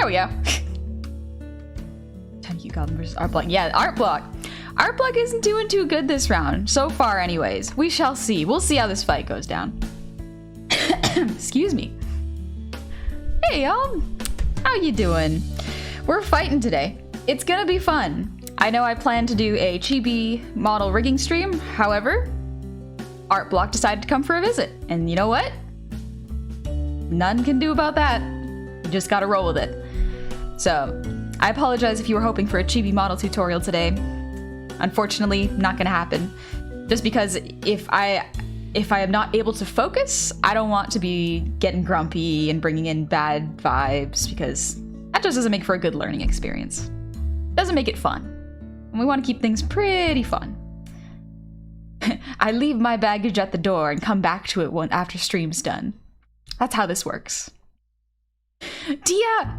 There we go. Thank you, Goblin vs. Art Block. Yeah, Art Block. Art Block isn't doing too good this round. So far, anyways. We shall see. We'll see how this fight goes down. Excuse me. Hey, y'all. How you doing? We're fighting today. It's gonna be fun. I know I plan to do a chibi model rigging stream. However, Art Block decided to come for a visit. And you know what? None can do about that. You just gotta roll with it. So, I apologize if you were hoping for a chibi model tutorial today. Unfortunately, not gonna happen. Just because if I am not able to focus, I don't want to be getting grumpy and bringing in bad vibes, because that just doesn't make for a good learning experience. Doesn't make it fun. And we want to keep things pretty fun. I leave my baggage at the door and come back to it after stream's done. That's how this works. Tia!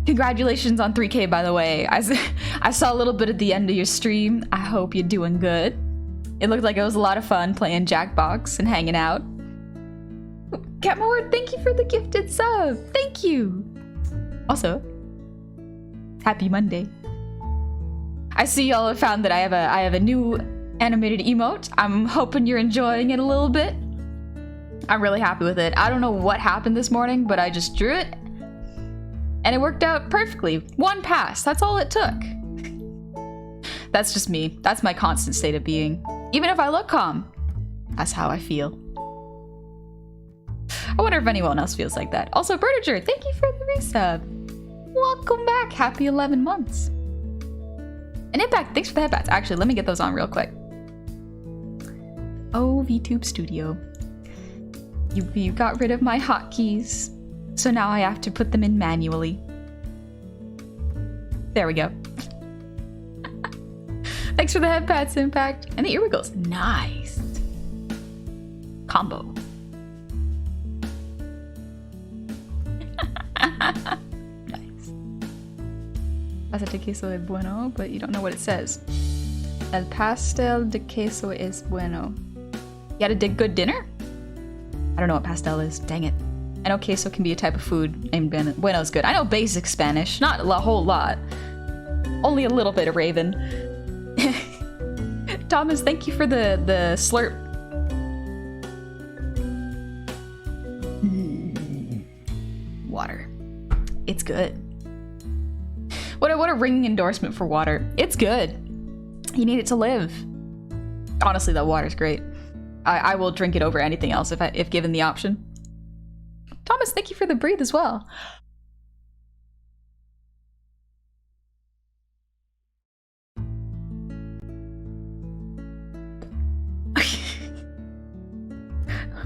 Congratulations on 3K, by the way. I saw a little bit at the end of your stream. I hope you're doing good. It looked like it was a lot of fun playing Jackbox and hanging out. Cat my word, thank you for the gifted sub. Thank you. Also, happy Monday. I see y'all have found that I have a new animated emote. I'm hoping you're enjoying it a little bit. I'm really happy with it. I don't know what happened this morning, but I just drew it and it worked out perfectly. One pass, that's all it took. That's just me. That's my constant state of being. Even if I look calm, that's how I feel. I wonder if anyone else feels like that. Also, Bertager, thank you for the resub. Welcome back. Happy 11 months. And Impact, thanks for the headbats. Actually, let me get those on real quick. Oh, VTube Studio. You got rid of my hotkeys, so now I have to put them in manually. There we go. Thanks for the headbats, Impact. And the earwiggles. Nice. Combo. Nice. Pasta de queso es bueno, but you don't know what it says. El pastel de queso es bueno. You had a good dinner? I don't know what pastel is. Dang it. I know queso can be a type of food, and bueno is good. I know basic Spanish, not a whole lot. Only a little bit of Raven. Thomas, thank you for the slurp. Water. It's good. What a ringing endorsement for water. It's good. You need it to live. Honestly, that water's great. I will drink it over anything else if given the option. Thomas, thank you for the breathe as well.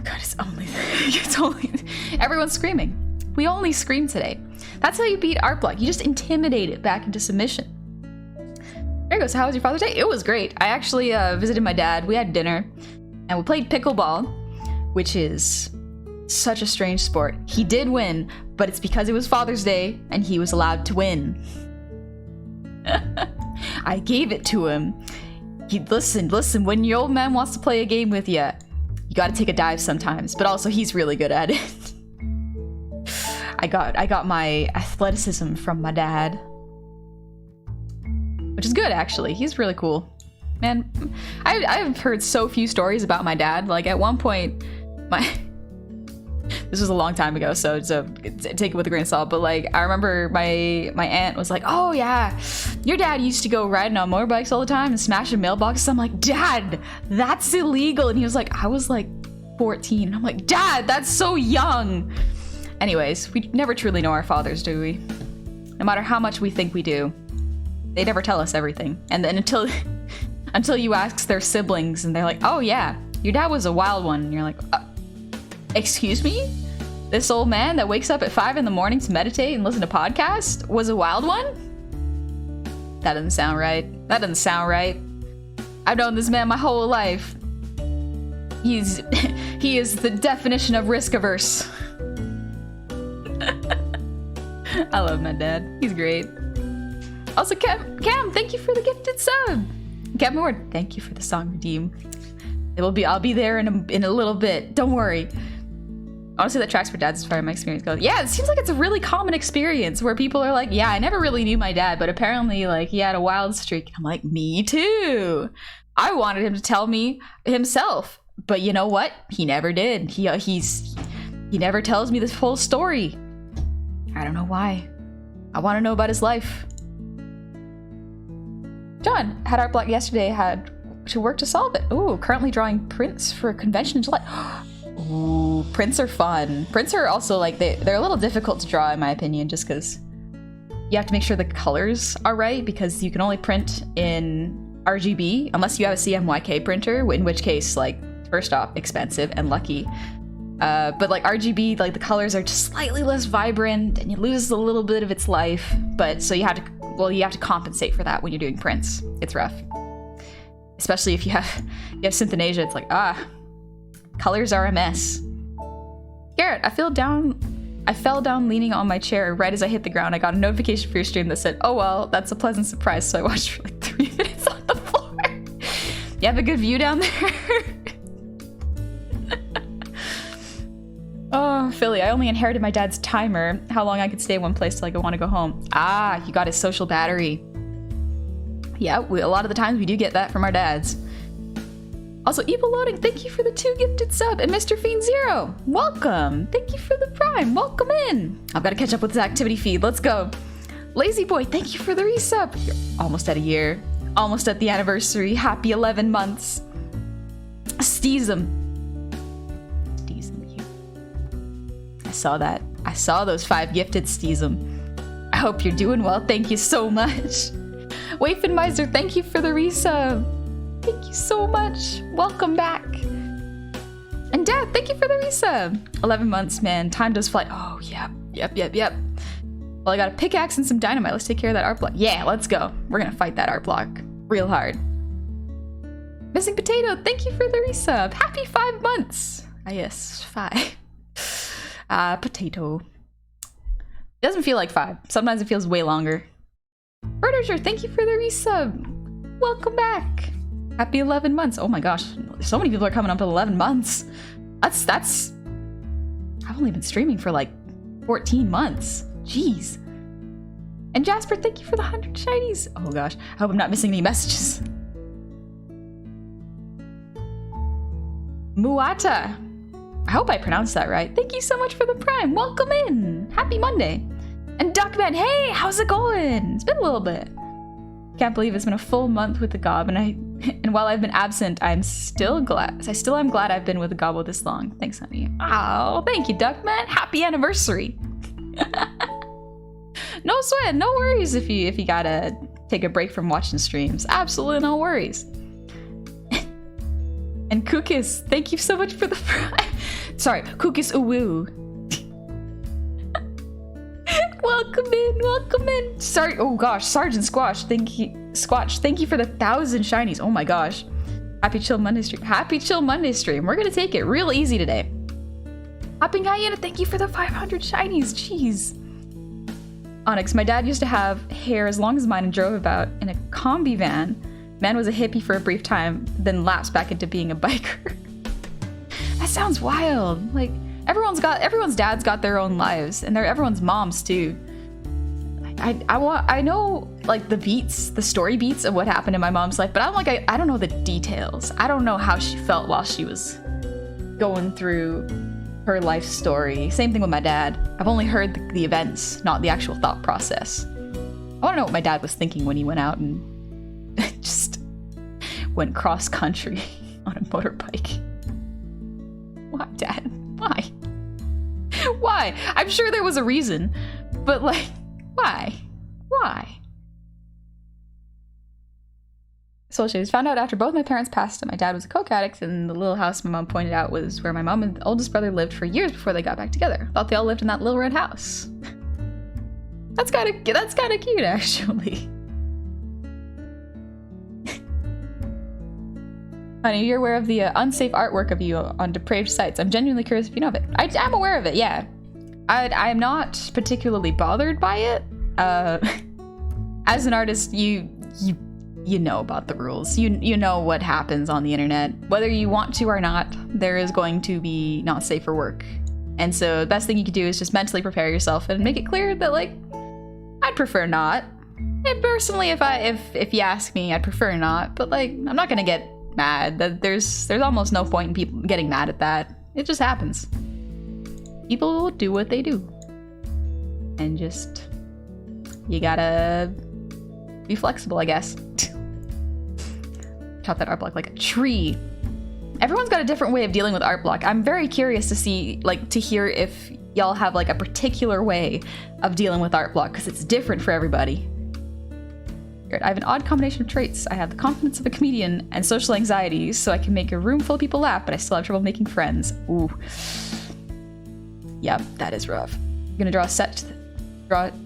It's only everyone's screaming. We only scream today. That's how you beat Art Block. You just intimidate it back into submission. There you go. So how was your Father's Day? It was great. I actually visited my dad. We had dinner and we played pickleball, which is such a strange sport. He did win, but it's because it was Father's Day and he was allowed to win. I gave it to him. Listen, when your old man wants to play a game with you, you gotta take a dive sometimes, but also he's really good at it. I got my athleticism from my dad, which is good actually. He's really cool. Man, I've heard so few stories about my dad. Like at one point, this was a long time ago, so take it with a grain of salt, but like I remember my aunt was like, oh yeah, your dad used to go riding on motorbikes all the time and smashing mailboxes. I'm like, Dad, that's illegal. And he was like, I was like 14. And I'm like, Dad, that's so young. Anyways, we never truly know our fathers, do we? No matter how much we think we do, they never tell us everything. And then until you ask their siblings and they're like, oh yeah, your dad was a wild one. And you're like, excuse me? This old man that wakes up at 5 in the morning to meditate and listen to podcasts was a wild one? That doesn't sound right. That doesn't sound right. I've known this man my whole life. He is the definition of risk averse. I love my dad. He's great. Also, Cam, thank you for the gifted sub. Cam Ward, thank you for the song redeem. I'll be there in a little bit. Don't worry. Honestly, that tracks for dads as far as my experience goes. Yeah, it seems like it's a really common experience where people are like, yeah, I never really knew my dad, but apparently like he had a wild streak. I'm like, me too. I wanted him to tell me himself, but you know what? He never did. He never tells me this whole story. I don't know why. I want to know about his life. John had art block yesterday, had to work to solve it. Ooh, currently drawing prints for a convention in July. Ooh, prints are fun. Prints are also like, they're a little difficult to draw in my opinion, just because you have to make sure the colors are right, because you can only print in RGB unless you have a CMYK printer, in which case, like, first off, expensive and lucky. But like RGB, like the colors are just slightly less vibrant and you lose a little bit of its life. But so you have to compensate for that when you're doing prints. It's rough. Especially if you have synthenasia, it's like, colors are a mess. Garrett, I fell down leaning on my chair right as I hit the ground. I got a notification for your stream that said, oh well, that's a pleasant surprise. So I watched for like 3 minutes on the floor. You have a good view down there? Oh, Philly, I only inherited my dad's timer, how long I could stay in one place till I want to go home. Ah, you got his social battery. Yeah, a lot of the times we do get that from our dads. Also, Evil Loading, thank you for the 2 gifted sub. And Mr. Fiend Zero, welcome. Thank you for the prime. Welcome in. I've got to catch up with this activity feed. Let's go. Lazy Boy, thank you for the resub. You're almost at a year. Almost at the anniversary. Happy 11 months. Steezum. I saw that. I saw those 5 gifted Steezum. I hope you're doing well. Thank you so much. Wafen Miser, thank you for the resub. Thank you so much. Welcome back. And Dad, thank you for the resub. 11 months, man. Time does fly. Oh, yep. Well, I got a pickaxe and some dynamite. Let's take care of that art block. Yeah, let's go. We're gonna fight that art block real hard. Missing Potato, thank you for the resub. Happy 5 months. Ah, yes, 5. Potato. It doesn't feel like 5. Sometimes it feels way longer. Birdager, thank you for the resub. Welcome back. Happy 11 months. Oh my gosh, so many people are coming up to 11 months. That's. I've only been streaming for like 14 months. Jeez. And Jasper, thank you for the 100 shinies. Oh gosh, I hope I'm not missing any messages. Muata. I hope I pronounced that right. Thank you so much for the prime. Welcome in. Happy Monday. And Duckman, hey, how's it going? It's been a little bit. Can't believe it's been a full month with the gob, and while I've been absent, I'm still glad. I still am glad I've been with the gobble this long. Thanks, honey. Oh, thank you, Duckman. Happy anniversary. No sweat, no worries if you gotta take a break from watching streams. Absolutely no worries. And Kukis, thank you so much for the sorry, Kukis Uwu. Welcome in. Sorry, oh gosh, Sergeant Squash, thank you for the 1,000 shinies. Oh my gosh. Happy Chill Monday stream. We're gonna take it real easy today. Hopping Hyena, thank you for the 500 shinies. Jeez. Onyx, my dad used to have hair as long as mine and drove about in a combi van. Man was a hippie for a brief time, then lapsed back into being a biker. That sounds wild. Like, everyone's dad's got their own lives, and they're everyone's moms too. I know like the story beats of what happened in my mom's life, but I don't know the details. I don't know how she felt while she was going through her life story. Same thing with my dad. I've only heard the events, not the actual thought process. I want to know what my dad was thinking when he went out and just went cross country on a motorbike. Why, Dad? Why? Why? I'm sure there was a reason, but like, why? So she was found out after both my parents passed that my dad was a coke addict, and the little house my mom pointed out was where my mom and the oldest brother lived for years before they got back together. Thought they all lived in that little red house. That's kind of cute, actually. Honey, you're aware of the unsafe artwork of you on depraved sites. I'm genuinely curious if you know of it. I'm aware of it, yeah. I'm not particularly bothered by it. As an artist, you know about the rules. You know what happens on the internet. Whether you want to or not, there is going to be not safe for work And so the best thing you can do is just mentally prepare yourself and make it clear that, like, I'd prefer not. And personally, if you ask me, I'd prefer not. But, like, I'm not gonna get mad. There's almost no point in people getting mad at that. It just happens. People will do what they do. And just, you gotta be flexible, I guess. Chop that art block like a tree. Everyone's got a different way of dealing with art block. I'm very curious to see, like, to hear if y'all have, like, a particular way of dealing with art block, because it's different for everybody. I have an odd combination of traits. I have the confidence of a comedian and social anxiety, so I can make a room full of people laugh, but I still have trouble making friends. Ooh. Yep, that is rough. I'm gonna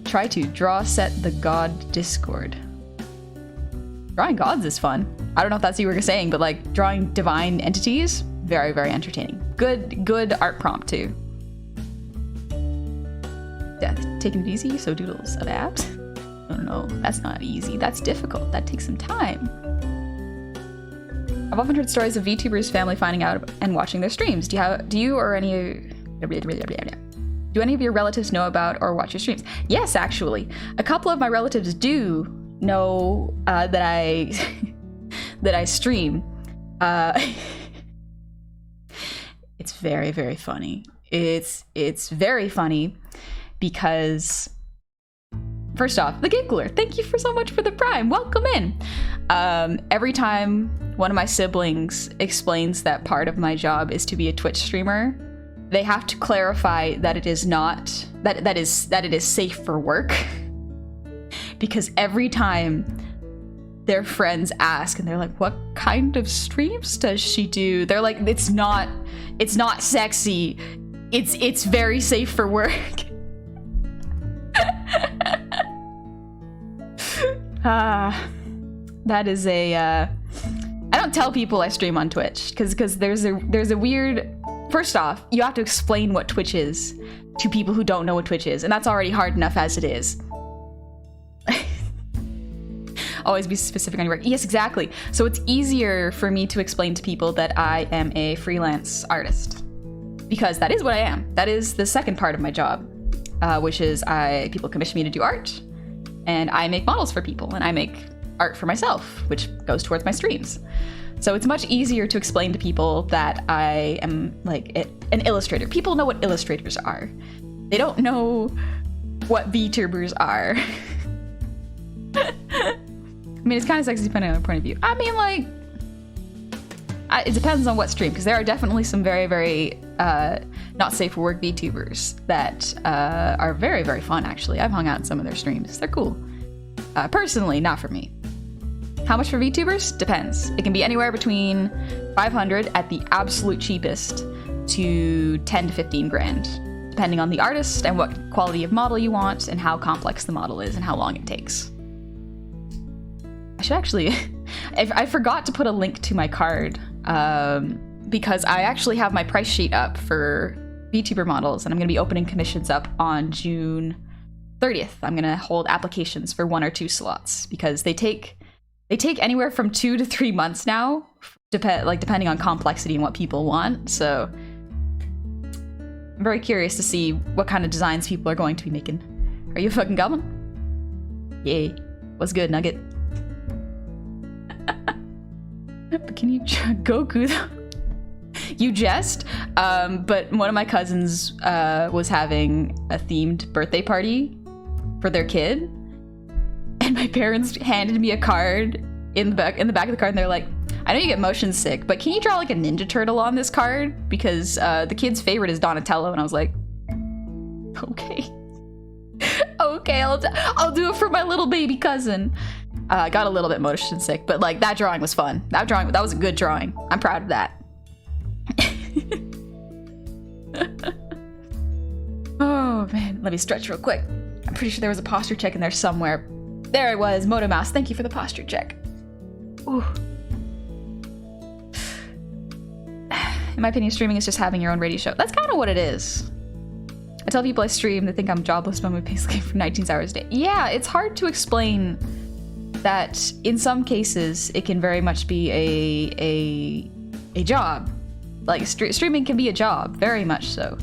try to draw set the god Discord. Drawing gods is fun. I don't know if that's what you were saying, but, like, drawing divine entities, very, very entertaining. Good art prompt too. Death, taking it easy, so doodles of abs. No, that's not easy. That's difficult. That takes some time. I've often heard stories of VTubers' family finding out and watching their streams. Do any of your relatives know about or watch your streams? Yes, actually. A couple of my relatives do know that I that I stream. It's very, very funny. It's very funny because, first off, the Giggler, thank you so much for the Prime. Welcome in. Every time one of my siblings explains that part of my job is to be a Twitch streamer, they have to clarify that it is not, that it is safe for work. Because every time their friends ask and they're like, what kind of streams does she do? They're like, it's not sexy. It's very safe for work. That is a, I don't tell people I stream on Twitch because there's a weird, first off, you have to explain what Twitch is to people who don't know what Twitch is, and that's already hard enough as it is. Always be specific on your work. Yes, exactly. So it's easier for me to explain to people that I am a freelance artist, because that is what I am. That is the second part of my job, which is people commission me to do art, and I make models for people, and I make art for myself, which goes towards my streams. So it's much easier to explain to people that I am, like, an illustrator. People know what illustrators are. They don't know what VTubers are. I mean, it's kind of sexy depending on the point of view. I mean, like, it depends on what stream, because there are definitely some very, very not safe for work VTubers that are very, very fun, actually. I've hung out in some of their streams. They're cool. Personally, not for me. How much for VTubers? Depends. It can be anywhere between 500 at the absolute cheapest to 10 to 15 grand, depending on the artist and what quality of model you want and how complex the model is and how long it takes. I should actually, I forgot to put a link to my card because I actually have my price sheet up for VTuber models, and I'm going to be opening commissions up on June 30th. I'm going to hold applications for 1 or 2 slots because they take anywhere from 2 to 3 months now, depending on complexity and what people want. So I'm very curious to see what kind of designs people are going to be making. Are you a fucking goblin? Yay. What's good, Nugget? But can you Goku though? You jest, but one of my cousins was having a themed birthday party for their kid, and my parents handed me a card in the back of the card, and they're like, I know you get motion sick, but can you draw like a Ninja Turtle on this card? Because the kid's favorite is Donatello. And I was like, okay. Okay, I'll do it for my little baby cousin. Got a little bit motion sick, but like that drawing was fun. That was a good drawing. I'm proud of that. Oh man, let me stretch real quick. I'm pretty sure there was a posture check in there somewhere. There it was, Moto Mouse. Thank you for the posture check. Ooh. In my opinion, streaming is just having your own radio show. That's kind of what it is. I tell people I stream, they think I'm jobless, but I'm basically for 19 hours a day. Yeah, it's hard to explain that in some cases it can very much be a job. Like streaming can be a job, very much so.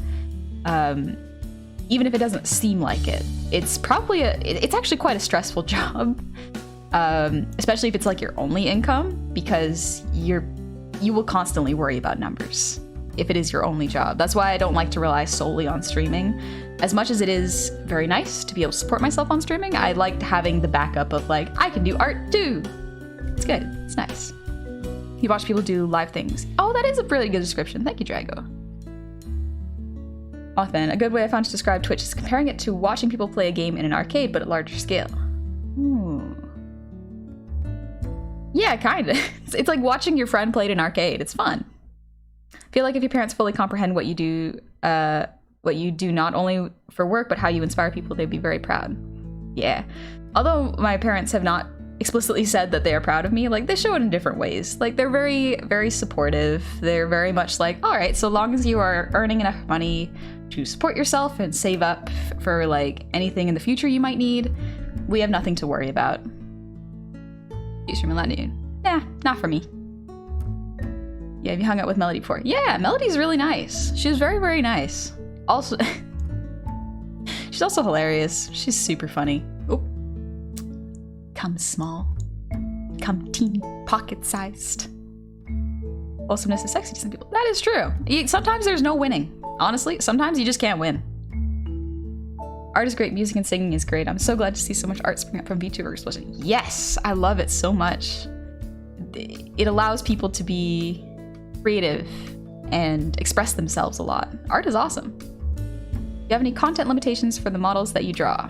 even if it doesn't seem like it. It's probably it's actually quite a stressful job, especially if it's like your only income, because you will constantly worry about numbers if it is your only job. That's why I don't like to rely solely on streaming. As much as it is very nice to be able to support myself on streaming, I liked having the backup of like, I can do art too. It's good. It's nice. You watch people do live things. Oh, that is a really good description. Thank you, Drago. Often, a good way I found to describe Twitch is comparing it to watching people play a game in an arcade, but at larger scale. Yeah, kind of. It's like watching your friend play at an arcade. It's fun. I feel like if your parents fully comprehend what you do not only for work, but how you inspire people, they'd be very proud. Yeah. Although my parents have not explicitly said that they are proud of me, like, they show it in different ways. Like, they're very, very supportive. They're very much like, all right, so long as you are earning enough money to support yourself and save up for, like, anything in the future you might need, we have nothing to worry about. Use from Melody. Nah, not for me. Yeah, have you hung out with Melody before? Yeah, Melody's really nice. She was very, very nice. Also, she's also hilarious. She's super funny. Oh. Come small. Come teeny, pocket-sized. Awesomeness is sexy to some people. That is true. Sometimes there's no winning. Honestly, sometimes you just can't win. Art is great. Music and singing is great. I'm so glad to see so much art spring up from VTubers. Yes, I love it so much. It allows people to be creative and express themselves a lot. Art is awesome. Do you have any content limitations for the models that you draw?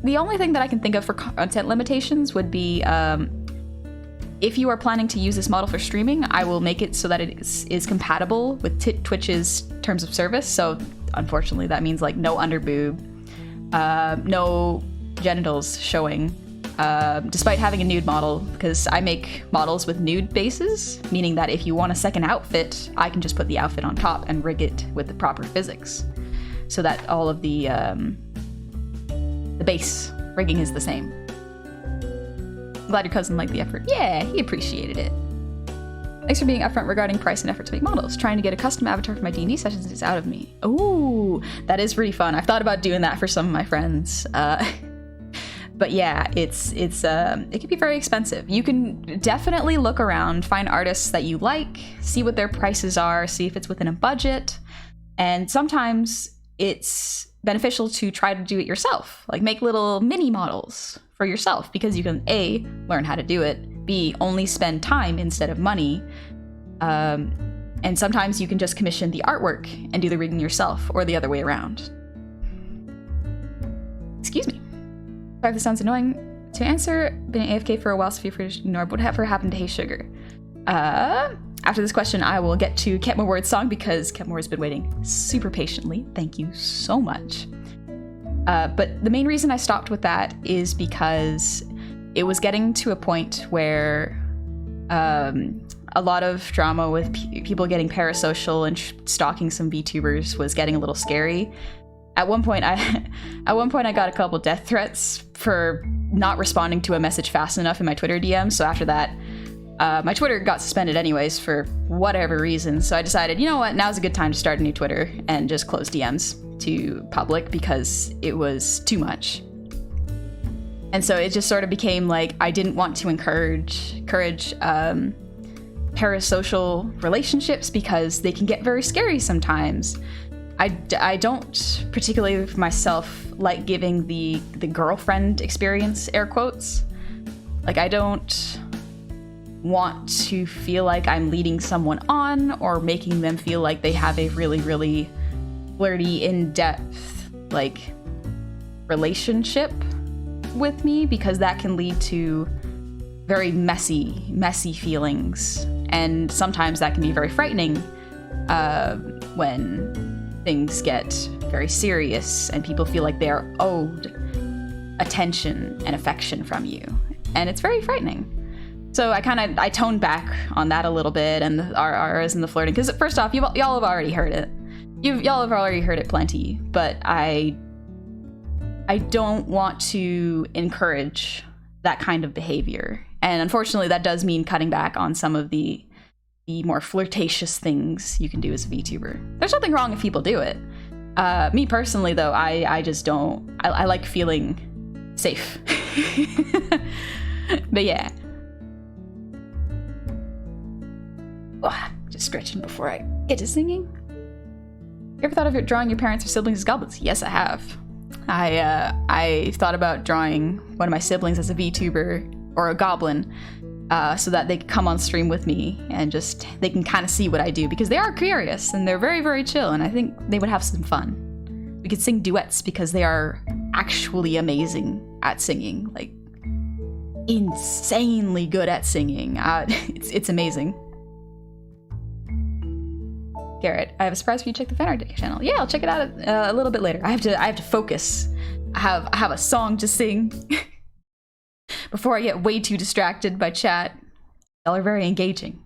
The only thing that I can think of for content limitations would be if you are planning to use this model for streaming, I will make it so that it is compatible with Twitch's terms of service. So unfortunately, that means like no underboob, no genitals showing, despite having a nude model, because I make models with nude bases, meaning that if you want a second outfit, I can just put the outfit on top and rig it with the proper physics so that all of the base rigging is the same. I'm glad your cousin liked the effort. Yeah, he appreciated it. Thanks for being upfront regarding price and effort to make models. Trying to get a custom avatar for my D&D sessions is out of me. Ooh, that is pretty fun. I've thought about doing that for some of my friends. But yeah, it can be very expensive. You can definitely look around, find artists that you like, see what their prices are, see if it's within a budget. And sometimes it's beneficial to try to do it yourself, like make little mini models for yourself, because you can A, learn how to do it, B, only spend time instead of money, and sometimes you can just commission the artwork and do the rigging yourself, or the other way around. Excuse me. Sorry if this sounds annoying to answer. Been AFK for a while, so feel free to ignore. Whatever happened to Hey Sugar? After this question, I will get to Kent Ward's song, because Kent Ward's been waiting super patiently. Thank you so much. But the main reason I stopped with that is because it was getting to a point where a lot of drama with people getting parasocial and stalking some VTubers was getting a little scary. At one point, I got a couple death threats for not responding to a message fast enough in my Twitter DM. So after that, my Twitter got suspended anyways for whatever reason. So I decided, you know what, now's a good time to start a new Twitter and just close DMs to public, because it was too much. And so it just sort of became like, I didn't want to encourage parasocial relationships, because they can get very scary sometimes. I don't particularly myself like giving the girlfriend experience, air quotes. Like, I don't want to feel like I'm leading someone on or making them feel like they have a really, really flirty, in-depth, like, relationship with me, because that can lead to very messy feelings. And sometimes that can be very frightening when things get very serious and people feel like they are owed attention and affection from you. And it's very frightening. So I toned back on that a little bit, and the RRs and the flirting, because first off, y'all have already heard it. Y'all have already heard it plenty, but I don't want to encourage that kind of behavior. And unfortunately, that does mean cutting back on some of the the more flirtatious things you can do as a VTuber. There's nothing wrong if people do it. Me personally, though, I just don't. I like feeling safe. But yeah. Oh, just stretching before I get to singing. You ever thought of drawing your parents or siblings as goblins? Yes, I have. I thought about drawing one of my siblings as a VTuber or a goblin, so that they could come on stream with me and just they can kind of see what I do, because they are curious and they're very, very chill, and I think they would have some fun. We could sing duets because they are actually amazing at singing, like insanely good at singing. It's amazing. Garrett, I have a surprise for you. Check the fan art channel. Yeah, I'll check it out a little bit later. I have to focus. I have a song to sing before I get way too distracted by chat. Y'all are very engaging.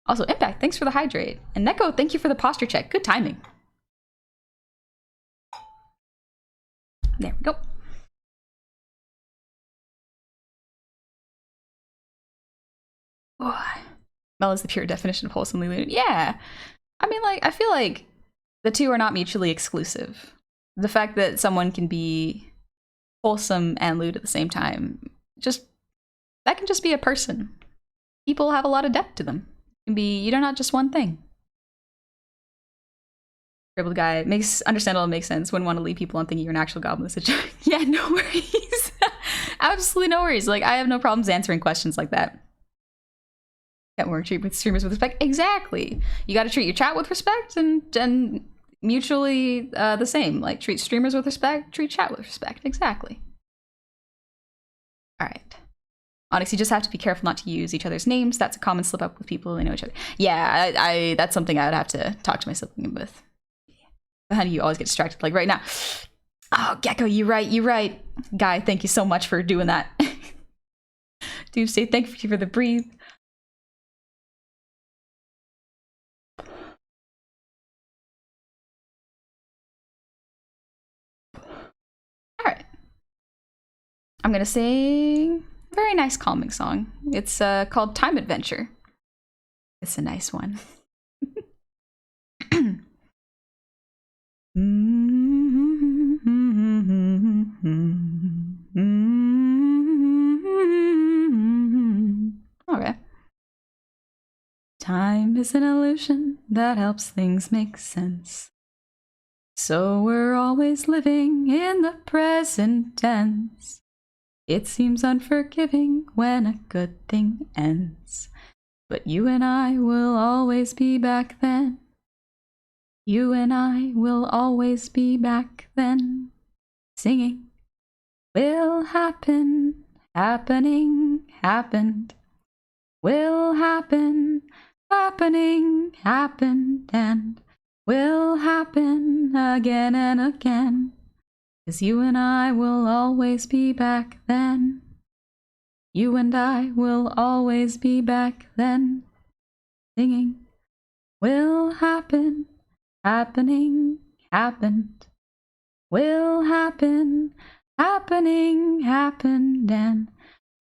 Also, Impact, thanks for the hydrate. And Neko, thank you for the posture check. Good timing. There we go. Oh, Mel is the pure definition of wholesomely lewd. Yeah. I mean, like, I feel like the two are not mutually exclusive. The fact that someone can be wholesome and lewd at the same time, that can just be a person. People have a lot of depth to them. You're not just one thing. Dribbled guy, makes understandable, makes sense. Wouldn't want to leave people on thinking you're an actual goblin. Yeah, no worries. Absolutely no worries. Like, I have no problems answering questions like that. Can't work, treat streamers with respect. Exactly. You got to treat your chat with respect and mutually the same. Like, treat streamers with respect, treat chat with respect. Exactly. All right. Onyx, you just have to be careful not to use each other's names. That's a common slip up with people who know each other. Yeah, I that's something I would have to talk to my sibling with. How do you always get distracted? Like right now. Oh, Gecko, you're right. Guy, thank you so much for doing that. Doomsday, thank you for the breathe. Alright. I'm gonna sing a very nice calming song. It's called Time Adventure. It's a nice one. Okay. Time is an illusion that helps things make sense. So we're always living in the present tense. It seems unforgiving when a good thing ends. But you and I will always be back then. You and I will always be back then. Singing will happen, happening, happened. Will happen, happening, happened, and will happen again and again. 'Cause you and I will always be back then. You and I will always be back then. Singing will happen, happening, happened. Will happen, happening, happened, and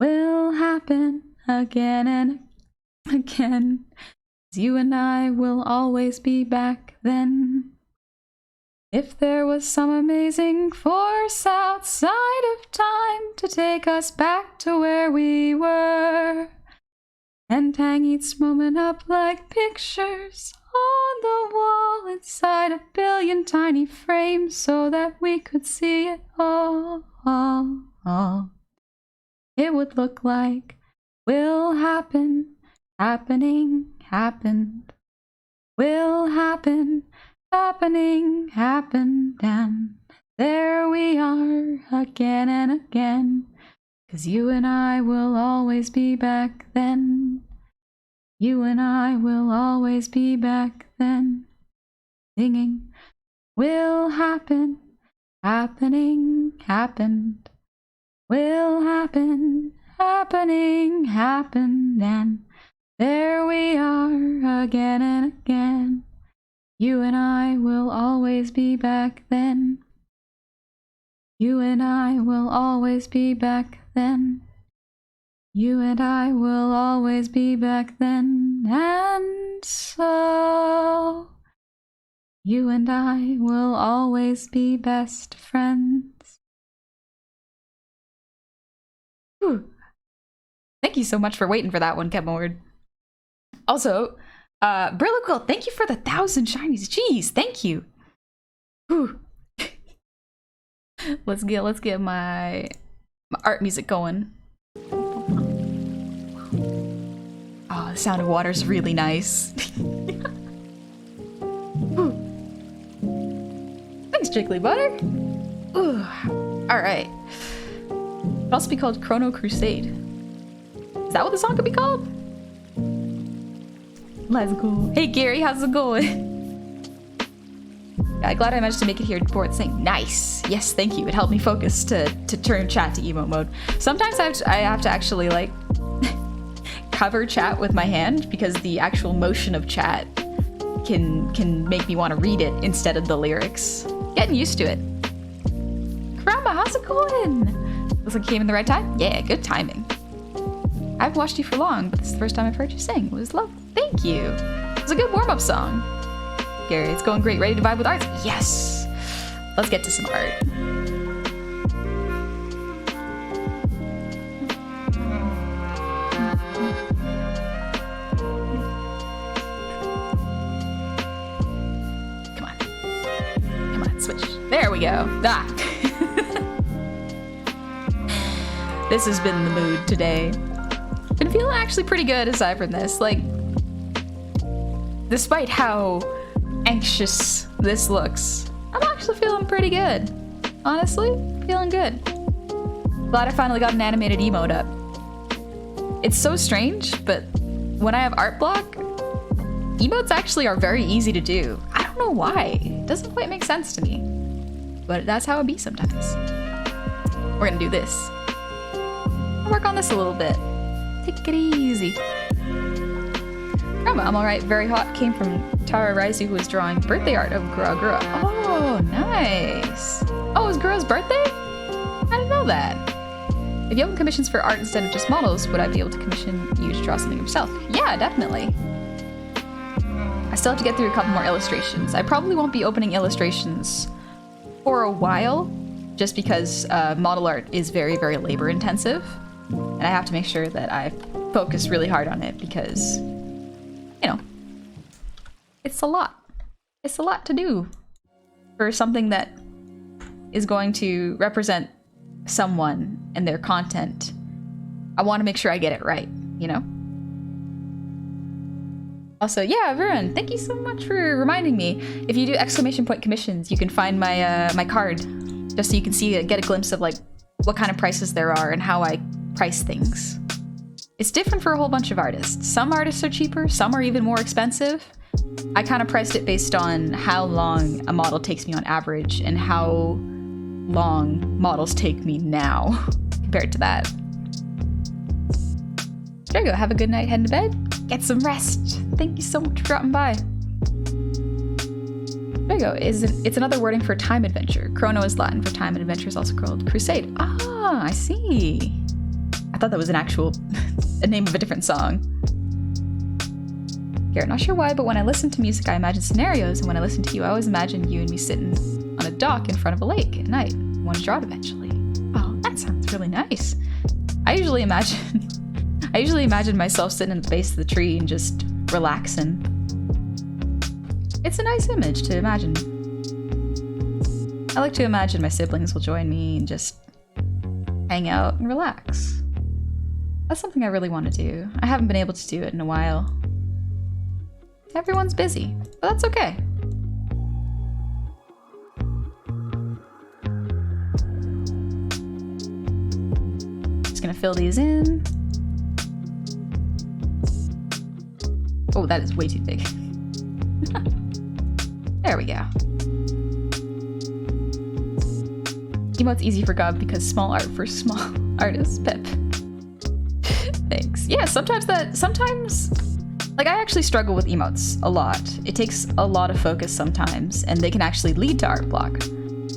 will happen again and again. 'Cause you and I will always be back then. If there was some amazing force outside of time to take us back to where we were, and hang each moment up like pictures on the wall inside a billion tiny frames so that we could see it all. It would look like will happen, happening, happened. Will happen, happening, happened, and there we are again and again. 'Cause you and I will always be back then. You and I will always be back then. Singing will happen, happening, happened. Will happen, happening, happened, and there we are again and again. You and I will always be back then. You and I will always be back then. You and I will always be back then. And so you and I will always be best friends. Whew. Thank you so much for waiting for that one, Kevmord. Also, Brilliquill, thank you for the 1,000 shinies. Jeez, thank you. Whew. let's get my art music going. Oh, the sound of water is really nice. Thanks, Jiggly Butter. All right. It could also be called Chrono Crusade. Is that what the song could be called? Let's go. Hey Gary, how's it going? Yeah, glad I managed to make it here before it's saying nice. Yes, thank you. It helped me focus to turn chat to emote mode. Sometimes I have to actually like cover chat with my hand because the actual motion of chat can make me want to read it instead of the lyrics. Getting used to it. Karama, how's it going? Looks like you came in the right time. Yeah, good timing. I haven't watched you for long, but this is the first time I've heard you sing. It was lovely. Thank you. It was a good warm-up song. Gary, it's going great. Ready to vibe with art? Yes. Let's get to some art. Come on. Come on, switch. There we go. Ah. This has been the mood today. Been feeling actually pretty good aside from this. Like, despite how anxious this looks, I'm actually feeling pretty good. Honestly, feeling good. Glad I finally got an animated emote up. It's so strange, but when I have art block, emotes actually are very easy to do. I don't know why. It doesn't quite make sense to me. But that's how it be sometimes. We're gonna do this. I'll work on this a little bit. Take it easy. Grandma, I'm alright. Very hot. Came from Tara Raizu, who was drawing birthday art of Gura Gura. Oh, nice. Oh, it was Gura's birthday? I didn't know that. If you open commissions for art instead of just models, would I be able to commission you to draw something yourself? Yeah, definitely. I still have to get through a couple more illustrations. I probably won't be opening illustrations for a while, just because model art is very, very labor intensive. And I have to make sure that I focus really hard on it because, you know, it's a lot. It's a lot to do for something that is going to represent someone and their content. I want to make sure I get it right, you know? Also, yeah, Varun, thank you so much for reminding me. If you do exclamation point commissions, you can find my my card, just so you can see, get a glimpse of like what kind of prices there are and how I price things. It's different for a whole bunch of artists. Some artists are cheaper, some are even more expensive. I kind of priced it based on how long a model takes me on average and how long models take me now compared to that. There you go, have a good night, heading to bed, get some rest. Thank you so much for dropping by. There you go, it's another wording for time adventure. Chrono is Latin for time and adventure is also called crusade. Ah, I see. I thought that was an actual a name of a different song. Garrett, not sure why, but when I listen to music, I imagine scenarios, and when I listen to you, I always imagine you and me sitting on a dock in front of a lake at night. Want to draw it eventually. Oh, that sounds really nice. I usually imagine myself sitting at the base of the tree and just relaxing. It's a nice image to imagine. I like to imagine my siblings will join me and just hang out and relax. That's something I really want to do. I haven't been able to do it in a while. Everyone's busy, but that's okay. Just gonna fill these in. Oh, that is way too big. There we go. Emote's easy for Gob because small art for small artists. Pep. Thanks. Yeah, sometimes like I actually struggle with emotes a lot. It takes a lot of focus sometimes, and they can actually lead to art block.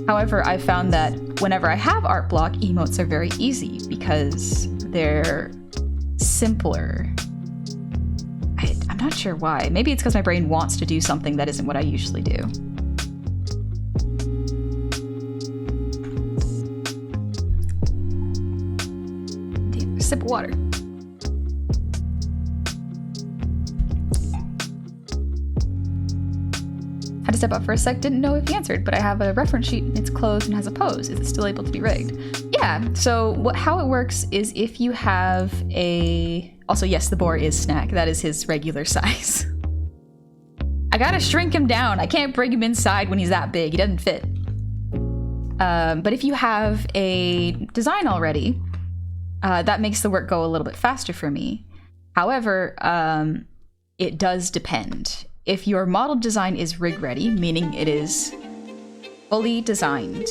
However, I've found that whenever I have art block, emotes are very easy because they're simpler. I'm not sure why. Maybe it's because my brain wants to do something that isn't what I usually do. Damn, a sip of water. Had to step up for a sec, didn't know if he answered, but I have a reference sheet, it's closed and has a pose. Is it still able to be rigged? Yeah, so how it works is if you have a... Also, yes, the boar is Snack. That is his regular size. I gotta shrink him down. I can't bring him inside when he's that big. He doesn't fit. But if you have a design already, that makes the work go a little bit faster for me. However, it does depend. If your model design is rig ready, meaning it is fully designed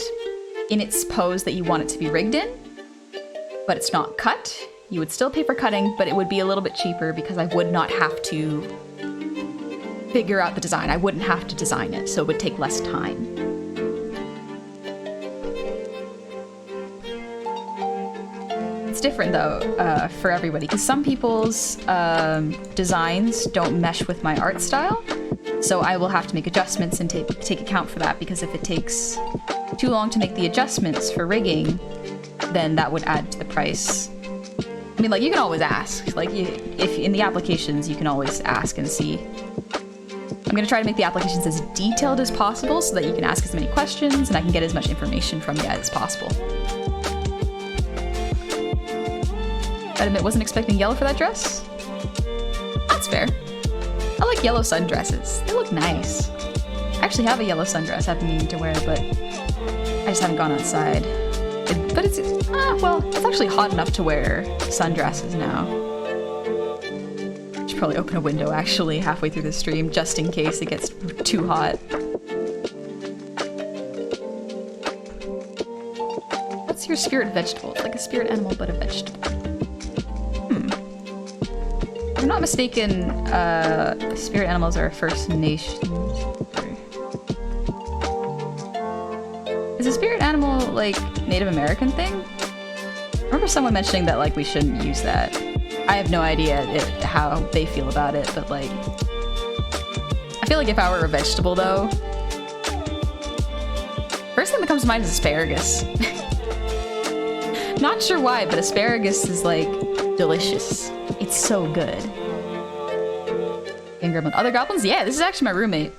in its pose that you want it to be rigged in, but it's not cut, you would still pay for cutting, but it would be a little bit cheaper because I would not have to figure out the design. I wouldn't have to design it, so it would take less time. It's different though for everybody, because some people's designs don't mesh with my art style, so I will have to make adjustments and take account for that, because if it takes too long to make the adjustments for rigging, then that would add to the price. I mean, like, you can always ask. Like, if in the applications, you can always ask and see. I'm gonna try to make the applications as detailed as possible so that you can ask as many questions and I can get as much information from you as possible. I admit, wasn't expecting yellow for that dress. That's fair. I like yellow sundresses. They look nice. I actually have a yellow sundress I've been meaning to wear, but I just haven't gone outside. But it's, well, it's actually hot enough to wear sundresses now. Should probably open a window actually halfway through the stream just in case it gets too hot. What's your spirit vegetable? It's like a spirit animal, but a vegetable. If I'm not mistaken, spirit animals are First Nations. Is a spirit animal like Native American thing? I remember someone mentioning that like we shouldn't use that. I have no idea how they feel about it, but like, I feel like if I were a vegetable though, first thing that comes to mind is asparagus. Not sure why, but asparagus is like delicious. It's so good. And gremlin. Other goblins? Yeah, this is actually my roommate.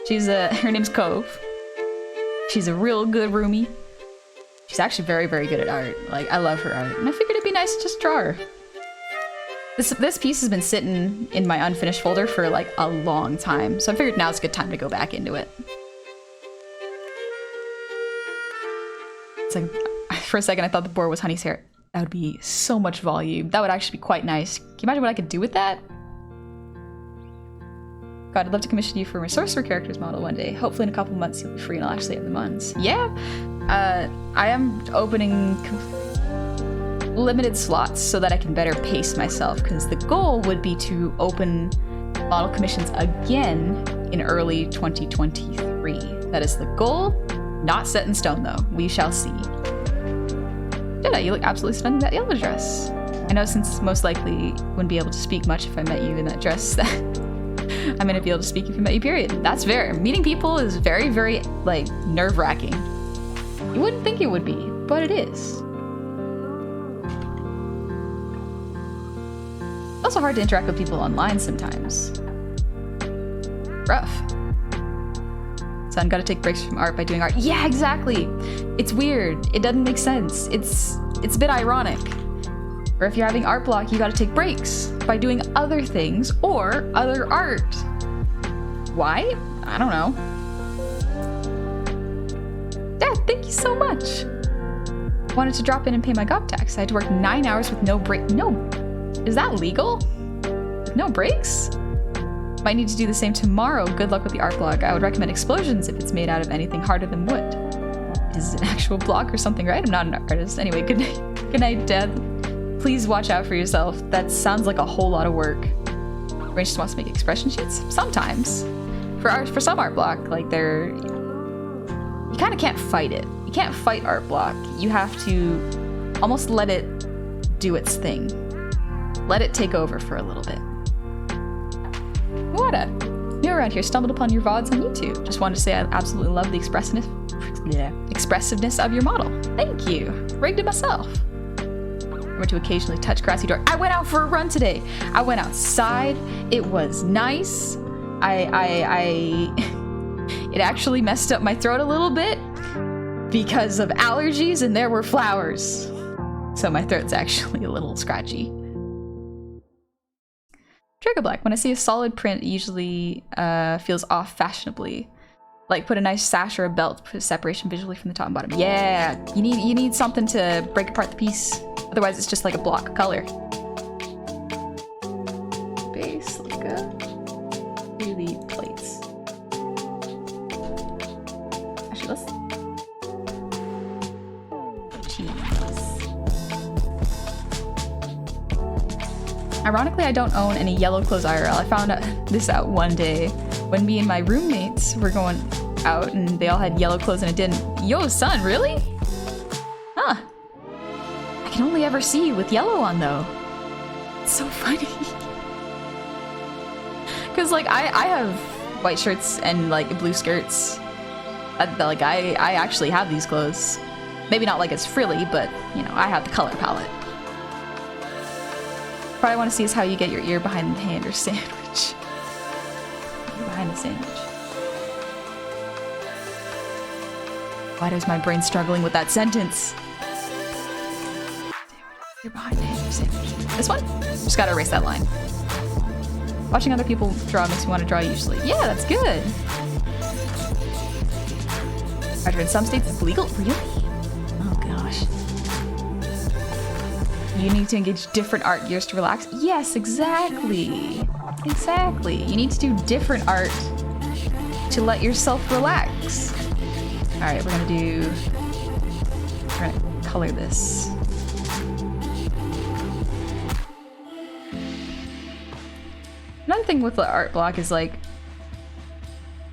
She's her name's Cove. She's a real good roomie. She's actually very, very good at art. Like, I love her art. And I figured it'd be nice to just draw her. This piece has been sitting in my unfinished folder for like a long time. So I figured now's a good time to go back into it. It's like, for a second I thought the boar was Honey's hair. That would be so much volume. That would actually be quite nice. Can you imagine what I could do with that? God, I'd love to commission you for a Sorcerer Characters model one day. Hopefully in a couple months you'll be free and I'll actually have the months. Yeah, I am opening limited slots so that I can better pace myself, because the goal would be to open model commissions again in early 2023. That is the goal. Not set in stone though. We shall see. Jedi, you look absolutely stunning in that yellow dress. I know since most likely wouldn't be able to speak much if I met you in that dress, that I'm gonna be able to speak if I met you, period. That's fair. Meeting people is very, very, like, nerve-wracking. You wouldn't think it would be, but it is. It's also hard to interact with people online sometimes. Rough. Son, gotta take breaks from art by doing art. Yeah, exactly. It's weird. It doesn't make sense. It's a bit ironic. Or if you're having art block, you gotta take breaks by doing other things or other art. Why? I don't know. Dad, thank you so much. Wanted to drop in and pay my GOB tax. I had to work 9 hours with no break. No. Is that legal? No breaks? Might need to do the same tomorrow. Good luck with the art block. I would recommend Explosions if it's made out of anything harder than wood. Is it an actual block or something, right? I'm not an artist. Anyway, good night. Good night, Dad. Please watch out for yourself. That sounds like a whole lot of work. Range just wants to make expression sheets? Sometimes. For some art block, like they're you kind of can't fight it. You can't fight art block. You have to almost let it do its thing. Let it take over for a little bit. What a... New around here, stumbled upon your VODs on YouTube. Just wanted to say I absolutely love the expressiveness of your model. Thank you. Rigged it myself. Remember to occasionally touch grassy dirt. I went out for a run today. I went outside. It was nice. It actually messed up my throat a little bit because of allergies, and there were flowers. So my throat's actually a little scratchy. Trigger Black. When I see a solid print, it usually feels off fashionably. Like put a nice sash or a belt, put a separation visually from the top and bottom. Yeah, you need something to break apart the piece. Otherwise, it's just like a block of color. Base, like a really plates. Actually, let's. Ironically, I don't own any yellow clothes IRL. I found this out one day when me and my roommates were going out and they all had yellow clothes and it didn't. Yo, son, really? Huh. I can only ever see you with yellow on, though. It's so funny. Because, like, I have white shirts and, like, blue skirts. Like, I actually have these clothes. Maybe not like it's frilly, but, you know, I have the color palette. What I want to see is how you get your ear behind the hand or sandwich. Behind the sandwich. Why does my brain struggling with that sentence? Ear behind the hand or sandwich. This one? Just gotta erase that line. Watching other people draw makes me want to draw usually. Yeah, that's good. Roger, in some states it's legal? Really? Oh gosh. You need to engage different art gears to relax. Yes, exactly. Exactly. You need to do different art to let yourself relax. All right, we're gonna color this. Another thing with the art block is like,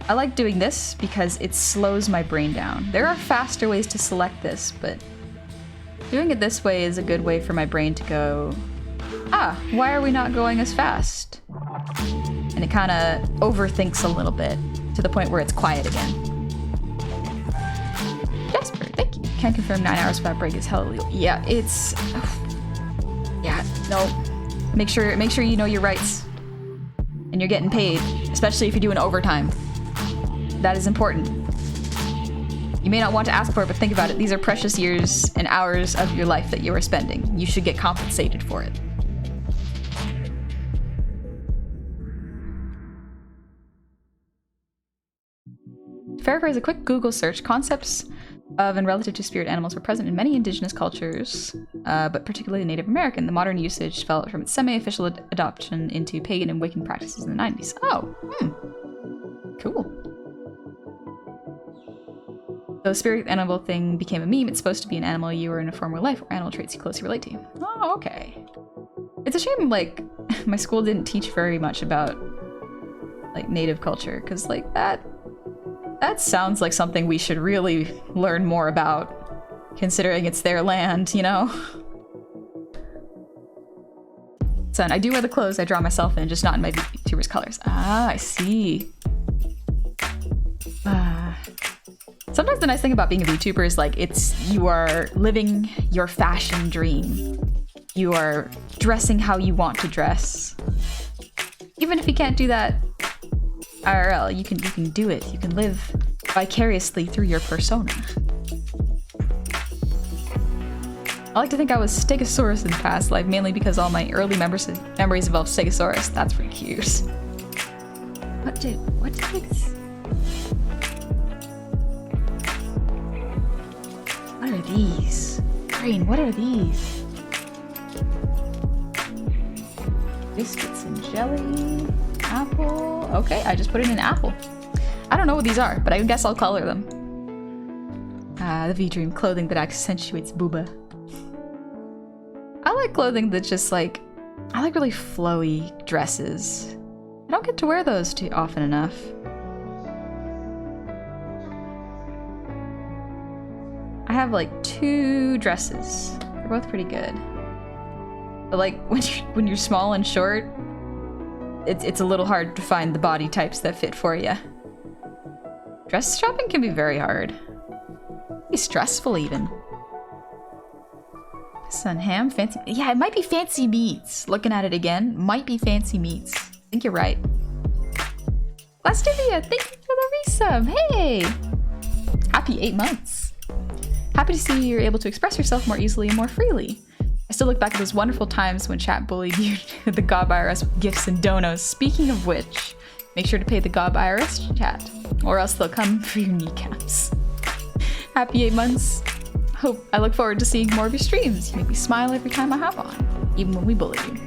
I like doing this because it slows my brain down. There are faster ways to select this, but doing it this way is a good way for my brain to go, why are we not going as fast? And it kind of overthinks a little bit to the point where it's quiet again. Jasper, thank you. Can't confirm 9 hours without break is hell illegal. Yeah, it's... Yeah, no. Make sure you know your rights. And you're getting paid, especially if you're doing overtime. That is important. You may not want to ask for it, but think about it. These are precious years and hours of your life that you are spending. You should get compensated for it. To paraphrase a quick Google search, concepts of and relative to spirit animals were present in many indigenous cultures, but particularly Native American. The modern usage developed from its semi-official adoption into pagan and Wiccan practices in the 90s. Oh, cool. Though spirit animal thing became a meme, it's supposed to be an animal you were in a former life or animal traits you closely relate to. Oh, okay. It's a shame, like, my school didn't teach very much about, like, native culture, because, like, that sounds like something we should really learn more about, considering it's their land, you know? Son, I do wear the clothes I draw myself in, just not in my VTuber's colors. Ah, I see. Sometimes the nice thing about being a VTuber is like you are living your fashion dream. You are dressing how you want to dress. Even if you can't do that IRL, you can do it. You can live vicariously through your persona. I like to think I was Stegosaurus in past life, mainly because all my early memories involve Stegosaurus. That's pretty cute. What did What are these? Brain, what are these? Biscuits and jelly. Apple. Okay, I just put it in apple. I don't know what these are, but I guess I'll color them. The V-Dream, clothing that accentuates booba. I like clothing that's just like... I like really flowy dresses. I don't get to wear those too often enough. I have like 2 dresses. They're both pretty good. But like when you're small and short, it's a little hard to find the body types that fit for you. Dress shopping can be very hard. Be stressful even. Sun ham, fancy. Yeah, it might be fancy meats. Looking at it again, might be fancy meats. I think you're right. Lastivia, thank you for the resub. Hey! Happy 8 months. Happy to see you're able to express yourself more easily and more freely. I still look back at those wonderful times when chat bullied you to the GOB IRS with gifts and donos. Speaking of which, make sure to pay the GOB IRS chat, or else they'll come for your kneecaps. Happy 8 months. I look forward to seeing more of your streams. You make me smile every time I hop on, even when we bully you.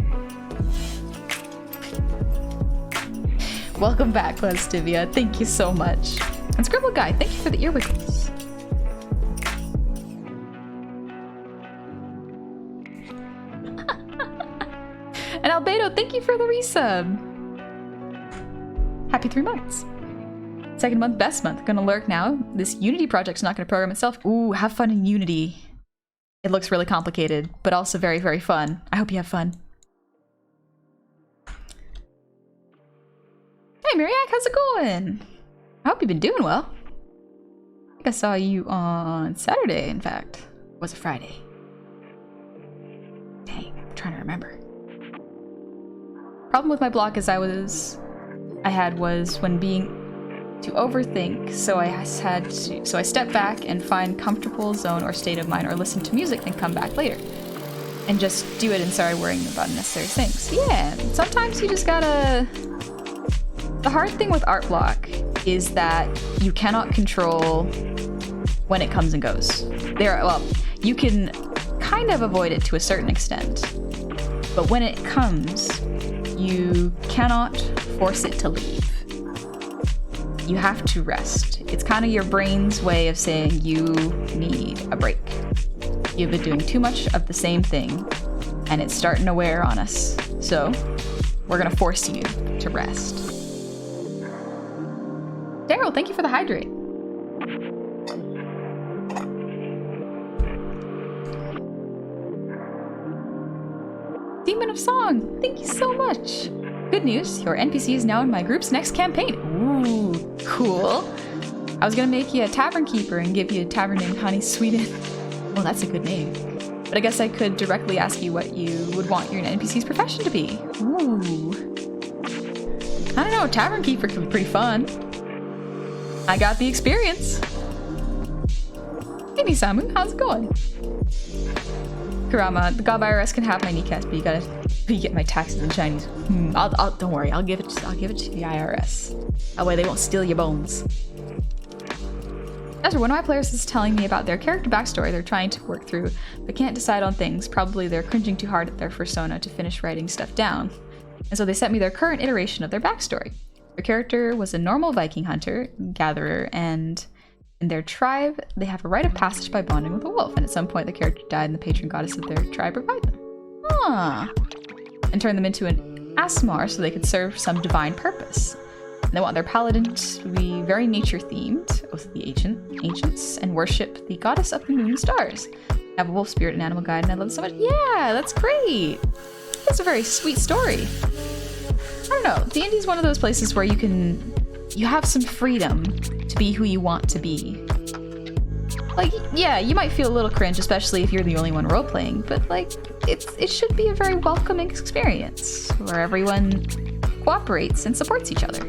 Welcome back, Lastivia. Thank you so much. And Scribble Guy, thank you for the ear wiggles. And Albedo, thank you for the resub. Happy 3 months. Second month, best month. Gonna lurk now. This Unity project's not gonna program itself. Ooh, have fun in Unity. It looks really complicated, but also very, very fun. I hope you have fun. Hey, Miriak, how's it going? I hope you've been doing well. I think I saw you on Saturday, in fact. Or was it Friday? Dang, I'm trying to remember. Problem with my block is I had was when being to overthink, so I step back and find comfortable zone or state of mind, or listen to music, then come back later and just do it and start worrying about unnecessary things. Yeah, sometimes you just gotta. The hard thing with art block is that you cannot control when it comes and goes. Well, you can kind of avoid it to a certain extent, but when it comes, you cannot force it to leave. You have to rest. It's kind of your brain's way of saying you need a break. You've been doing too much of the same thing, and it's starting to wear on us. So, we're gonna force you to rest. Daryl, thank you for the hydrate. Demon of Song, thank you so much. Good news, your NPC is now in my group's next campaign. Ooh, cool. I was gonna make you a tavern keeper and give you a tavern named Honey Sweeten. Well, that's a good name. But I guess I could directly ask you what you would want your NPC's profession to be. Ooh. I don't know, tavern keeper could be pretty fun. I got the experience. Hey, Samu, how's it going? Kurama, the GOB IRS can have my kneecaps, but you get my taxes in Chinese. Don't worry, I'll give it to the IRS. That way they won't steal your bones. As for one of my players is telling me about their character backstory they're trying to work through, but can't decide on things. Probably they're cringing too hard at their persona to finish writing stuff down. And so they sent me their current iteration of their backstory. Their character was a normal Viking hunter, gatherer, and in their tribe, they have a rite of passage by bonding with a wolf, and at some point the character died and the patron goddess of their tribe revived them. And turned them into an Asmar so they could serve some divine purpose. And they want their paladin to be very nature-themed, with the ancients, and worship the goddess of the moon and stars. Have a wolf spirit and animal guide, and I love it so much. Yeah, that's great! That's a very sweet story. I don't know, D&D is one of those places where you have some freedom to be who you want to be. Like, yeah, you might feel a little cringe, especially if you're the only one role-playing, but like, it should be a very welcoming experience, where everyone cooperates and supports each other.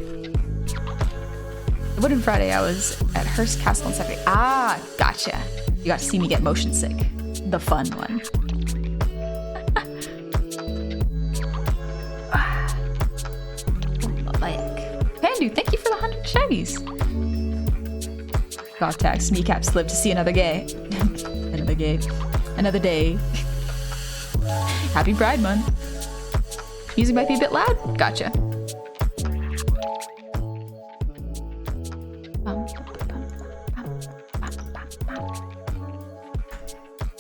The Wooden Friday, I was at Hearst Castle on Saturday. Ah, gotcha. You got to see me get motion sick. The fun one. Pandu, thank you for the 100 shinies. Goth tax, kneecaps live to see another day. Another day. Happy Pride Month. Music might be a bit loud. Gotcha.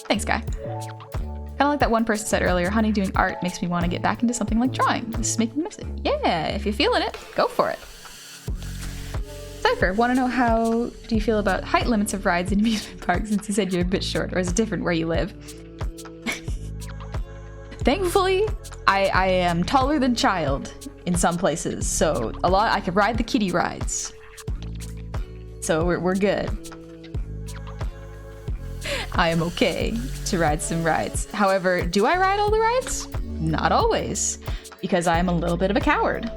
Thanks, guy. Kind of like that one person said earlier, honey, doing art makes me want to get back into something like drawing. This is making me miss it. Yeah, if you're feeling it, go for it. Cypher, want to know how do you feel about height limits of rides in amusement parks since you said you're a bit short, or is it different where you live? Thankfully, I am taller than child in some places, so I could ride the kiddie rides. So we're good. I am okay to ride some rides. However, do I ride all the rides? Not always, because I'm a little bit of a coward.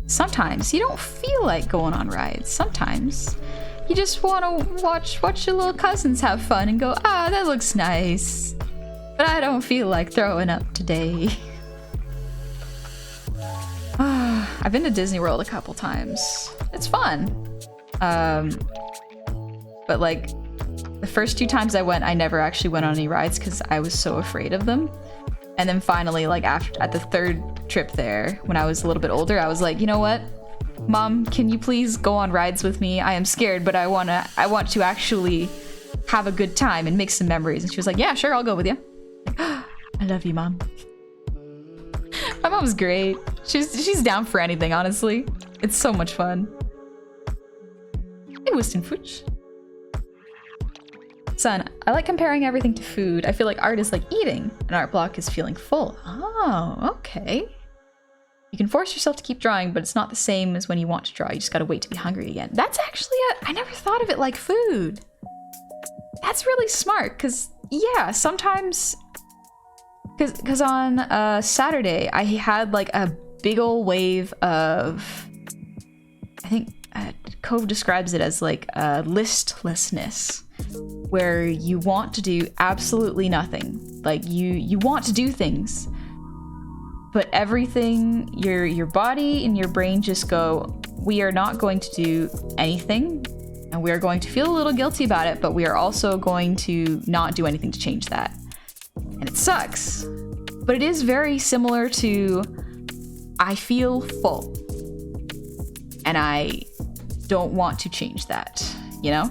Sometimes you don't feel like going on rides. Sometimes you just want to watch your little cousins have fun and go, ah, that looks nice. But I don't feel like throwing up today. I've been to Disney World a couple times. It's fun. But like the first 2 times I went, I never actually went on any rides because I was so afraid of them. And then finally, like at the 3rd trip there, when I was a little bit older, I was like, you know what? Mom, can you please go on rides with me? I am scared, but I want to actually have a good time and make some memories. And she was like, yeah, sure, I'll go with you. I love you, Mom. My mom's great. She's down for anything, honestly. It's so much fun. Hey, Wiston Fooch. Son, I like comparing everything to food. I feel like art is like eating. An art block is feeling full. Oh, okay. You can force yourself to keep drawing, but it's not the same as when you want to draw. You just gotta wait to be hungry again. That's actually I never thought of it like food. That's really smart, because, yeah, sometimes... Because on Saturday, I had like a big ol' wave of... I think Cove describes it as like listlessness, where you want to do absolutely nothing. Like you want to do things, but everything, your body and your brain just go, we are not going to do anything, and we are going to feel a little guilty about it, but we are also going to not do anything to change that. And it sucks, but it is very similar to I feel full and I don't want to change that, you know?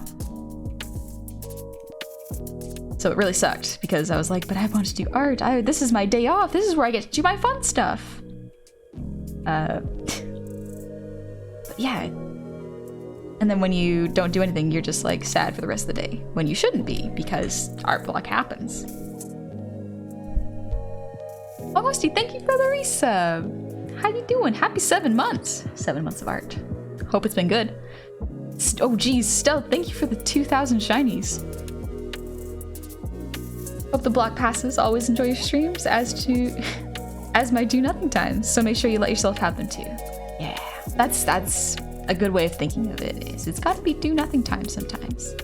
So it really sucked because I was like, but I want to do art. This is my day off. This is where I get to do my fun stuff. But yeah. And then when you don't do anything, you're just like sad for the rest of the day when you shouldn't be because art block happens. Almosty, thank you for the resub. How you doing? Happy 7 months. 7 months of art. Hope it's been good. Oh geez, Stealth, thank you for the 2,000 shinies. Hope the block passes. Always enjoy your streams as my do nothing times. So make sure you let yourself have them too. Yeah, that's a good way of thinking of it. Is it's got to be do nothing time sometimes.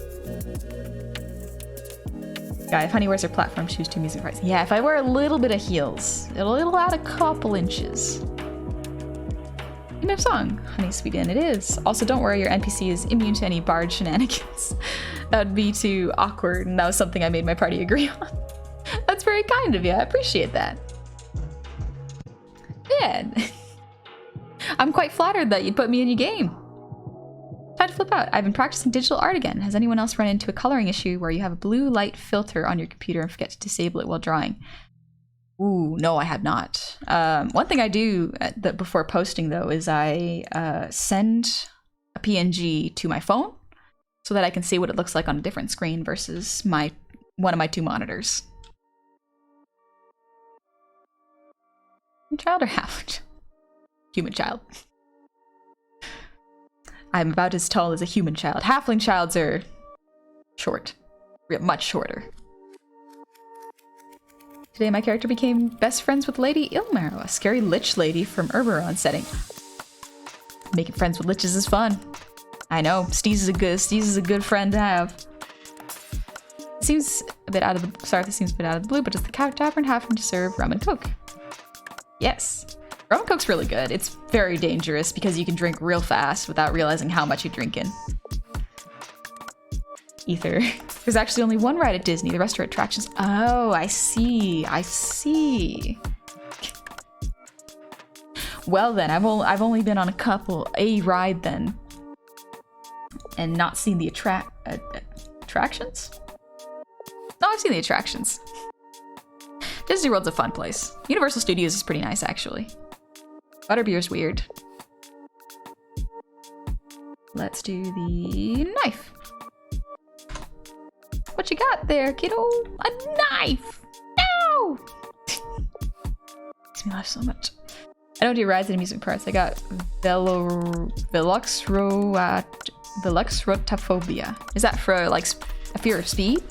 Yeah, if Honey wears her platform shoes to music price. Yeah, if I wear a little bit of heels, it'll add a couple inches. Enough song, Honey Sweetin. It is. Also, don't worry, your NPC is immune to any bard shenanigans. That would be too awkward, and that was something I made my party agree on. That's very kind of you. I appreciate that. Yeah. I'm quite flattered that you put me in your game. Time to flip out. I've been practicing digital art again. Has anyone else run into a coloring issue where you have a blue light filter on your computer and forget to disable it while drawing? Ooh, no, I have not. One thing I do before posting, though, is I send a PNG to my phone so that I can see what it looks like on a different screen versus one of my 2 monitors. Human child or halfling? Human child. I'm about as tall as a human child. Halfling childs are short. Much shorter. Today my character became best friends with Lady Ilmarrow, a scary lich lady from Erberon setting. Making friends with liches is fun. I know, Steez is a good friend to have. Seems a bit out of the sorry, this seems a bit out of the blue, but does the tavern happen to serve rum and coke? Yes. Rum and coke's really good. It's very dangerous because you can drink real fast without realizing how much you're drinking. Ether. There's actually only one ride at Disney. The rest are attractions. Oh, I see. I see. Well then, I've only been on a ride then, and not seen the attractions. No, I've seen the attractions. Disney World's a fun place. Universal Studios is pretty nice, actually. Butterbeer's weird. Let's do the knife. What you got there, kiddo? A knife! No! Makes me laugh so much. I don't do rides and amusement parks. I got veloxrotophobia. Is that for like a fear of speed?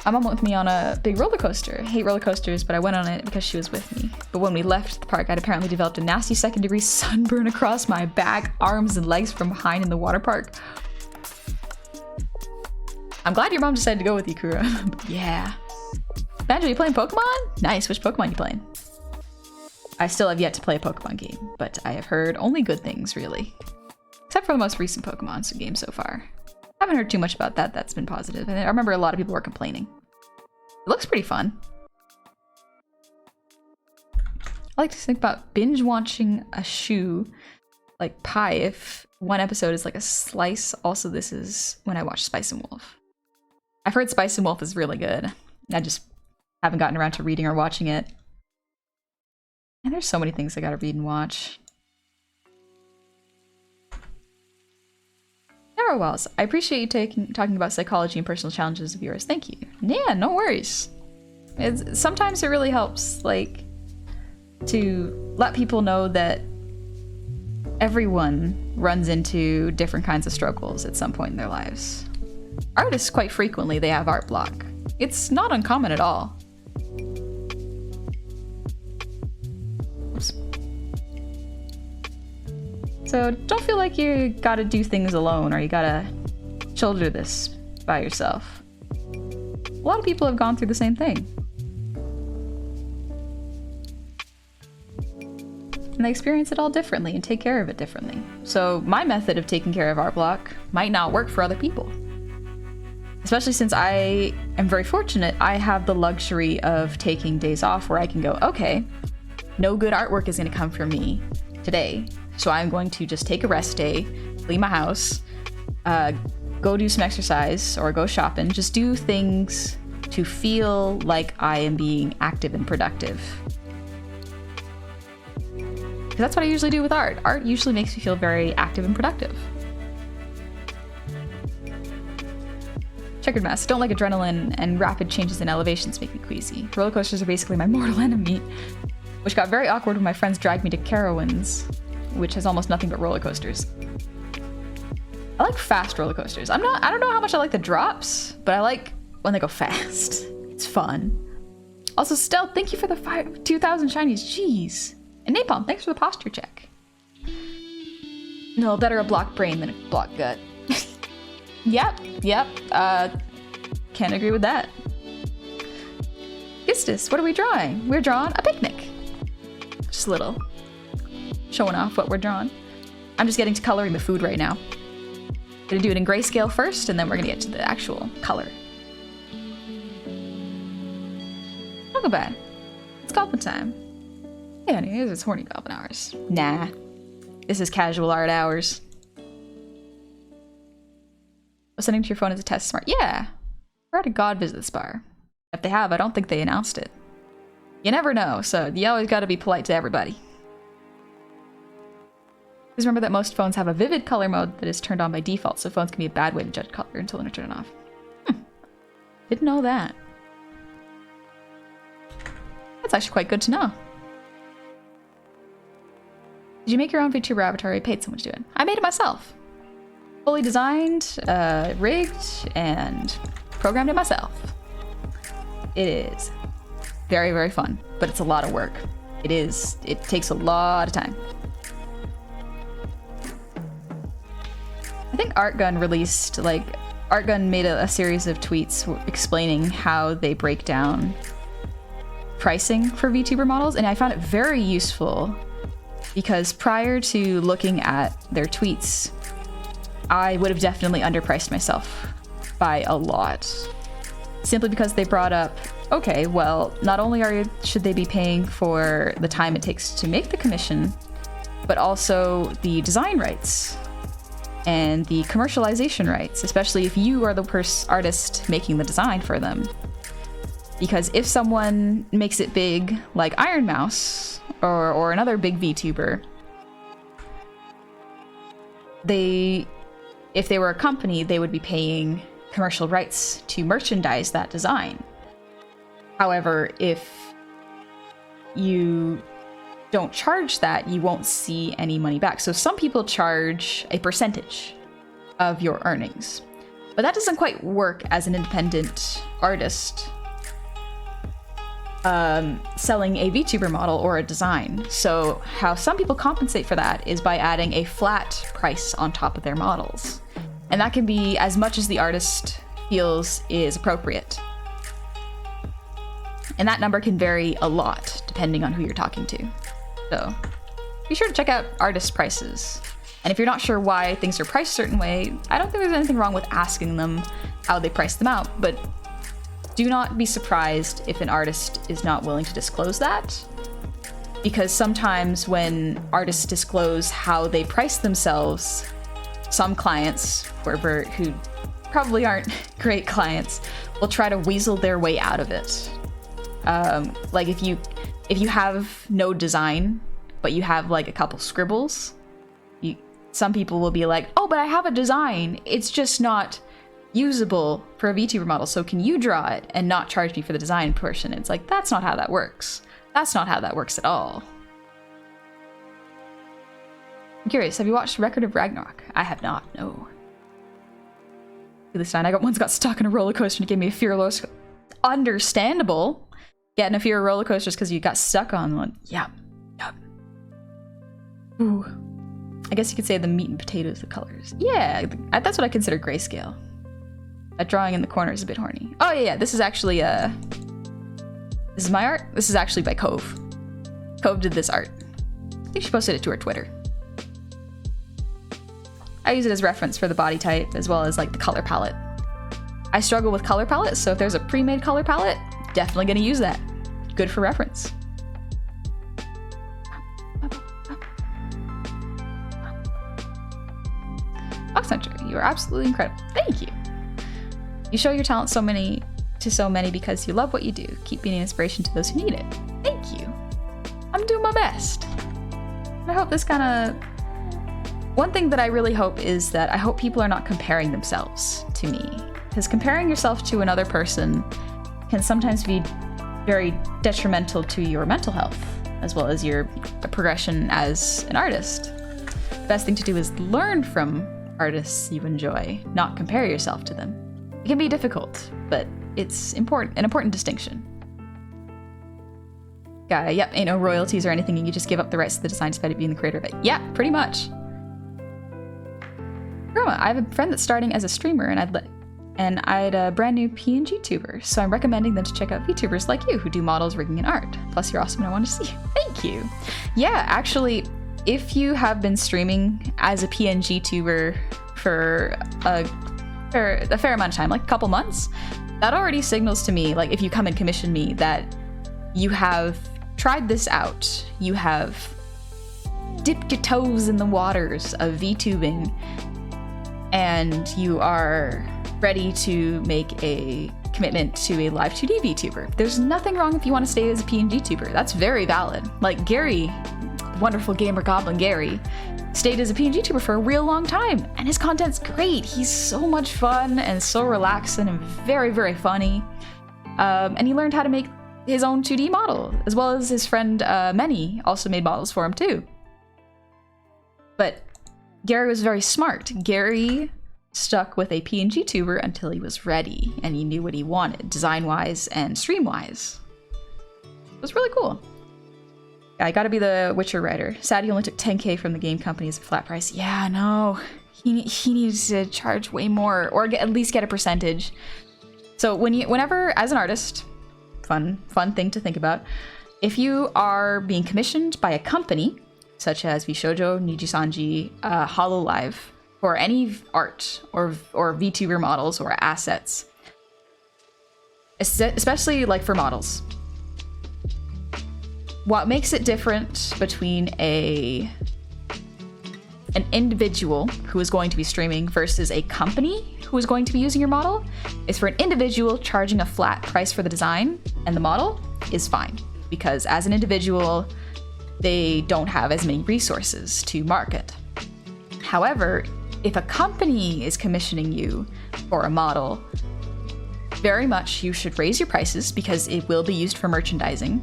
My mom went with me on a big roller coaster. I hate roller coasters, but I went on it because she was with me. But when we left the park, I'd apparently developed a nasty second-degree sunburn across my back, arms, and legs from behind in the water park. I'm glad your mom decided to go with you, Kura. Yeah. Banjo, you playing Pokemon? Nice. Which Pokemon you playing? I still have yet to play a Pokemon game, but I have heard only good things, really. Except for the most recent Pokemon game so far. I haven't heard too much about that. That's been positive. And I remember a lot of people were complaining. It looks pretty fun. I like to think about binge watching a shoe like pie if one episode is like a slice. Also, this is when I watch Spice and Wolf. I've heard Spice and Wolf is really good. I just haven't gotten around to reading or watching it. And there's so many things I gotta read and watch. Narrow Wells, I appreciate you talking about psychology and personal challenges of yours. Thank you. Yeah, no worries. Sometimes it really helps, like, to let people know that everyone runs into different kinds of struggles at some point in their lives. Artists, quite frequently, they have art block. It's not uncommon at all. Oops. So don't feel like you gotta do things alone or you gotta shoulder this by yourself. A lot of people have gone through the same thing. And they experience it all differently and take care of it differently. So my method of taking care of art block might not work for other people. Especially since I am very fortunate, I have the luxury of taking days off where I can go, okay, no good artwork is gonna come from me today. So I'm going to just take a rest day, leave my house, go do some exercise or go shopping, just do things to feel like I am being active and productive. Because that's what I usually do with art. Art usually makes me feel very active and productive. Checkered mess. Don't like adrenaline, and rapid changes in elevations make me queasy. Roller coasters are basically my mortal enemy, which got very awkward when my friends dragged me to Carowinds, which has almost nothing but roller coasters. I like fast roller coasters. I don't know how much I like the drops, but I like when they go fast. It's fun. Also, Stealth, thank you for the 2,000 shinies. Jeez. And Napalm, thanks for the posture check. No, better a block brain than a block gut. Yep. Can't agree with that. Gistus, what are we drawing? We're drawing a picnic. Just a little. Showing off what we're drawing. I'm just getting to coloring the food right now. Gonna do it in grayscale first, and then we're gonna get to the actual color. Don't go bad. It's goblin time. Yeah, anyways, it's horny goblin hours. Nah. This is casual art hours. Sending to your phone as a test smart. Yeah. We're at a God visit this bar. If they have, I don't think they announced it. You never know, so you always gotta be polite to everybody. Please remember that most phones have a vivid color mode that is turned on by default, so phones can be a bad way to judge color until they turn it off. Didn't know that. That's actually quite good to know. Did you make your own VTuber avatar? I paid someone to do it. I made it myself. Fully designed, rigged, and programmed it myself. It is very, very fun, but it's a lot of work. It takes a lot of time. I think Artgun released, Artgun made a series of tweets explaining how they break down pricing for VTuber models, and I found it very useful because prior to looking at their tweets, I would have definitely underpriced myself by a lot. Simply because they brought up, okay, well, not only should they be paying for the time it takes to make the commission, but also the design rights and the commercialization rights, especially if you are the artist making the design for them. Because if someone makes it big, like Iron Mouse or another big VTuber, if they were a company, they would be paying commercial rights to merchandise that design. However, if you don't charge that, you won't see any money back. So some people charge a percentage of your earnings, but that doesn't quite work as an independent artist selling a VTuber model or a design. So how some people compensate for that is by adding a flat price on top of their models. And that can be as much as the artist feels is appropriate. And that number can vary a lot depending on who you're talking to. So be sure to check out artist prices. And if you're not sure why things are priced a certain way, I don't think there's anything wrong with asking them how they price them out, but do not be surprised if an artist is not willing to disclose that, because sometimes when artists disclose how they price themselves, some clients, who probably aren't great clients, will try to weasel their way out of it. Like if you have no design, but you have like a couple scribbles, some people will be like, oh, but I have a design. It's just not usable for a VTuber model. So can you draw it and not charge me for the design portion? It's like, that's not how that works. That's not how that works at all. I'm curious, have you watched Record of Ragnarok? I have not, no. This time I once got stuck in a roller coaster and it gave me a fear of understandable. Getting a fear of roller coasters because you got stuck on one. Yeah. Ooh. I guess you could say the meat and potatoes, the colors. Yeah, that's what I consider grayscale. That drawing in the corner is a bit horny. Oh yeah, this is actually this is my art. This is actually by Cove. Cove did this art. I think she posted it to her Twitter. I use it as reference for the body type as well as like the color palette. I struggle with color palettes, so if there's a pre-made color palette, definitely gonna use that. Good for reference. Fox Hunter, you are absolutely incredible. Thank you. You show your talent to so many because you love what you do. Keep being an inspiration to those who need it. Thank you. I'm doing my best. I hope this kind of... One thing that I really hope is that I hope people are not comparing themselves to me. Because comparing yourself to another person can sometimes be very detrimental to your mental health, as well as your progression as an artist. The best thing to do is learn from artists you enjoy, not compare yourself to them. It can be difficult, but it's an important distinction. Yep, ain't no royalties or anything, and you just give up the rights to the design despite being the creator of it. Yeah, pretty much. Roma, I have a friend that's starting as a streamer, and I'd a brand new PNG tuber, so I'm recommending them to check out VTubers like you who do models, rigging, and art. Plus, you're awesome and I want to see you. Thank you. Yeah, actually, if you have been streaming as a PNG tuber for a fair amount of time, like a couple months, that already signals to me, like if you come and commission me, that you have tried this out. You have dipped your toes in the waters of VTubing, and you are ready to make a commitment to a live 2D VTuber. There's nothing wrong if you want to stay as a PNG tuber. That's very valid. Like Gary, wonderful gamer Goblin Gary, stayed as a PNG tuber for a real long time, and his content's great. He's so much fun and so relaxing and very, very funny. And he learned how to make his own 2D model, as well as his friend Many also made models for him too. But Gary was very smart. Gary stuck with a PNG tuber until he was ready and he knew what he wanted, design-wise and stream-wise. It was really cool. I gotta be the Witcher writer. Sad he only took 10K from the game company as a flat price. Yeah, no. He needs to charge way more, or at least get a percentage. So whenever, as an artist, fun thing to think about, if you are being commissioned by a company, such as Vshoujo, Nijisanji, Hololive, for any art or VTuber models or assets, especially like for models, what makes it different between an individual who is going to be streaming versus a company who is going to be using your model is for an individual charging a flat price for the design and the model is fine, because as an individual, they don't have as many resources to market. However, if a company is commissioning you for a model, very much you should raise your prices because it will be used for merchandising,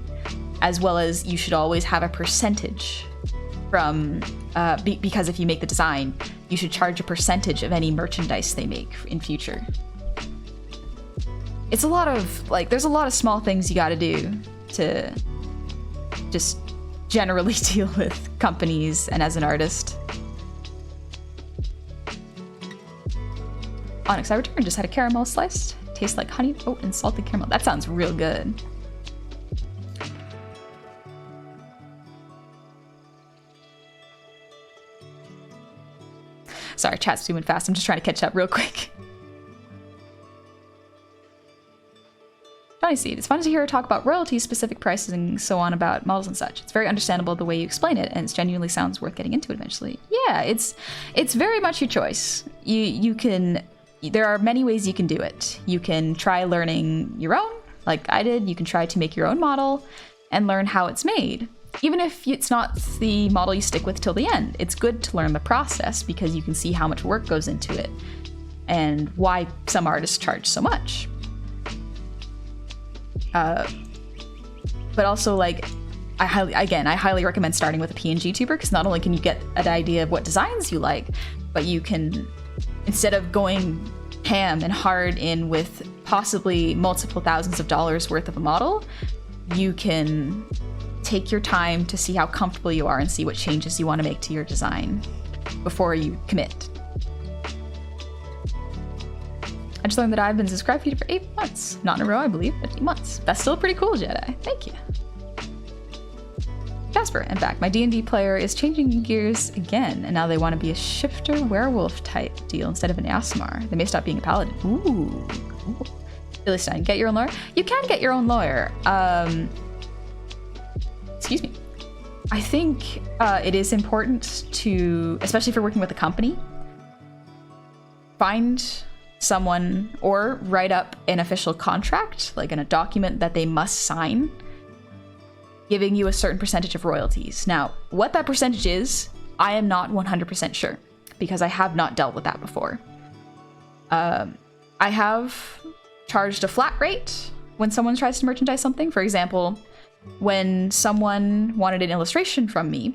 as well as you should always have a percentage from, because if you make the design, you should charge a percentage of any merchandise they make in future. It's a lot of, like, there's a lot of small things you gotta do to just generally deal with companies and as an artist. Onyx, I returned, just had a caramel sliced. Tastes like honey, oat, and salted caramel. That sounds real good. Sorry, chat's moving fast. I'm just trying to catch up real quick. Johnny Seed, it's fun to hear her talk about royalties, specific prices, and so on about models and such. It's very understandable the way you explain it, and it genuinely sounds worth getting into eventually. Yeah, it's very much your choice. You can. There are many ways you can do it. You can try learning your own, like I did. You can try to make your own model and learn how it's made. Even if it's not the model you stick with till the end, it's good to learn the process because you can see how much work goes into it and why some artists charge so much. But also, like, I highly recommend starting with a PNG tuber because not only can you get an idea of what designs you like, but you can, instead of going ham and hard in with possibly multiple thousands of dollars worth of a model, you can take your time to see how comfortable you are and see what changes you want to make to your design before you commit. I just learned that I've been subscribed to you for 8 months. Not in a row, I believe, but 8 months. That's still pretty cool, Jedi. Thank you. Jasper, I'm back. My D&D player is changing gears again, and now they want to be a shifter werewolf type deal instead of an Asmar. They may stop being a paladin. Ooh, cool. Billy Stein, get your own lawyer? You can get your own lawyer. Excuse me. I think it is important to, especially if you're working with a company, find someone or write up an official contract, like in a document that they must sign, giving you a certain percentage of royalties. Now, what that percentage is, I am not 100% sure because I have not dealt with that before. I have charged a flat rate when someone tries to merchandise something. For example, when someone wanted an illustration from me,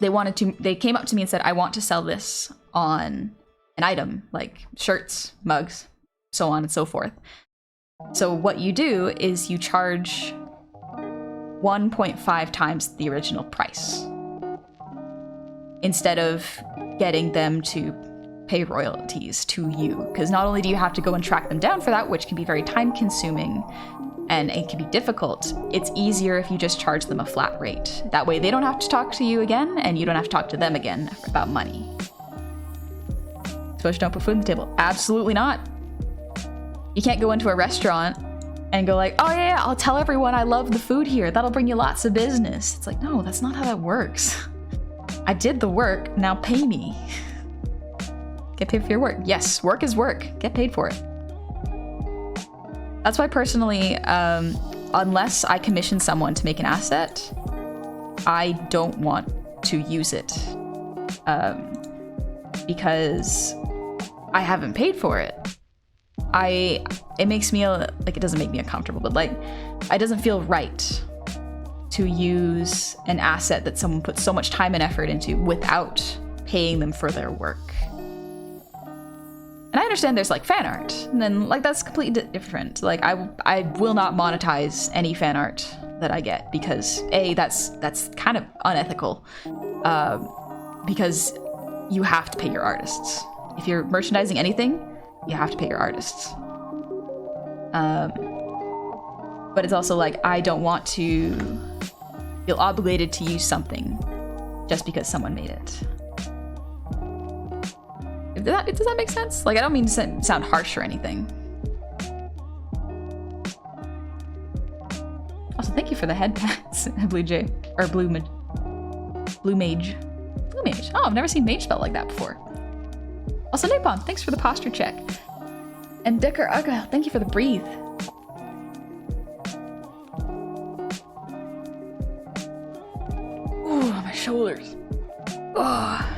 they came up to me and said, I want to sell this on an item like shirts, mugs, so on and so forth. So what you do is you charge 1.5 times the original price instead of getting them to pay royalties to you. Because not only do you have to go and track them down for that, which can be very time consuming and it can be difficult, it's easier if you just charge them a flat rate. That way they don't have to talk to you again and you don't have to talk to them again about money. Suppose you don't put food on the table. Absolutely not. You can't go into a restaurant and go like, oh yeah, I'll tell everyone I love the food here. That'll bring you lots of business. It's like, no, that's not how that works. I did the work, now pay me. Get paid for your work. Yes, work is work. Get paid for it. That's why personally, unless I commission someone to make an asset, I don't want to use it. Because I haven't paid for it. It makes me, like, it doesn't make me uncomfortable, but like, it doesn't feel right to use an asset that someone put so much time and effort into without paying them for their work. And I understand there's like fan art, and then like that's completely different. Like I will not monetize any fan art that I get because that's kind of unethical. Because you have to pay your artists. If you're merchandising anything, you have to pay your artists. But it's also like, I don't want to feel obligated to use something just because someone made it. Does that make sense? Like, I don't mean to sound harsh or anything. Also, thank you for the head pats, Blue Jay, or Blue Mage. Blue Mage. Oh, I've never seen Mage spelled like that before. Also, Napalm, thanks for the posture check. And Decker Ugga, thank you for the breathe. Ooh, my shoulders. Oh.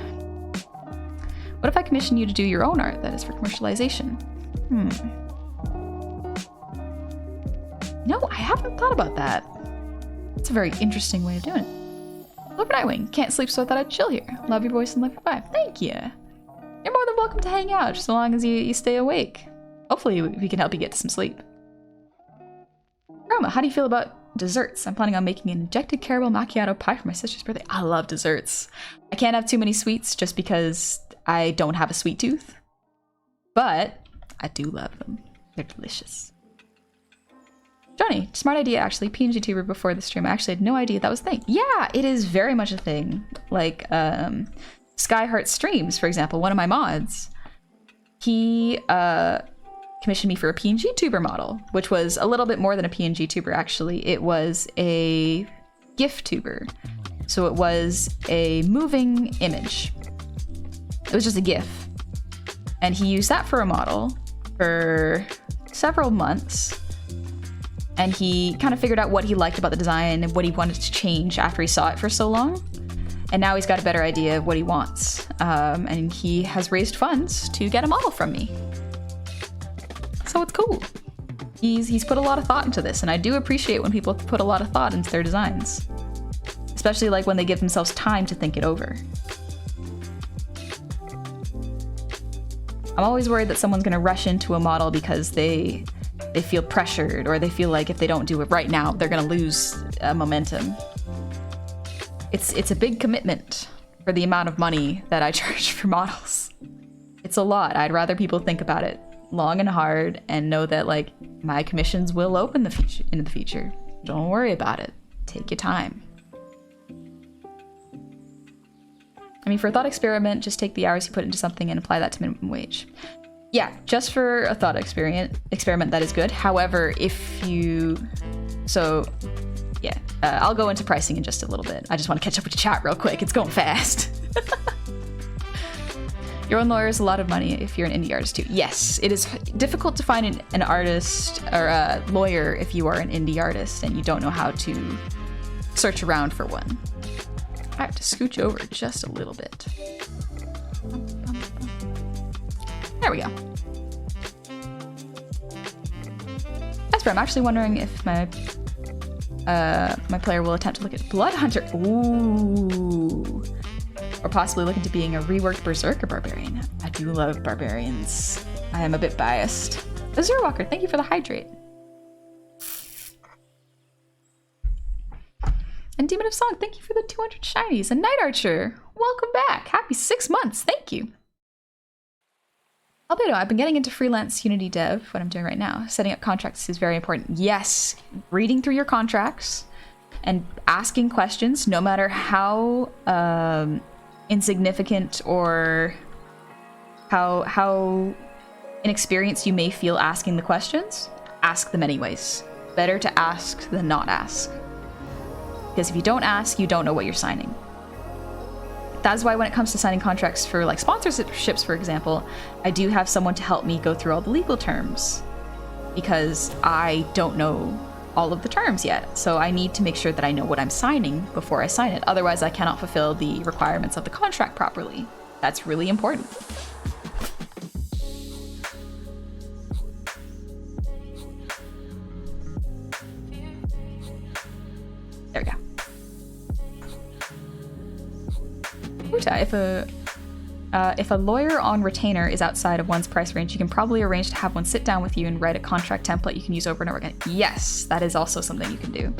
What if I commission you to do your own art that is for commercialization? No, I haven't thought about that. It's a very interesting way of doing it. Look at Nightwing. Can't sleep, so I thought I'd chill here. Love your voice and love your vibe. Thank you. You're more than welcome to hang out, just so long as you stay awake. Hopefully we can help you get to some sleep. Roma, how do you feel about desserts? I'm planning on making an injected caramel macchiato pie for my sister's birthday. I love desserts. I can't have too many sweets just because I don't have a sweet tooth. But I do love them. They're delicious. Johnny, smart idea actually. PNG tuber before the stream. I actually had no idea that was a thing. Yeah, it is very much a thing. Like, Skyheart Streams, for example, one of my mods, he commissioned me for a PNG tuber model, which was a little bit more than a PNG tuber, actually. It was a GIF tuber. So it was a moving image. It was just a GIF. And he used that for a model for several months. And he kind of figured out what he liked about the design and what he wanted to change after he saw it for so long. And now he's got a better idea of what he wants. And he has raised funds to get a model from me. So it's cool. He's put a lot of thought into this, and I do appreciate when people put a lot of thought into their designs. Especially like when they give themselves time to think it over. I'm always worried that someone's gonna rush into a model because they feel pressured, or they feel like if they don't do it right now, they're gonna lose momentum. It's a big commitment for the amount of money that I charge for models. It's a lot. I'd rather people think about it long and hard and know that like my commissions will open into the future. Don't worry about it. Take your time. I mean, for a thought experiment, just take the hours you put into something and apply that to minimum wage. Yeah, just for a thought experiment, that is good. However, if you... So, yeah, I'll go into pricing in just a little bit. I just want to catch up with the chat real quick. It's going fast. Your own lawyer is a lot of money if you're an indie artist too. Yes, it is difficult to find an artist or a lawyer if you are an indie artist and you don't know how to search around for one. I have to scooch over just a little bit. There we go. Esper, I'm actually wondering if my player will attempt to look at Blood Hunter. Ooh. Or possibly look into being a reworked Berserker Barbarian. I do love barbarians. I am a bit biased. Azure Walker, thank you for the hydrate. And Demon of Song, thank you for the 200 shinies. And Night Archer, welcome back. Happy 6 months. Thank you. Albedo, I've been getting into freelance Unity dev, what I'm doing right now. Setting up contracts is very important. Yes, reading through your contracts and asking questions, no matter how insignificant or how inexperienced you may feel asking the questions, ask them anyways. Better to ask than not ask. Because if you don't ask, you don't know what you're signing. That's why when it comes to signing contracts for like sponsorships, for example, I do have someone to help me go through all the legal terms because I don't know all of the terms yet. So I need to make sure that I know what I'm signing before I sign it. Otherwise, I cannot fulfill the requirements of the contract properly. That's really important. There we go. If a lawyer on retainer is outside of one's price range, you can probably arrange to have one sit down with you and write a contract template you can use over and over again. Yes, that is also something you can do.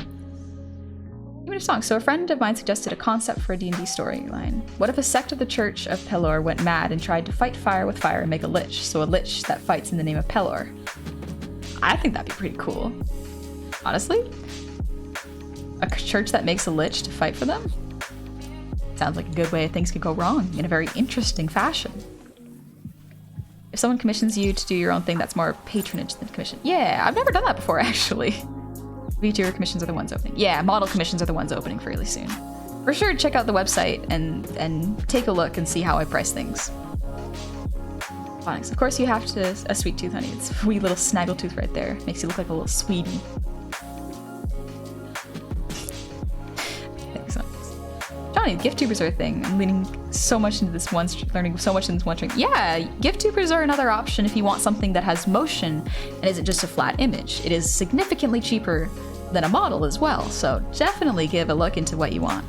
Even a song. So a friend of mine suggested a concept for a D&D storyline. What if a sect of the Church of Pelor went mad and tried to fight fire with fire and make a lich? So a lich that fights in the name of Pelor. I think that'd be pretty cool. Honestly? A church that makes a lich to fight for them? Sounds like a good way things could go wrong in a very interesting fashion. If someone commissions you to do your own thing, that's more patronage than commission. Yeah, I've never done that before, actually. VTuber commissions are the ones opening. Yeah, model commissions are the ones opening fairly soon. For sure, check out the website and take a look and see how I price things. Phonics. Of course, you have to a sweet tooth, honey. It's a wee little snaggle tooth right there. Makes you look like a little Swede. Johnny, gift tubers are a thing. I'm leaning so much into this one, learning so much in this one stream. Yeah, gift tubers are another option if you want something that has motion and isn't just a flat image. It is significantly cheaper than a model as well, so definitely give a look into what you want.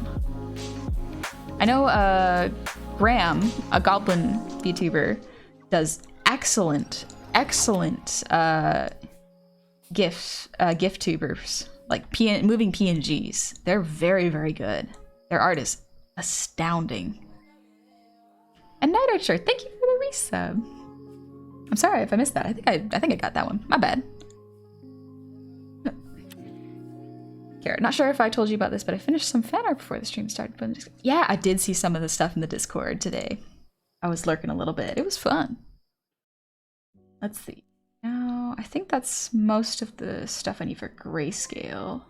I know Graham, a goblin VTuber, does excellent gift tubers, like moving PNGs. They're very, very good. Their art is astounding. And Night Archer, thank you for the resub. I'm sorry if I missed that. I think I got that one. My bad. Kara, not sure if I told you about this, but I finished some fan art before the stream started. Yeah, I did see some of the stuff in the Discord today. I was lurking a little bit. It was fun. Let's see. Now, I think that's most of the stuff I need for grayscale.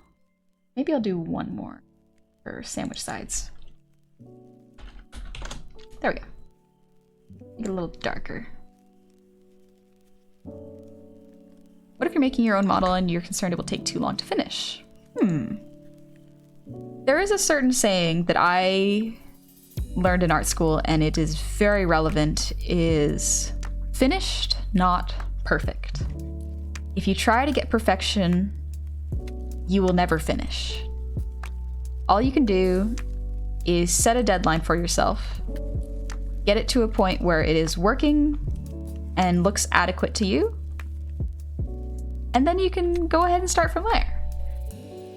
Maybe I'll do one more for sandwich sides. There we go. Make it a little darker. What if you're making your own model and you're concerned it will take too long to finish? There is a certain saying that I learned in art school, and it is very relevant, is finished, not perfect. If you try to get perfection, you will never finish. All you can do is set a deadline for yourself, get it to a point where it is working and looks adequate to you, and then you can go ahead and start from there.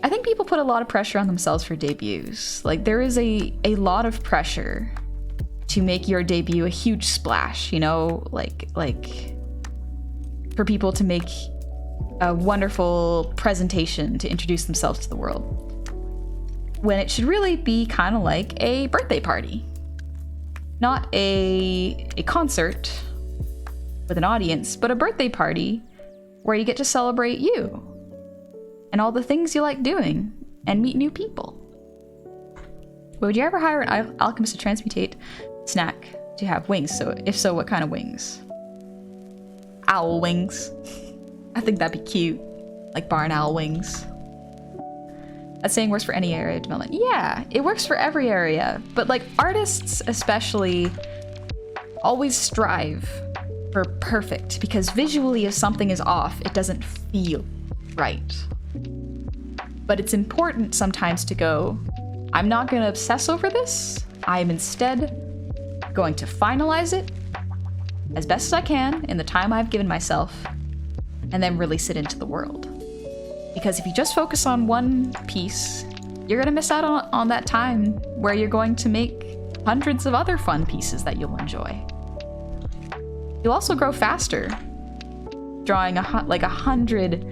I think people put a lot of pressure on themselves for debuts. Like, there is a lot of pressure to make your debut a huge splash, you know, like for people to make a wonderful presentation to introduce themselves to the world, when it should really be kind of like a birthday party, not a concert with an audience, but a birthday party where you get to celebrate you and all the things you like doing and meet new people. Would you ever hire an alchemist to transmutate snack to have wings? So if so, what kind of wings? Owl wings. I think that'd be cute. Like barn owl wings. That saying works for any area of development. Yeah, it works for every area. But like artists especially always strive for perfect, because visually if something is off, it doesn't feel right. But it's important sometimes to go, I'm not going to obsess over this. I am instead going to finalize it as best as I can in the time I've given myself, and then release it into the world. Because if you just focus on one piece, you're going to miss out on that time where you're going to make hundreds of other fun pieces that you'll enjoy. You'll also grow faster drawing like 100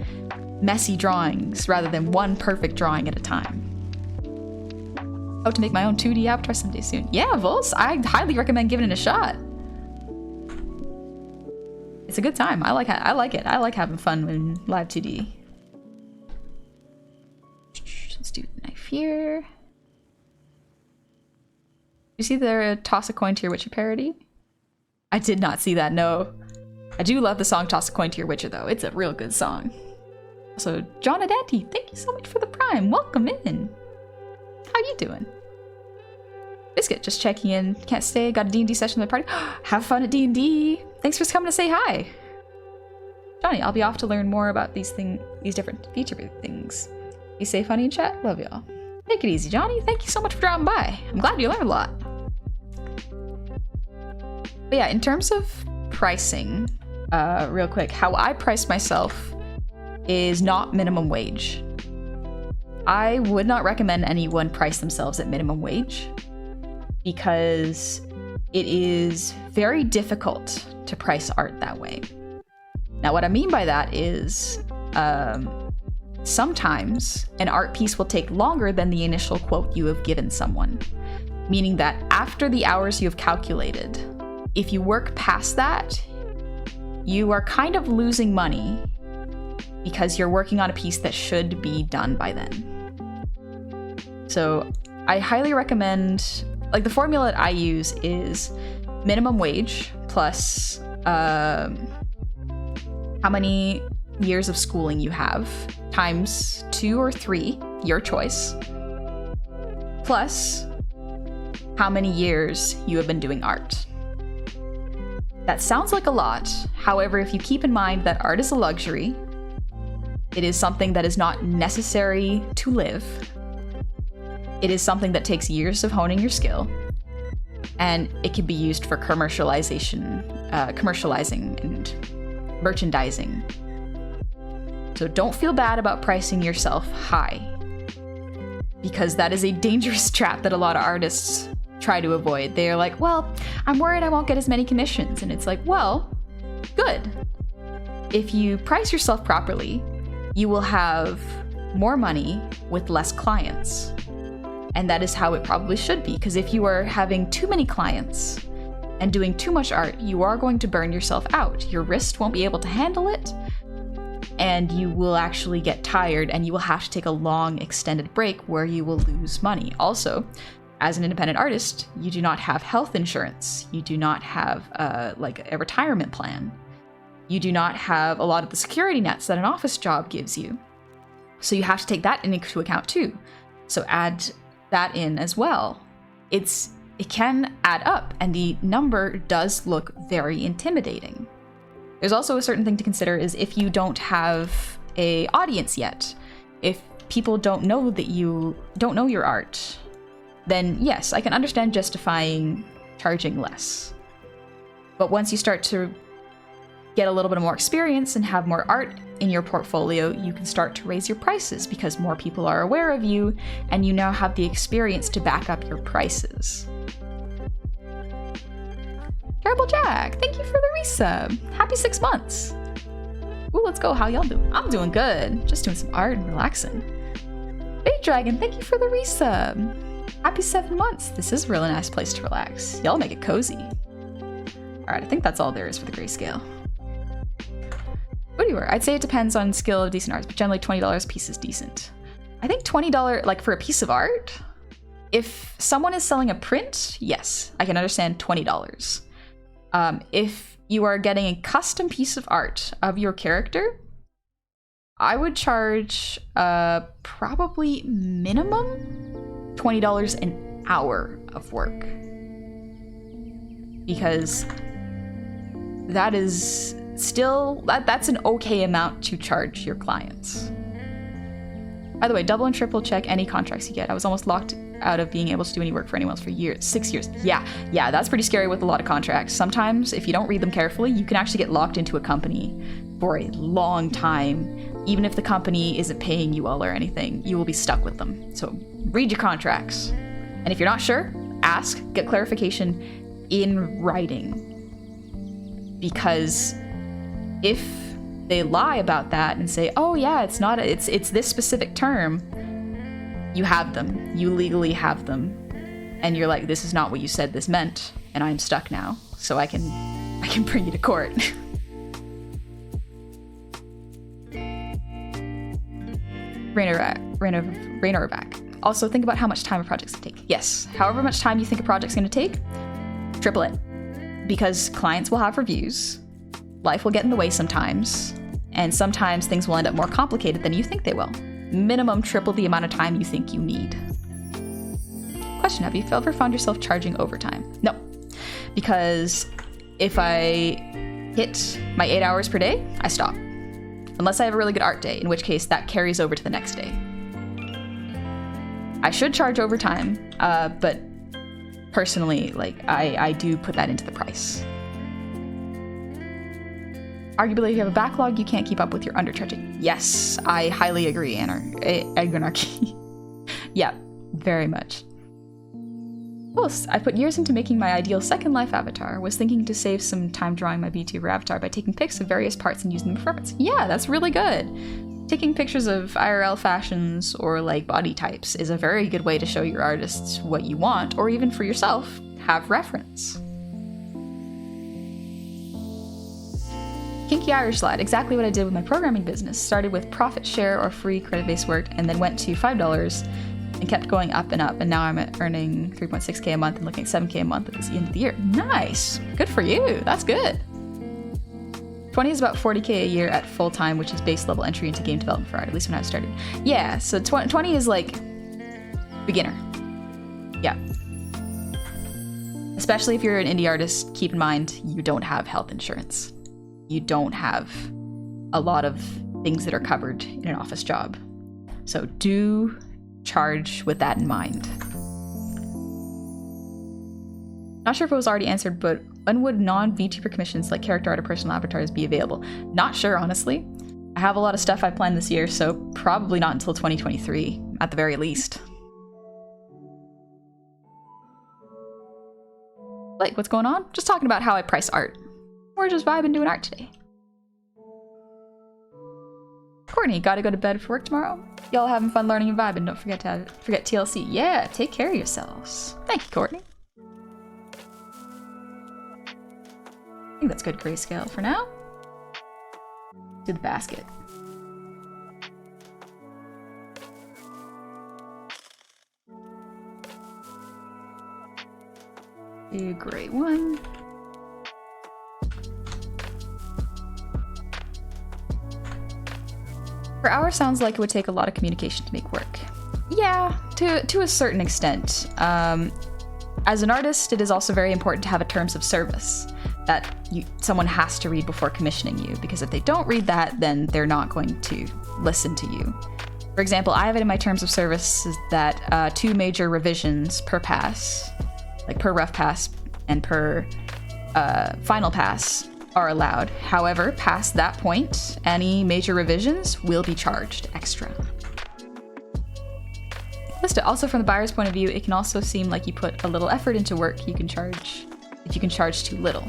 messy drawings rather than one perfect drawing at a time. How to make my own 2D avatar someday soon. Yeah, Volz, I highly recommend giving it a shot. It's a good time. I like it. I like having fun in live 2D. Let's do the knife here. You see the Toss a Coin to Your Witcher parody? I did not see that, no. I do love the song Toss a Coin to Your Witcher, though. It's a real good song. Also, John Adante, thank you so much for the Prime. Welcome in. How you doing? Biscuit, just checking in. Can't stay. Got a D&D session at the party. Have fun at D&D. Thanks for coming to say hi. Johnny, I'll be off to learn more about these different feature things. Be safe, honey, in chat. Love y'all. Take it easy, Johnny. Thank you so much for dropping by. I'm glad you learned a lot. But yeah, in terms of pricing, real quick, how I price myself is not minimum wage. I would not recommend anyone price themselves at minimum wage because it is very difficult to price art that way. Now, what I mean by that is sometimes an art piece will take longer than the initial quote you have given someone, meaning that after the hours you have calculated, if you work past that, you are kind of losing money because you're working on a piece that should be done by then. So I highly recommend, like, the formula that I use is minimum wage plus how many years of schooling you have times 2 or 3, your choice, plus how many years you have been doing art. That sounds like a lot. However, if you keep in mind that art is a luxury, it is something that is not necessary to live. It is something that takes years of honing your skill, and it can be used for commercializing and merchandising. So don't feel bad about pricing yourself high, because that is a dangerous trap that a lot of artists try to avoid. They're like, well, I'm worried I won't get as many commissions. And it's like, well, good. If you price yourself properly, you will have more money with less clients. And that is how it probably should be, because if you are having too many clients and doing too much art, you are going to burn yourself out. Your wrist won't be able to handle it, and you will actually get tired, and you will have to take a long extended break where you will lose money. Also, as an independent artist, you do not have health insurance. You do not have like a retirement plan. You do not have a lot of the security nets that an office job gives you. So you have to take that into account too. So add that in as well. It can add up, and the number does look very intimidating. There's also a certain thing to consider is if you don't have a audience yet, if people don't know that you don't know your art, then yes, I can understand justifying charging less. But once you start to get a little bit more experience and have more art in your portfolio, you can start to raise your prices because more people are aware of you and you now have the experience to back up your prices. Terrible Jack, thank you for the resub. Happy 6 months. Ooh, let's go. How y'all doing? I'm doing good. Just doing some art and relaxing. Big Dragon, thank you for the resub. Happy 7 months. This is a really nice place to relax. Y'all make it cozy. All right, I think that's all there is for the grayscale. What do you wear? I'd say it depends on skill of decent art, but generally $20 a piece is decent. I think $20, like for a piece of art, if someone is selling a print, yes, I can understand $20. If you are getting a custom piece of art of your character, I would charge probably minimum $20 an hour of work, because that is still, that's an okay amount to charge your clients. By the way, double and triple check any contracts you get. I was almost locked out of being able to do any work for anyone else for years, 6 years. Yeah, that's pretty scary with a lot of contracts. Sometimes, if you don't read them carefully, you can actually get locked into a company for a long time. Even if the company isn't paying you well or anything, you will be stuck with them. So read your contracts. And if you're not sure, ask, get clarification in writing. Because if they lie about that and say, oh yeah, it's this specific term, you have them. You legally have them. And you're like, this is not what you said this meant, and I'm stuck now. So I can bring you to court. Rainer back. Also, think about how much time a project's gonna take. Yes, however much time you think a project's gonna take, triple it. Because clients will have reviews, life will get in the way sometimes, and sometimes things will end up more complicated than you think they will. Minimum triple the amount of time you think you need. Question, have you ever found yourself charging overtime? No, because if I hit my 8 hours per day, I stop. Unless I have a really good art day, in which case that carries over to the next day. I should charge overtime, but personally, like, I do put that into the price. Arguably, if you have a backlog, you can't keep up with your undercharging. Yes, I highly agree, Anarchy. Yeah, very much. Plus, I put years into making my ideal Second Life avatar. Was thinking to save some time drawing my vtuber avatar by taking pics of various parts and using them for reference. Yeah, that's really good. Taking pictures of IRL fashions or like body types is a very good way to show your artists what you want, or even for yourself, have reference. Kinky Irish Lad, exactly what I did with my programming business. Started with profit share or free credit-based work, and then went to $5 and kept going up and up, and now I'm earning 3.6k a month and looking at 7k a month at the end of the year. Nice! Good for you! That's good! 20 is about 40k a year at full-time, which is base level entry into game development for art, at least when I started. Yeah, so 20 is like beginner. Yeah. Especially if you're an indie artist, keep in mind you don't have health insurance. You don't have a lot of things that are covered in an office job. So do charge with that in mind. Not sure if it was already answered, but when would non-VTuber commissions like character art or personal avatars be available? Not sure, honestly. I have a lot of stuff I planned this year, so probably not until 2023, at the very least. Like, what's going on? Just talking about how I price art. We're just vibing doing art today. Courtney, gotta go to bed for work tomorrow. Y'all having fun learning and vibing. Don't forget to forget TLC. Yeah, take care of yourselves. Thank you, Courtney. I think that's good grayscale for now. Do the basket. Do gray 1. Per hour sounds like it would take a lot of communication to make work. Yeah, to a certain extent. As an artist, it is also very important to have a terms of service that someone has to read before commissioning you, because if they don't read that, then they're not going to listen to you. For example, I have it in my terms of service that 2 major revisions per pass, like per rough pass and per final pass, are allowed. However, past that point, any major revisions will be charged extra. Also, from the buyer's point of view, it can also seem like you put a little effort into work you can charge if you can charge too little.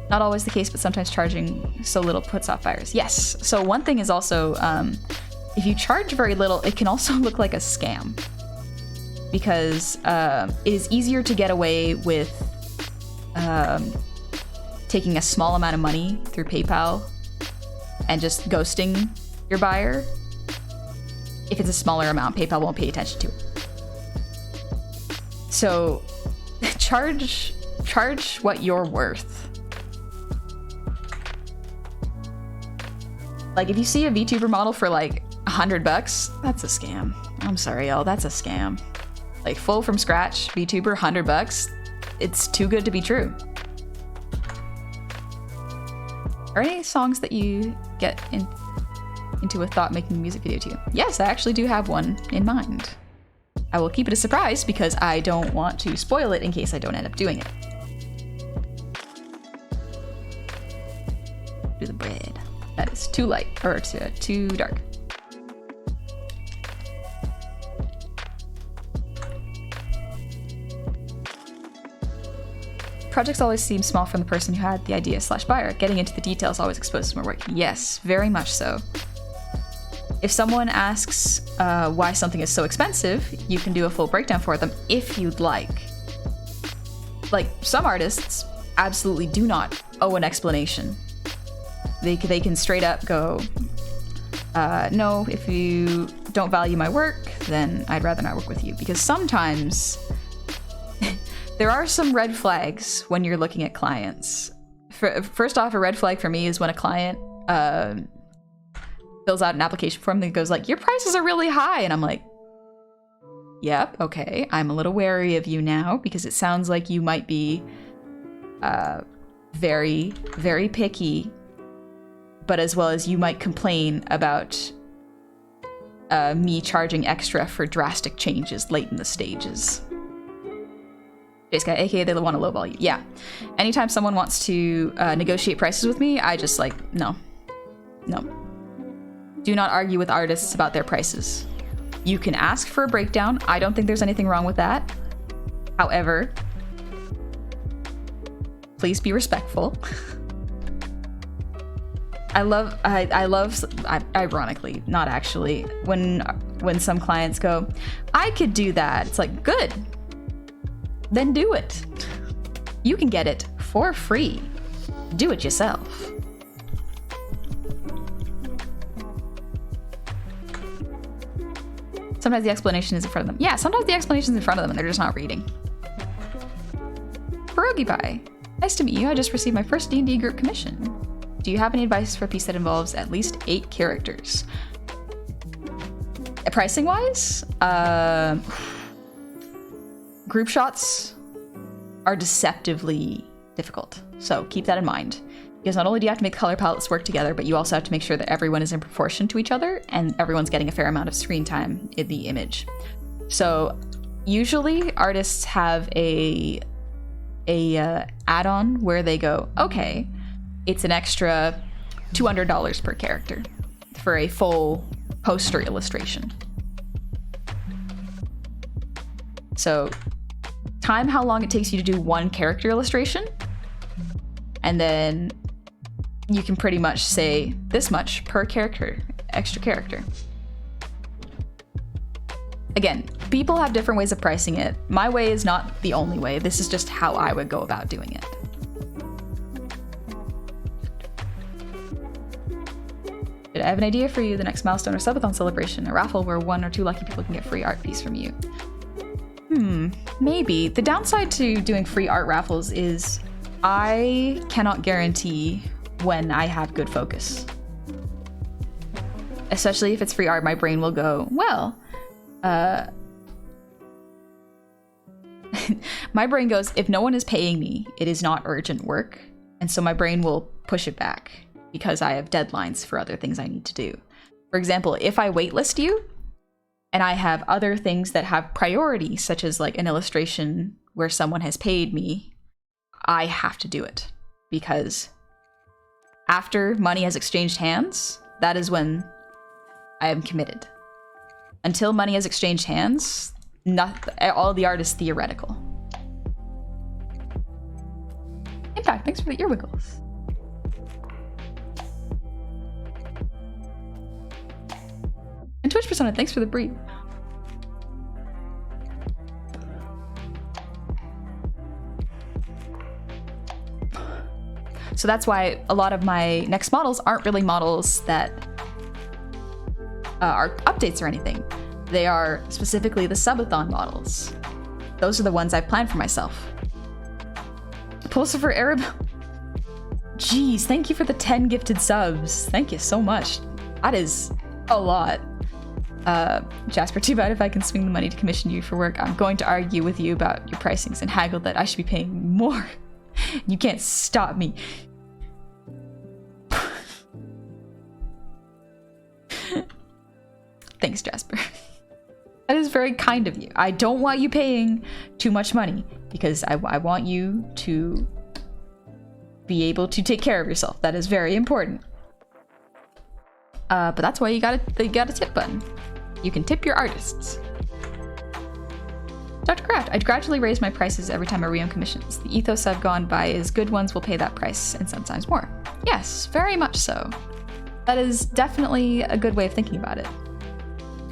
Not always the case, but sometimes charging so little puts off buyers. Yes, so one thing is also, if you charge very little, it can also look like a scam. Because it is easier to get away with taking a small amount of money through PayPal and just ghosting your buyer. If it's a smaller amount, PayPal won't pay attention to it. So charge what you're worth. Like if you see a VTuber model for like $100, that's a scam. I'm sorry, y'all, that's a scam. Like full from scratch VTuber, $100. It's too good to be true. Are any songs that you get into a thought making a music video to? Yes, I actually do have one in mind. I will keep it a surprise because I don't want to spoil it in case I don't end up doing it. Do the bread. That is too light, or too dark. Projects always seem small from the person who had the idea / buyer. Getting into the details always exposes more work. Yes, very much so. If someone asks why something is so expensive, you can do a full breakdown for them if you'd like. Like, some artists absolutely do not owe an explanation. They can straight up go, no, if you don't value my work, then I'd rather not work with you. Because sometimes there are some red flags when you're looking at clients. First off, a red flag for me is when a client fills out an application form that goes like, your prices are really high. And I'm like, yep, okay. I'm a little wary of you now because it sounds like you might be very, very picky, but as well as you might complain about me charging extra for drastic changes late in the stages. Aka they want to lowball you. Yeah. Anytime someone wants to negotiate prices with me, I just like, no. Do not argue with artists about their prices. You can ask for a breakdown. I don't think there's anything wrong with that. However, please be respectful. I love, ironically, not actually, when some clients go, I could do that. It's like, good. Then do it. You can get it for free. Do it yourself. Sometimes the explanation is in front of them. Yeah, sometimes the explanation is in front of them and they're just not reading. Pierogi Pie. Nice to meet you. I just received my first D&D group commission. Do you have any advice for a piece that involves at least 8 characters? Pricing-wise? Group shots are deceptively difficult. So keep that in mind. Because not only do you have to make color palettes work together, but you also have to make sure that everyone is in proportion to each other and everyone's getting a fair amount of screen time in the image. So usually artists have a add-on where they go, okay, it's an extra $200 per character for a full poster illustration. So time how long it takes you to do one character illustration, and then you can pretty much say this much per character, extra character. Again, people have different ways of pricing it. My way is not the only way. This is just how I would go about doing it. I have an idea for you, the next milestone or subathon celebration, a raffle where 1 or 2 lucky people can get free art piece from you. Maybe. The downside to doing free art raffles is I cannot guarantee when I have good focus. Especially if it's free art, my brain will go, well, my brain goes, if no one is paying me, it is not urgent work. And so my brain will push it back because I have deadlines for other things I need to do. For example, if I waitlist you and I have other things that have priority, such as like an illustration where someone has paid me, I have to do it because after money has exchanged hands, that is when I am committed. Until money has exchanged hands, all the art is theoretical. Impact, thanks for the earwiggles. And Twitch Persona, thanks for the brief. So that's why a lot of my next models aren't really models that are updates or anything. They are specifically the subathon models. Those are the ones I've planned for myself. Pulsifer Arab. Jeez, thank you for the 10 gifted subs. Thank you so much. That is a lot. Jasper, too bad if I can swing the money to commission you for work. I'm going to argue with you about your pricings and haggle that I should be paying more. You can't stop me. Thanks, Jasper. That is very kind of you. I don't want you paying too much money because I want you to be able to take care of yourself. That is very important. But that's why you got a tip button. You can tip your artists. Dr. Kraft, I gradually raise my prices every time I re-own commissions. The ethos I've gone by is good ones will pay that price and sometimes more. Yes, very much so. That is definitely a good way of thinking about it.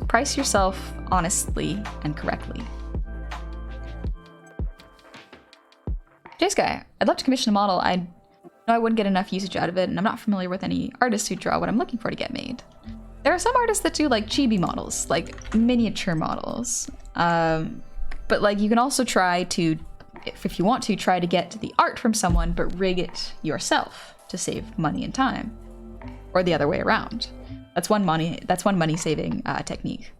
Price yourself honestly and correctly. Jace Guy, I'd love to commission a model. I know I wouldn't get enough usage out of it, and I'm not familiar with any artists who draw what I'm looking for to get made. There are some artists that do like chibi models, like miniature models. But like you can also try to, if you want to, try to get the art from someone, but rig it yourself to save money and time, or the other way around. That's one money saving technique.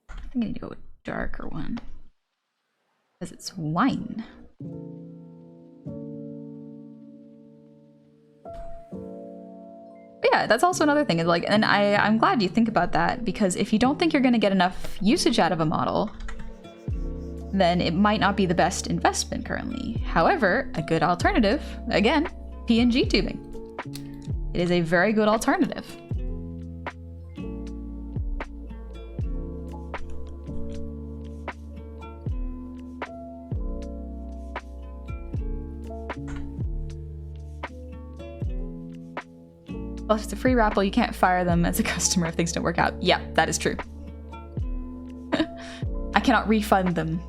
I think I need to go with darker one because it's wine. But yeah, that's also another thing. Is like, and I'm glad you think about that because if you don't think you're going to get enough usage out of a model, then it might not be the best investment currently. However, a good alternative, again, PNG tubing. It is a very good alternative. Well, if it's a free raffle, you can't fire them as a customer if things don't work out. Yeah, that is true. I cannot refund them.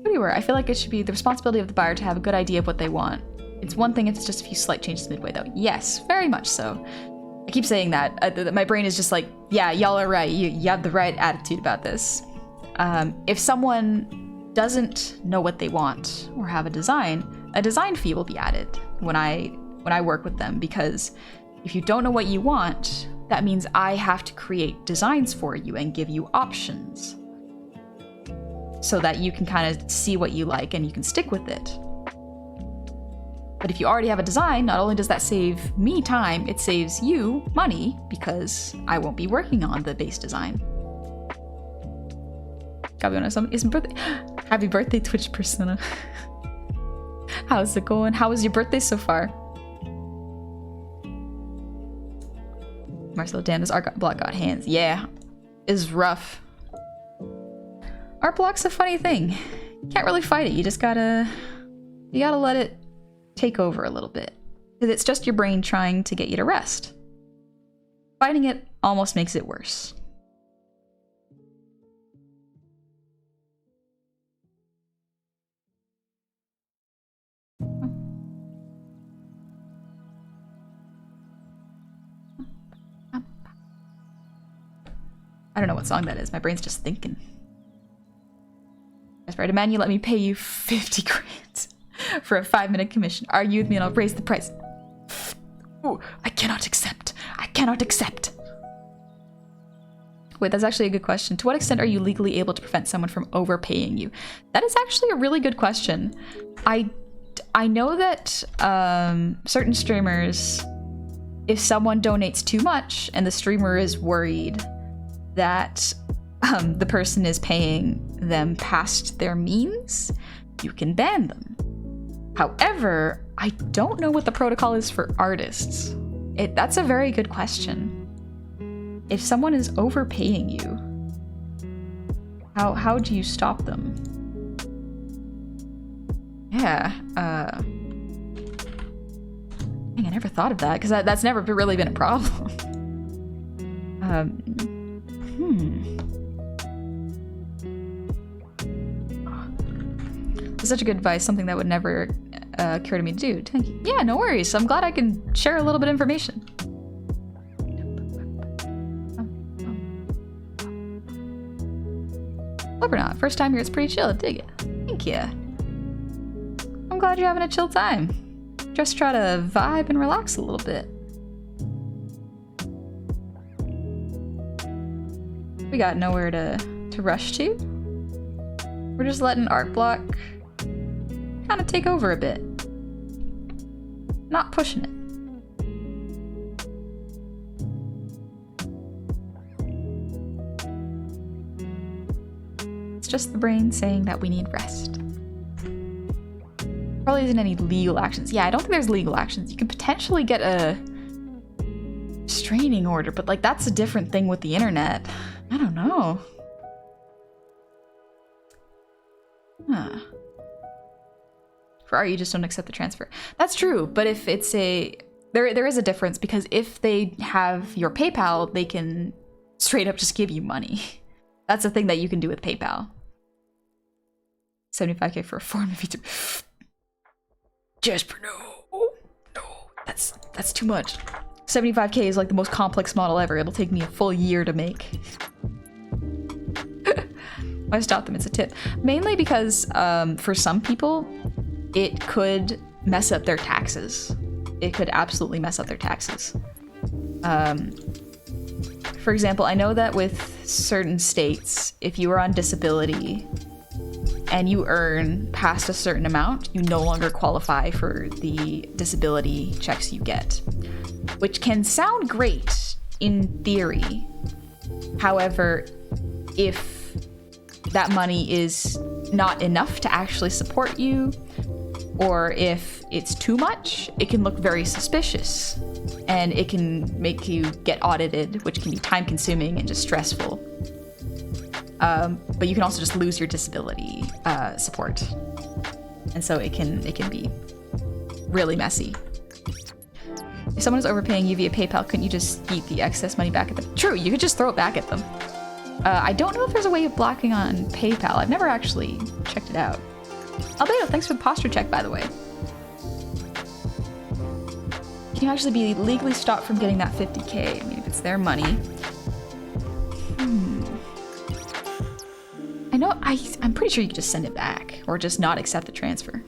Anyway, I feel like it should be the responsibility of the buyer to have a good idea of what they want. It's one thing if it's just a few slight changes midway, though. Yes, very much so. I keep saying that. My brain is just like, yeah, y'all are right. You have the right attitude about this. If someone doesn't know what they want or have a design fee will be added when I work with them, because if you don't know what you want, that means I have to create designs for you and give you options. so that you can kind of see what you like and you can stick with it. But if you already have a design, not only does that save me time, it saves you money because I won't be working on the base design. Goblin is my birthday. Happy birthday, Twitch persona. How's it going? How was your birthday so far? Marcelo, damn, this art block got hands. Yeah, is rough. Art block's a funny thing. You can't really fight it. You just gotta let it take over a little bit. Because it's just your brain trying to get you to rest. Fighting it almost makes it worse. I don't know what song that is. My brain's just thinking. I demand you let me pay you 50 grand for a 5-minute commission. Argue with me and I'll raise the price. Ooh, I cannot accept. I cannot accept. Wait, that's actually a good question. To what extent are you legally able to prevent someone from overpaying you? That is actually a really good question. I know that certain streamers, if someone donates too much and the streamer is worried that the person is paying them past their means, you can ban them. However, I don't know what the protocol is for artists. That's a very good question. If someone is overpaying you, how do you stop them? Yeah, dang, I never thought of that, because that's never really been a problem. That's such a good advice, something that would never occur to me to do. Thank you. Yeah, no worries. I'm glad I can share a little bit of information. Hope or not. First time here, it's pretty chill. Dig it. Thank you. I'm glad you're having a chill time. Just try to vibe and relax a little bit. We got nowhere to rush to. We're just letting art block kind of take over a bit. Not pushing it. It's just the brain saying that we need rest. Probably isn't any legal actions. Yeah, I don't think there's legal actions. You could potentially get a restraining order, but like that's a different thing with the internet. I don't know. Huh. For art, you just don't accept the transfer. That's true, but if it's there is a difference, because if they have your PayPal, they can straight up just give you money. That's a thing that you can do with PayPal. 75k for a foreign movie. Jasper, no, that's too much. 75k is like the most complex model ever. It'll take me a full year to make. Why stop them? It's a tip. Mainly because for some people, it could mess up their taxes. It could absolutely mess up their taxes. For example, I know that with certain states, if you are on disability and you earn past a certain amount, you no longer qualify for the disability checks you get, which can sound great in theory. However, if that money is not enough to actually support you, or if it's too much, it can look very suspicious, and it can make you get audited, which can be time-consuming and just stressful. But you can also just lose your disability support, and so it can be really messy. If someone is overpaying you via PayPal, couldn't you just eat the excess money back at them? True, you could just throw it back at them. I don't know if there's a way of blocking on PayPal. I've never actually checked it out. Albedo, thanks for the posture check, by the way. Can you actually be legally stopped from getting that 50k? I mean, if it's their money. I know, I'm pretty sure you could just send it back, or just not accept the transfer.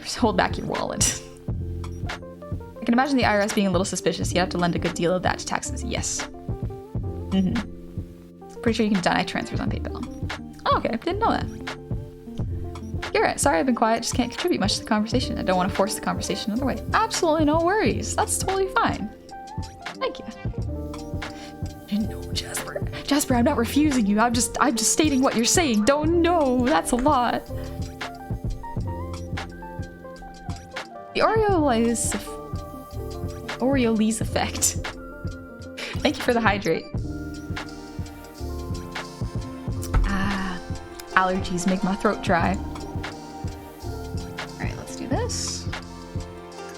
Just hold back your wallet. I can imagine the IRS being a little suspicious. You have to lend a good deal of that to taxes. Yes. Pretty sure you can deny transfers on PayPal. Oh, okay, didn't know that. Garrett, sorry I've been quiet, just can't contribute much to the conversation. I don't want to force the conversation another way. Absolutely no worries. That's totally fine. Thank you. No, Jasper. Jasper, I'm not refusing you. I'm just stating what you're saying. Don't know. That's a lot. The Oreolese effect. Thank you for the hydrate. Allergies make my throat dry. Alright, let's do this.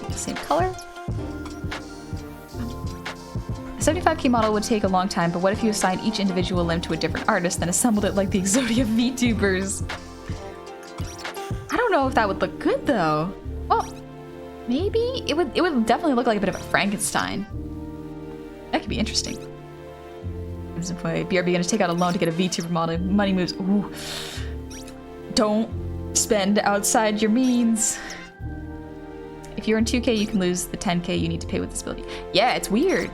Keep the same color. A 75k model would take a long time, but what if you assigned each individual limb to a different artist, then assembled it like the Exodia VTubers? I don't know if that would look good though. Well, maybe it would definitely look like a bit of a Frankenstein. That could be interesting. BRB gonna take out a loan to get a VTuber model. Money moves. Ooh. Don't spend outside your means. If you're in 2k, you can lose the 10k you need to pay with disability. Yeah, it's weird.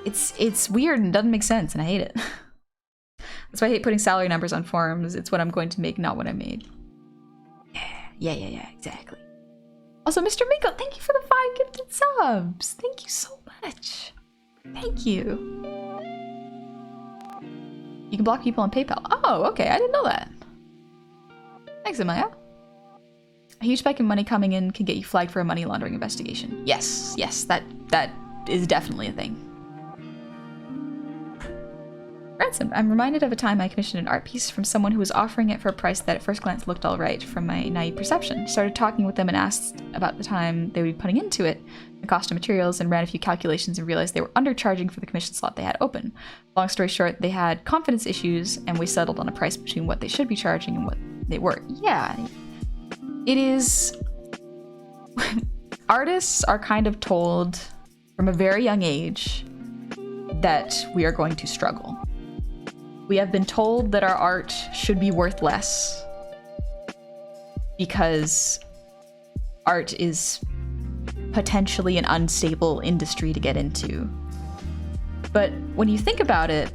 It's weird and doesn't make sense, and I hate it. That's why I hate putting salary numbers on forums. It's what I'm going to make, not what I made. Yeah, exactly. Also, Mr. Miko, thank you for the 5 gifted subs. Thank you so much. Thank you. You can block people on PayPal. Oh, okay, I didn't know that. Thanks, Amaya. A huge spike in money coming in can get you flagged for a money laundering investigation. Yes, that is definitely a thing. Ransom, I'm reminded of a time I commissioned an art piece from someone who was offering it for a price that at first glance looked all right from my naive perception. Started talking with them and asked about the time they would be putting into it, the cost of materials, and ran a few calculations and realized they were undercharging for the commission slot they had open. Long story short, they had confidence issues and we settled on a price between what they should be charging and what they were. Yeah, it is... Artists are kind of told from a very young age that we are going to struggle. We have been told that our art should be worth less because art is potentially an unstable industry to get into. But when you think about it,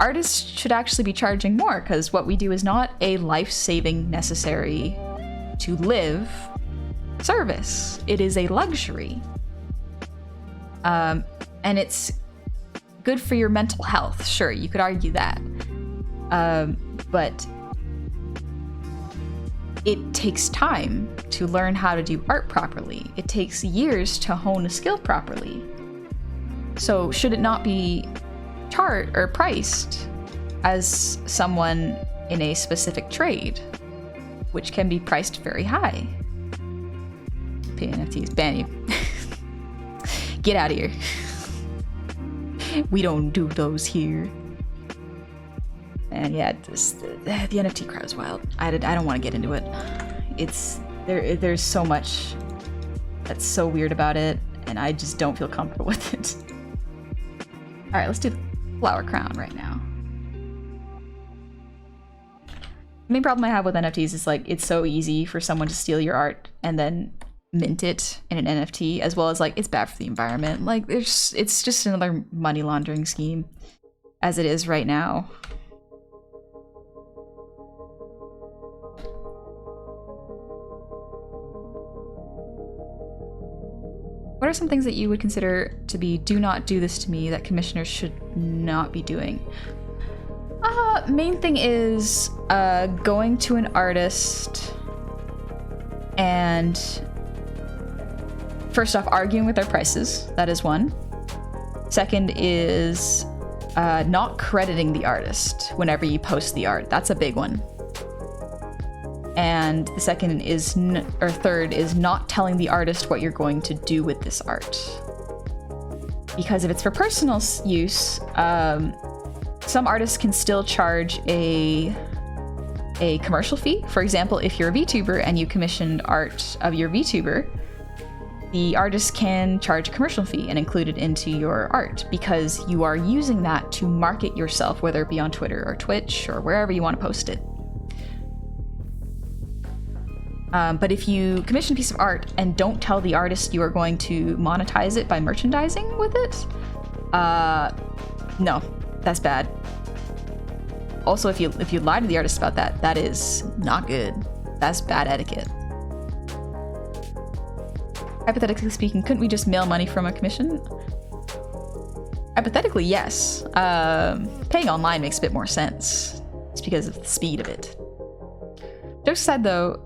artists should actually be charging more because what we do is not a life-saving, necessary to live service. It is a luxury. And it's good for your mental health. Sure, you could argue that. But it takes time to learn how to do art properly. It takes years to hone a skill properly. So should it not be priced as someone in a specific trade, which can be priced very high? NFTs, ban you. Get out of here. We don't do those here. And yeah, the NFT crowd is wild. I don't want to get into it. There's so much that's so weird about it, and I just don't feel comfortable with it. All right, let's do the flower crown right now. The main problem I have with NFTs is like it's so easy for someone to steal your art and then mint it in an NFT, as well as like it's bad for the environment. Like it's just another money laundering scheme as it is right now. What are some things that you would consider to be do not do this to me that commissioners should not be doing? Main thing is going to an artist and first off, arguing with their prices. That is one. Second is not crediting the artist whenever you post the art. That's a big one. And the second is, third is not telling the artist what you're going to do with this art. Because if it's for personal use, some artists can still charge a commercial fee. For example, if you're a VTuber and you commissioned art of your VTuber, the artist can charge a commercial fee and include it into your art because you are using that to market yourself, whether it be on Twitter or Twitch or wherever you want to post it. But if you commission a piece of art and don't tell the artist you are going to monetize it by merchandising with it, no, that's bad. Also, if you lie to the artist about that, that is not good. That's bad etiquette. Hypothetically speaking, couldn't we just mail money from a commission? Hypothetically, yes. Paying online makes a bit more sense. It's because of the speed of it. Jokes aside though,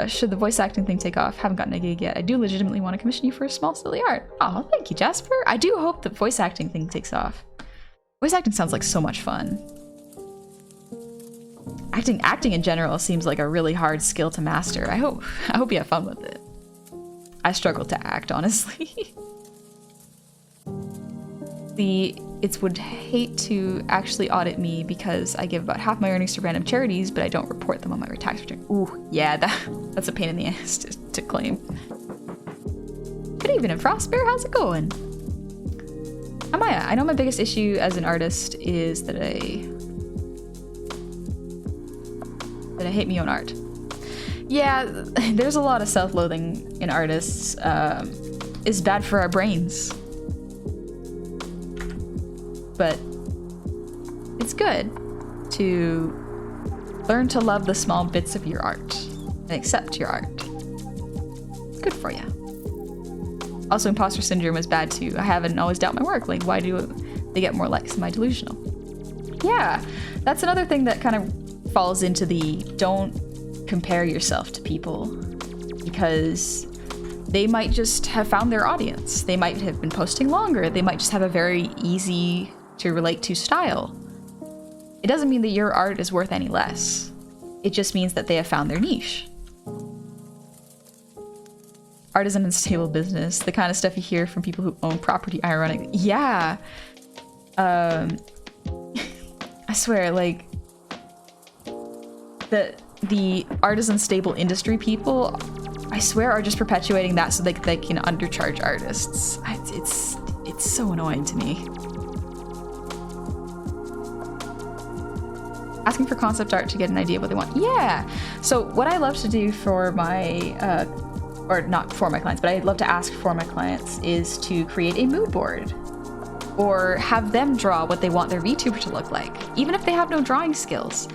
should the voice acting thing take off? Haven't gotten a gig yet. I do legitimately want to commission you for a small silly art. Oh, thank you, Jasper. I do hope the voice acting thing takes off. Voice acting sounds like so much fun. Acting in general seems like a really hard skill to master. I hope you have fun with it. I struggle to act, honestly. The It's would hate to actually audit me because I give about half my earnings to random charities, but I don't report them on my tax return. Ooh, yeah, that's a pain in the ass to claim. Good evening, Frostbear. How's it going? Amaya, I know my biggest issue as an artist is that I hate my own art. Yeah, there's a lot of self-loathing in artists. It's bad for our brains. But it's good to learn to love the small bits of your art and accept your art. It's good for you. Also, imposter syndrome is bad too. I haven't always doubt my work. Like, why do they get more likes? Am I delusional? Yeah, that's another thing that kind of falls into the don't compare yourself to people, because they might just have found their audience. They might have been posting longer. They might just have a very easy to relate to style. It doesn't mean that your art is worth any less. It just means that they have found their niche. Art is an unstable business. The kind of stuff you hear from people who own property, ironically. Yeah. I swear, like, the art is unstable industry people, I swear, are just perpetuating that so they can undercharge artists. It's so annoying to me. Asking for concept art to get an idea of what they want. Yeah. So what I love to do for my, or not for my clients, but I love to ask for my clients is to create a mood board or have them draw what they want their VTuber to look like, even if they have no drawing skills.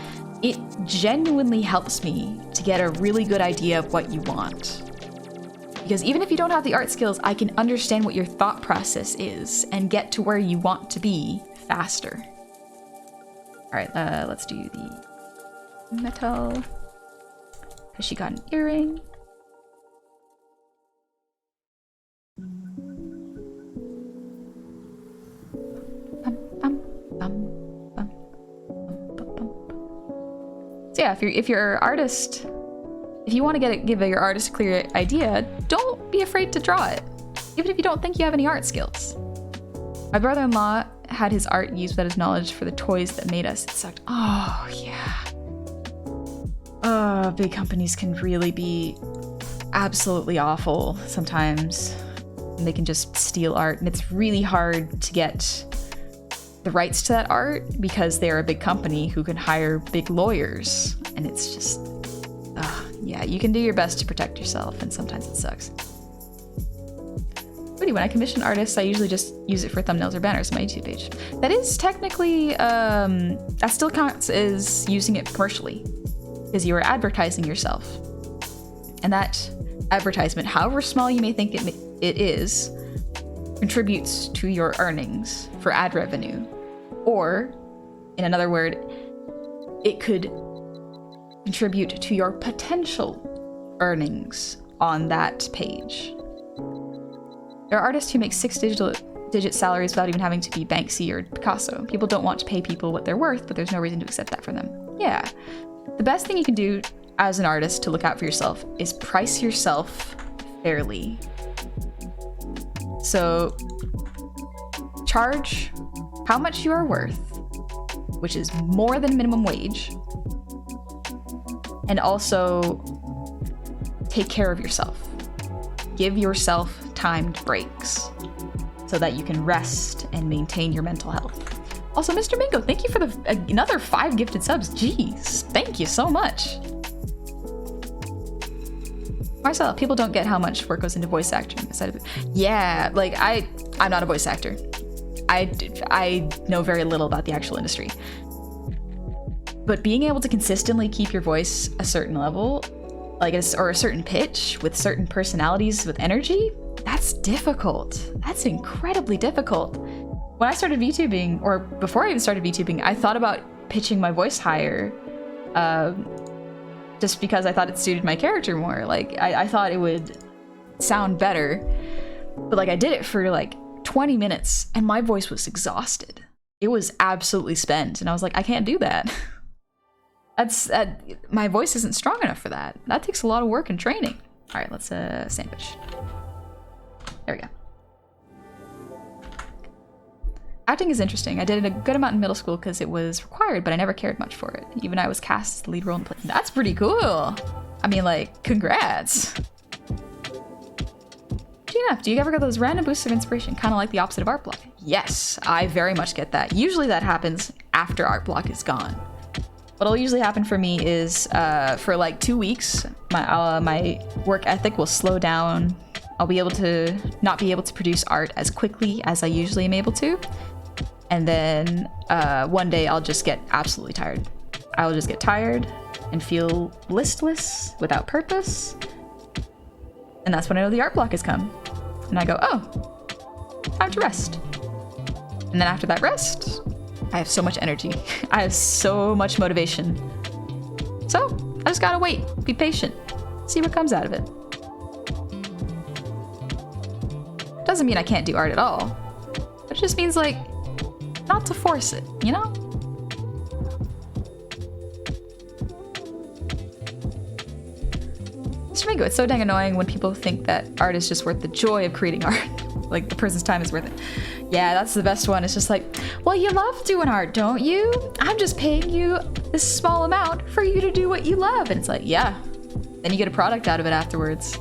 It genuinely helps me to get a really good idea of what you want. Because even if you don't have the art skills, I can understand what your thought process is and get to where you want to be faster. All right, let's do the metal. Has she got an earring? So yeah, if you're an artist, if you want to give your artist a clear idea, don't be afraid to draw it, even if you don't think you have any art skills. My brother-in-law had his art used without his knowledge for the toys that made us. It sucked. Oh, yeah. Oh, big companies can really be absolutely awful sometimes. And they can just steal art, and it's really hard to get the rights to that art because they're a big company who can hire big lawyers, and it's just, yeah, you can do your best to protect yourself, and sometimes it sucks. When I commission artists, I usually just use it for thumbnails or banners on my YouTube page. That is technically, that still counts as using it commercially, because you are advertising yourself. And that advertisement, however small you may think it is, contributes to your earnings for ad revenue. Or, in another word, it could contribute to your potential earnings on that page. There are artists who make 6-digit salaries without even having to be Banksy or Picasso. People don't want to pay people what they're worth, but there's no reason to accept that from them. Yeah. The best thing you can do as an artist to look out for yourself is price yourself fairly. So, charge how much you are worth, which is more than minimum wage, and also take care of yourself. Give yourself timed breaks so that you can rest and maintain your mental health. Also, Mr. Mingo, thank you for another 5 gifted subs. Jeez, thank you so much. Marcel, people don't get how much work goes into voice acting. Yeah, like I'm not a voice actor. I know very little about the actual industry. But being able to consistently keep your voice a certain level, like or a certain pitch with certain personalities with energy, that's difficult. That's incredibly difficult. When I started VTubing, or before I even started VTubing, I thought about pitching my voice higher, just because I thought it suited my character more. Like I thought it would sound better, but like I did it for like 20 minutes and my voice was exhausted. It was absolutely spent, and I was like, I can't do that. My voice isn't strong enough for that. That takes a lot of work and training. All right, let's sandwich. There we go. Acting is interesting. I did it a good amount in middle school because it was required, but I never cared much for it. Even I was cast as the lead role in the play. That's pretty cool. I mean, like, congrats. Gina, do you ever get those random boosts of inspiration, kind of like the opposite of art block? Yes, I very much get that. Usually that happens after art block is gone. What'll usually happen for me is for like 2 weeks, my work ethic will slow down. I'll be able to not be able to produce art as quickly as I usually am able to. And then one day I'll just get absolutely tired. I will just get tired and feel listless, without purpose. And that's when I know the art block has come. And I go, oh, time to rest. And then after that rest, I have so much energy. I have so much motivation. So I just gotta wait, be patient, see what comes out of it. Doesn't mean I can't do art at all. It just means like, not to force it, you know? Shmingo, it's so dang annoying when people think that art is just worth the joy of creating art. Like the person's time is worth it. Yeah, that's the best one. It's just like, well, you love doing art, don't you? I'm just paying you this small amount for you to do what you love. And it's like, yeah. Then you get a product out of it afterwards.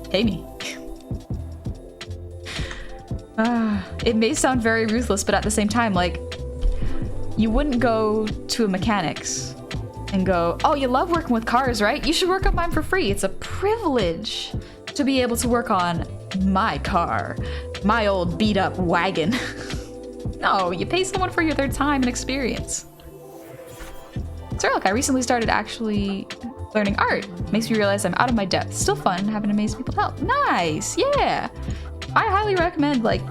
Pay me. It may sound very ruthless, but at the same time, like, you wouldn't go to a mechanic's and go, oh, you love working with cars, right? You should work on mine for free. It's a privilege to be able to work on my car, my old beat up wagon. No, you pay someone for their time and experience. So look, I recently started actually learning art. Makes me realize I'm out of my depth. Still fun having amazing people to help. Nice, yeah. I highly recommend, like,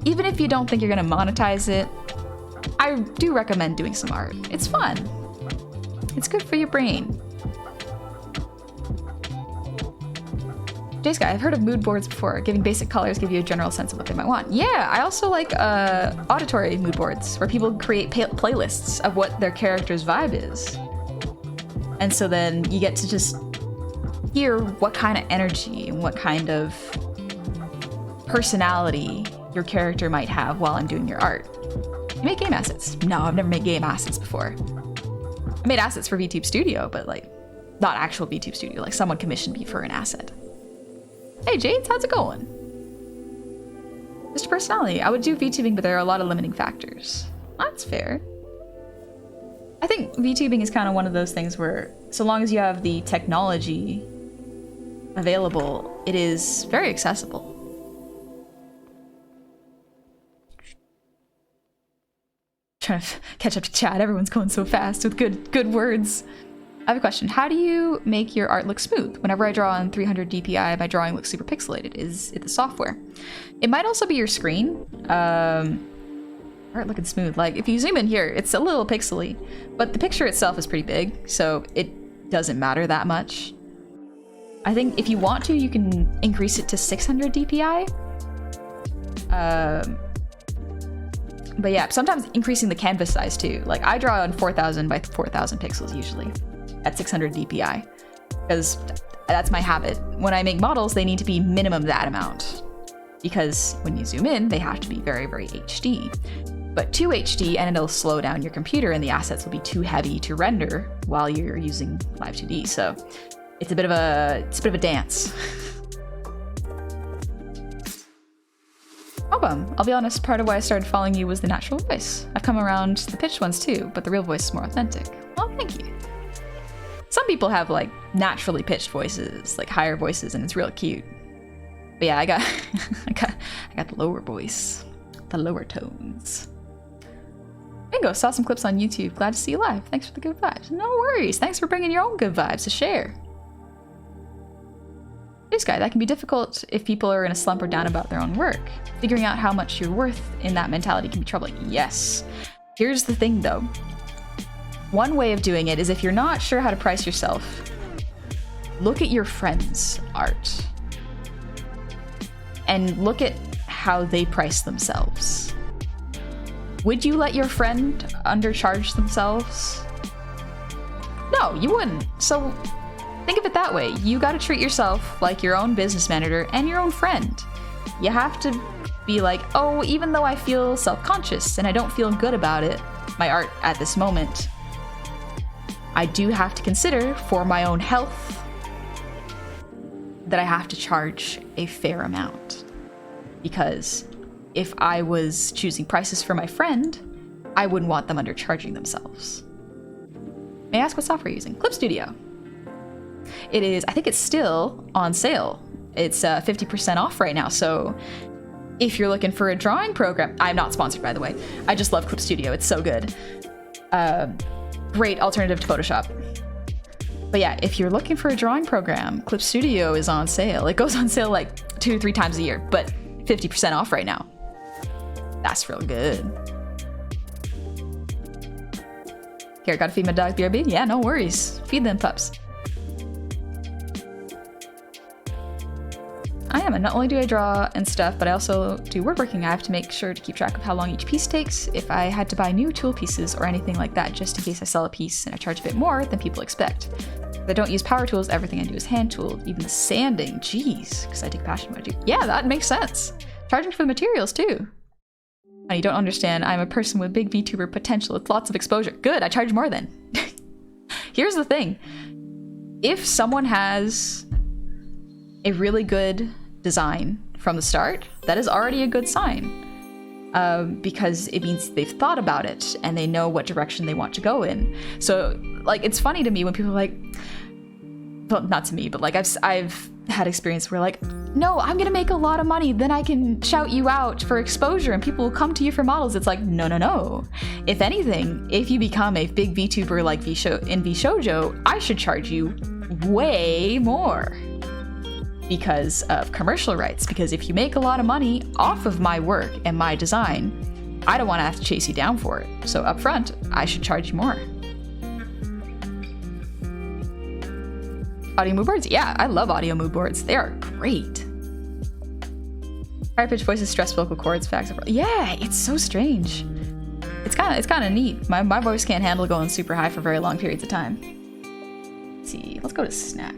even if you don't think you're gonna monetize it, I do recommend doing some art. It's fun. It's good for your brain. J-Sky, I've heard of mood boards before. Giving basic colors give you a general sense of what they might want. Yeah, I also like auditory mood boards where people create playlists of what their character's vibe is. And so then you get to just hear what kind of energy and what kind of personality your character might have while I'm doing your art. You make game assets. No, I've never made game assets before. I made assets for VTube Studio, but like not actual VTube Studio, like someone commissioned me for an asset. Hey Jades, how's it going? Just personality. I would do VTubing, but there are a lot of limiting factors. That's fair. I think VTubing is kind of one of those things where so long as you have the technology available, it is very accessible. Trying to catch up to chat. Everyone's going so fast with good words. I have a question. How do you make your art look smooth? Whenever I draw on 300 DPI, my drawing looks super pixelated. Is it the software? It might also be your screen. Art looking smooth. Like if you zoom in here, it's a little pixely, but the picture itself is pretty big, so it doesn't matter that much. I think if you want to, you can increase it to 600 DPI. But yeah, sometimes increasing the canvas size too. Like I draw on 4000 by 4000 pixels usually at 600 DPI because that's my habit. When I make models, they need to be minimum that amount because when you zoom in, they have to be very, very HD. But too HD and it'll slow down your computer and the assets will be too heavy to render while you're using Live 2D. So it's a bit of a dance. I'll be honest, part of why I started following you was the natural voice. I've come around the pitched ones too, but the real voice is more authentic. Well, thank you. Some people have like naturally pitched voices, like higher voices, and it's real cute. But yeah, I got I got the lower voice, the lower tones. Bingo, saw some clips on YouTube. Glad to see you live. Thanks for the good vibes. No worries. Thanks for bringing your own good vibes to share. This guy, that can be difficult if people are in a slump or down about their own work. Figuring out how much you're worth in that mentality can be troubling. Yes. Here's the thing though. One way of doing it is if you're not sure how to price yourself, look at your friends' art. And look at how they price themselves. Would you let your friend undercharge themselves? No, you wouldn't. So think of it that way. You gotta treat yourself like your own business manager and your own friend. You have to be like, oh, even though I feel self-conscious and I don't feel good about it, my art at this moment, I do have to consider for my own health that I have to charge a fair amount. Because if I was choosing prices for my friend, I wouldn't want them undercharging themselves. May I ask what software you're using? Clip Studio. It is, I think it's still on sale. It's 50% off right now, so if you're looking for a drawing program, I'm not sponsored by the way, I just love Clip Studio, it's so good. Great alternative to Photoshop. But yeah, if you're looking for a drawing program, Clip Studio is on sale. It goes on sale like 2 to 3 times a year, but 50% off right now. That's real good. Here, gotta feed my dog BRB? Yeah, no worries. Feed them pups. I am, and not only do I draw and stuff, but I also do woodworking. I have to make sure to keep track of how long each piece takes, if I had to buy new tool pieces or anything like that, just in case I sell a piece and I charge a bit more than people expect. If I don't use power tools, everything I do is hand tooled, even the sanding, jeez, because I take passion in what I do. Yeah, that makes sense. Charging for the materials too. You don't understand, I'm a person with big VTuber potential with lots of exposure. Good, I charge more then. Here's the thing. If someone has a really good design from the start, that is already a good sign. Because it means they've thought about it and they know what direction they want to go in. So, like, it's funny to me when people are like, well, not to me, but like I've had experience where like, no, I'm gonna make a lot of money, then I can shout you out for exposure and people will come to you for models. It's like, no, no, no. If anything, if you become a big VTuber like in VShojo, I should charge you way more because of commercial rights. Because if you make a lot of money off of my work and my design, I don't want to have to chase you down for it. So up front, I should charge you more. Audio mood boards? Yeah, I love audio mood boards. They are great. Higher pitch voices, stress vocal cords, facts. Yeah, it's so strange. It's kind of neat. My voice can't handle going super high for very long periods of time. Let's see. Let's go to snack.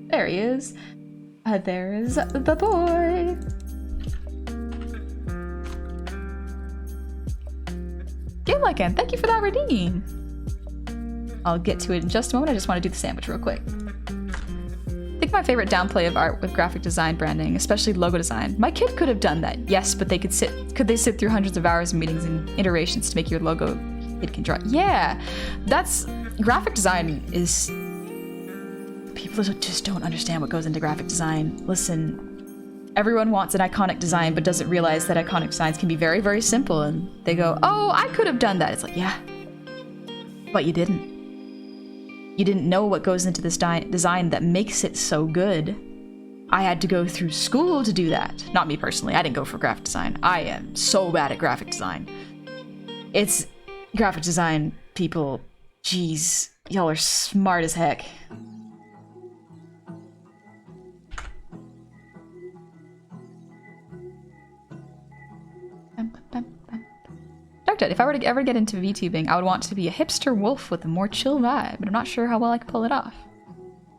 There he is. There is the boy. Gimlican, thank you for that redeem. I'll get to it in just a moment. I just want to do the sandwich real quick. I think my favorite downplay of art with graphic design branding, especially logo design. My kid could have done that, yes, but could they sit through hundreds of hours of meetings and iterations to make your logo it can draw? Yeah, that's graphic design is. People just don't understand what goes into graphic design. Listen. Everyone wants an iconic design, but doesn't realize that iconic designs can be very, very simple. And they go, oh, I could have done that. It's like, yeah, but you didn't. You didn't know what goes into this design that makes it so good. I had to go through school to do that. Not me personally. I didn't go for graphic design. I am so bad at graphic design. It's graphic design people. Jeez, y'all are smart as heck. Darkdead, if I were to ever get into VTubing, I would want to be a hipster wolf with a more chill vibe, but I'm not sure how well I could pull it off.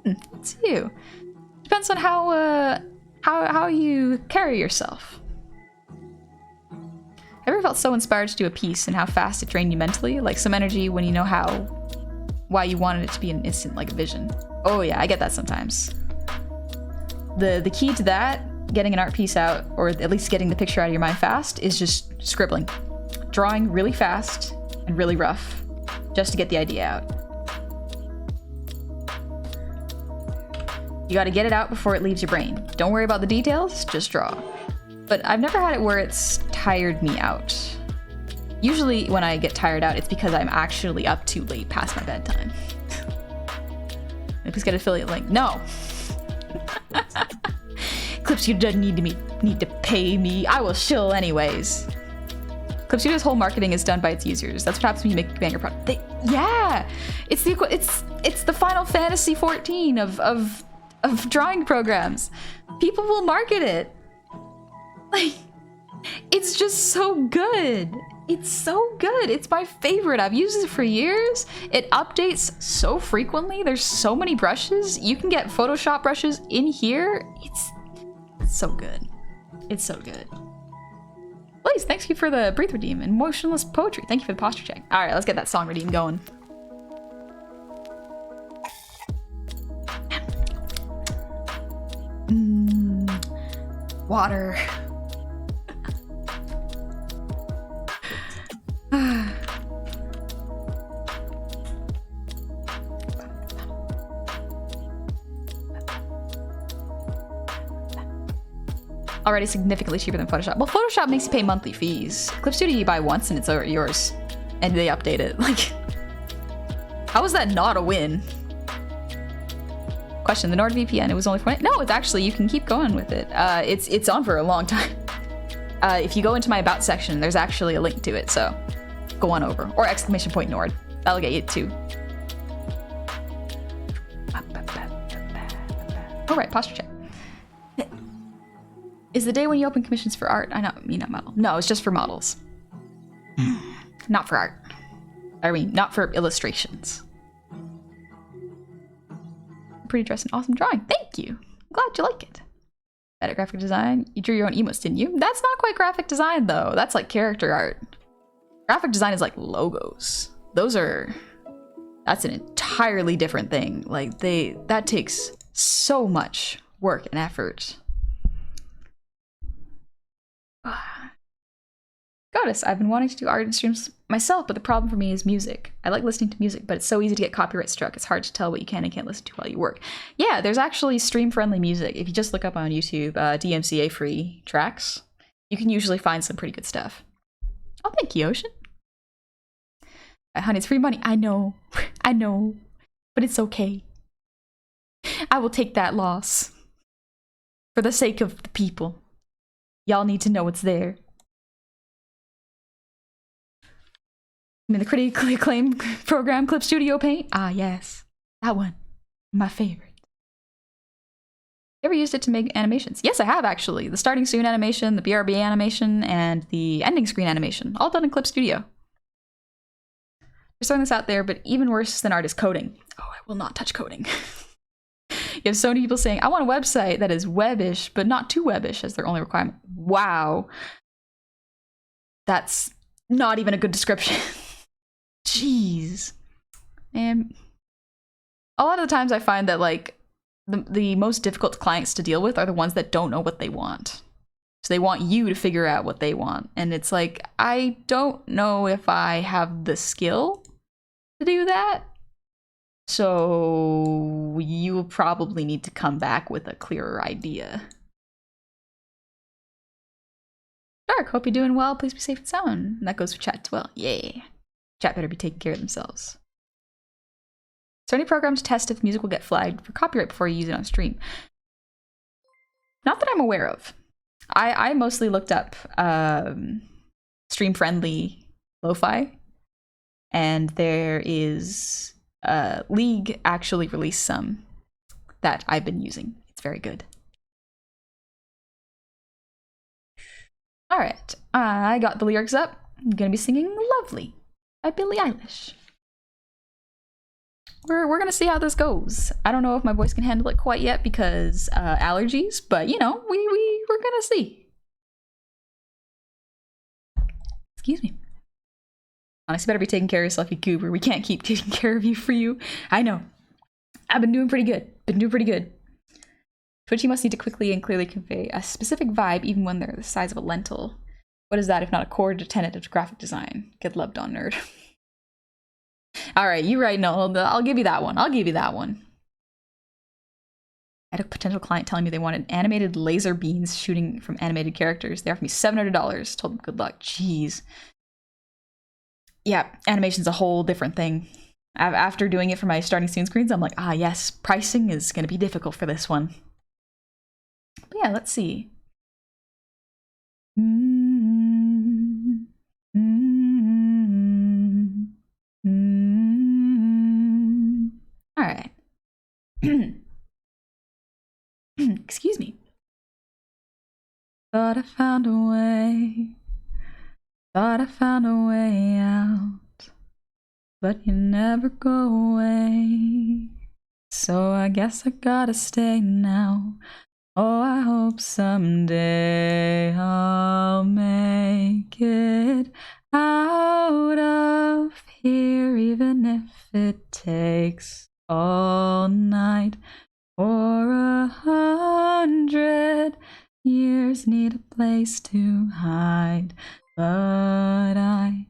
It's you. Depends on how you carry yourself. Have you ever felt so inspired to do a piece and how fast it drained you mentally? Like some energy when you know why you wanted it to be an instant, like a vision. Oh yeah, I get that sometimes. The key to that, getting an art piece out, or at least getting the picture out of your mind fast, is just scribbling. Drawing really fast and really rough, just to get the idea out. You gotta get it out before it leaves your brain. Don't worry about the details, just draw. But I've never had it where it's tired me out. Usually when I get tired out, it's because I'm actually up too late past my bedtime. Please get affiliate link. No. Clip Studio doesn't need to pay me. I will shill anyways. Clip Studio's whole marketing is done by its users. That's what happens when you make a banger product. Yeah, it's the Final Fantasy 14 of drawing programs. People will market it. Like, it's just so good. It's so good. It's my favorite. I've used it for years. It updates so frequently. There's so many brushes. You can get Photoshop brushes in here. It's so good. It's so good. Please, thank you for the breathe redeem and motionless poetry. Thank you for the posture check. All right, let's get that song redeem going. Water. Already significantly cheaper than Photoshop. Well, Photoshop makes you pay monthly fees. Clip Studio you buy once and it's yours. And they update it. Like, how is that not a win? Question, the NordVPN, it was only for... No, it's actually, you can keep going with it. It's on for a long time. If you go into my About section, there's actually a link to it, so go on over. Or exclamation point Nord. That'll get you too. All right, posture check. Is the day when you open commissions for art? I mean, not model. No, it's just for models. Not for art. I mean, not for illustrations. Pretty dress and awesome drawing. Thank you. I'm glad you like it. Better graphic design. You drew your own emotes, didn't you? That's not quite graphic design, though. That's like character art. Graphic design is like logos. That's an entirely different thing. Like, that takes so much work and effort. Goddess, I've been wanting to do art and streams myself, but the problem for me is music. I like listening to music, but it's so easy to get copyright struck. It's hard to tell what you can and can't listen to while you work. Yeah, there's actually stream-friendly music. If you just look up on YouTube, DMCA-free tracks, you can usually find some pretty good stuff. Oh, thank you, Ocean. Honey, it's free money. I know. I know. But it's okay. I will take that loss. For the sake of the people. Y'all need to know it's there. I mean, the critically acclaimed program Clip Studio Paint? Ah, yes. That one. My favorite. You ever used it to make animations? Yes, I have, actually. The starting screen animation, the BRB animation, and the ending screen animation. All done in Clip Studio. Just throwing this out there, but even worse than art is coding. Oh, I will not touch coding. You have so many people saying, I want a website that is webbish, but not too webbish as their only requirement. Wow. That's not even a good description. Jeez. And a lot of the times I find that, like, the most difficult clients to deal with are the ones that don't know what they want. So they want you to figure out what they want. And it's like, I don't know if I have the skill to do that. So you will probably need to come back with a clearer idea. Dark, hope you're doing well. Please be safe and sound. And that goes for chat as well. Yeah. Chat better be taking care of themselves. Is there any program to test if music will get flagged for copyright before you use it on stream? Not that I'm aware of. I mostly looked up stream-friendly lo-fi, and there is League actually released some that I've been using. It's very good. All right, I got the lyrics up. I'm gonna be singing "Lovely" by Billie Eilish. We're gonna see how this goes. I don't know if my voice can handle it quite yet because allergies, but you know, we're gonna see. Excuse me. Honestly, better be taking care of yourself, you goober. We can't keep taking care of you for you. I know. I've been doing pretty good. Twitchy must need to quickly and clearly convey a specific vibe even when they're the size of a lentil. What is that if not a core tenet of graphic design? Get loved on, nerd. All right, you're right. No, I'll give you that one. I had a potential client telling me they wanted animated laser beams shooting from animated characters. They offered me $700. Told them good luck. Jeez. Yeah, animation's a whole different thing. After doing it for my starting scene screens, I'm like, ah, yes, pricing is going to be difficult for this one. But yeah, let's see. All right. Excuse me. Thought I found a way. Thought I found a way out. But you never go away. So I guess I gotta stay now. Oh, I hope someday I'll make it out of here, even if it takes all night or 100 years. Need a place to hide, but I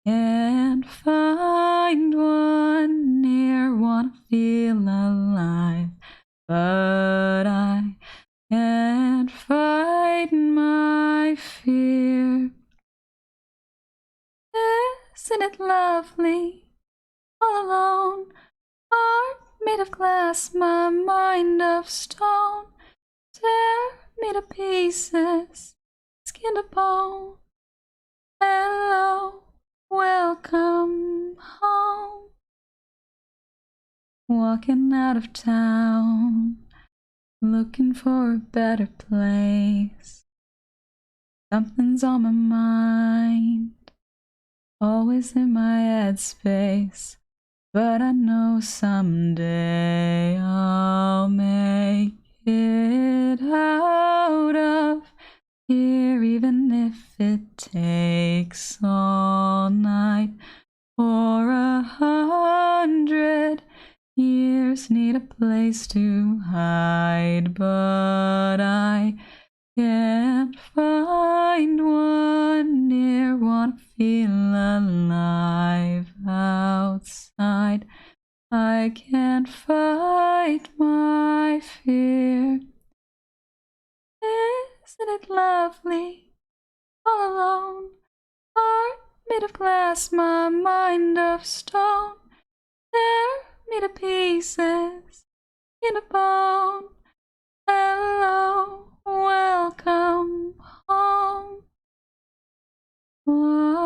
can't find one near. Wanna feel alive, but I can't fight my fear. Isn't it lovely, all alone? Heart made of glass, my mind of stone. Tear me to pieces, skin to bone. Hello, welcome home. Walking out of town, looking for a better place. Something's on my mind, always in my headspace. But I know someday I'll make it out of here, even if it takes all night or 100 years. Need a place to hide, but I can't find one near. Wanna feel alive outside. I can't fight my fear. Isn't it lovely, all alone? Heart made of glass, my mind of stone. Tear me to pieces, in a bone. Hello, welcome home. Oh,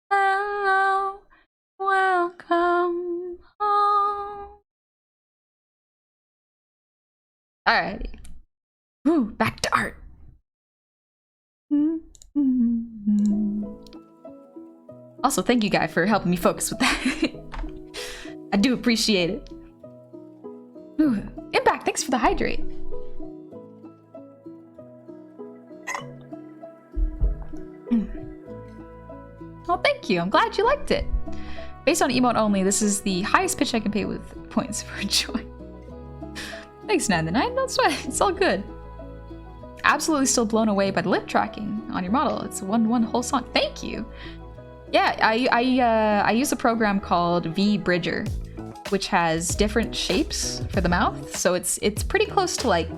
hello, welcome home. Alrighty. Ooh, back to art. Also, thank you, Guy, for helping me focus with that. I do appreciate it. Ooh, Impact, thanks for the hydrate. Well, thank you. I'm glad you liked it. Based on emote only, this is the highest pitch I can pay with points for joy. Thanks, 9the9. Don't sweat. It's all good. Absolutely still blown away by the lip tracking on your model. It's one whole song. Thank you. Yeah, I use a program called vBridger, which has different shapes for the mouth. So it's pretty close to like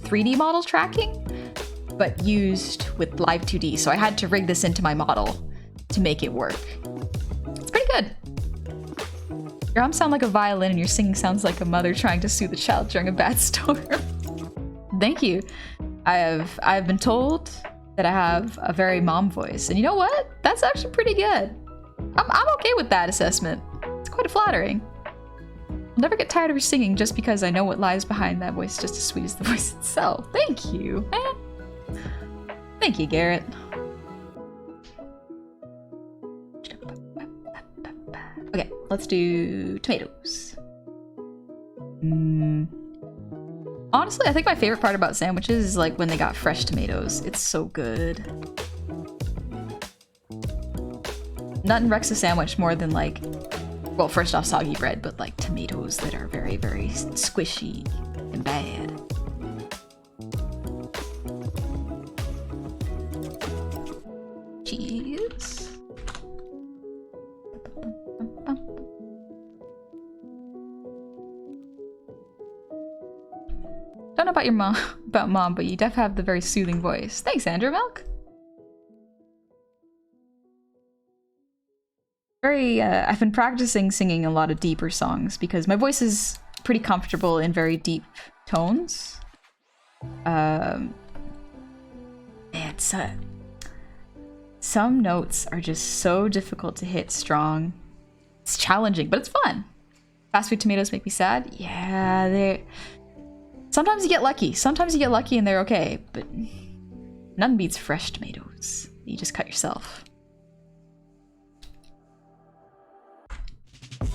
3D model tracking, but used with live 2D. So I had to rig this into my model to make it work. It's pretty good. Your arms sound like a violin and your singing sounds like a mother trying to soothe a child during a bad storm. Thank you. I've been told that I have a very mom voice, and you know what? That's actually pretty good. I'm okay with that assessment. It's quite flattering. I'll never get tired of your singing just because I know what lies behind that voice just as sweet as the voice itself. Thank you, man. Thank you, Garrett. Okay, let's do tomatoes. Honestly, I think my favorite part about sandwiches is like when they got fresh tomatoes. It's so good. Nothing wrecks a sandwich more than like, well, first off, soggy bread, but like tomatoes that are very, very squishy and bad. Cheese. Don't know about your mom, but you def have the very soothing voice. Thanks, Andrew Milk. I've been practicing singing a lot of deeper songs because my voice is pretty comfortable in very deep tones. Some notes are just so difficult to hit strong. It's challenging, but it's fun. Fast food tomatoes make me sad. Yeah, they're... Sometimes you get lucky. Sometimes you get lucky and they're okay, but none beats fresh tomatoes. You just cut yourself.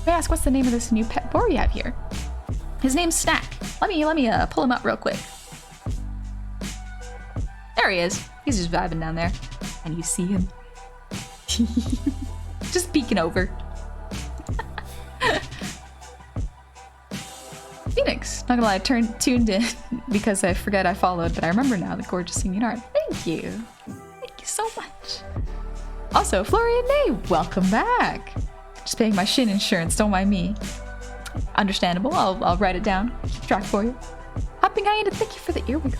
May I ask, what's the name of this new pet boar you have here? His name's Snack. Let me pull him up real quick. There he is. He's just vibing down there. And you see him. Just peeking over. Phoenix. Not gonna lie, I tuned in because I forget I followed, but I remember now the gorgeous singing art. Thank you. Thank you so much. Also, Florian Nay, welcome back. Just paying my shin insurance, don't mind me. Understandable, I'll write it down. Keep track for you. Hopping Hyena, thank you for the earwiggle.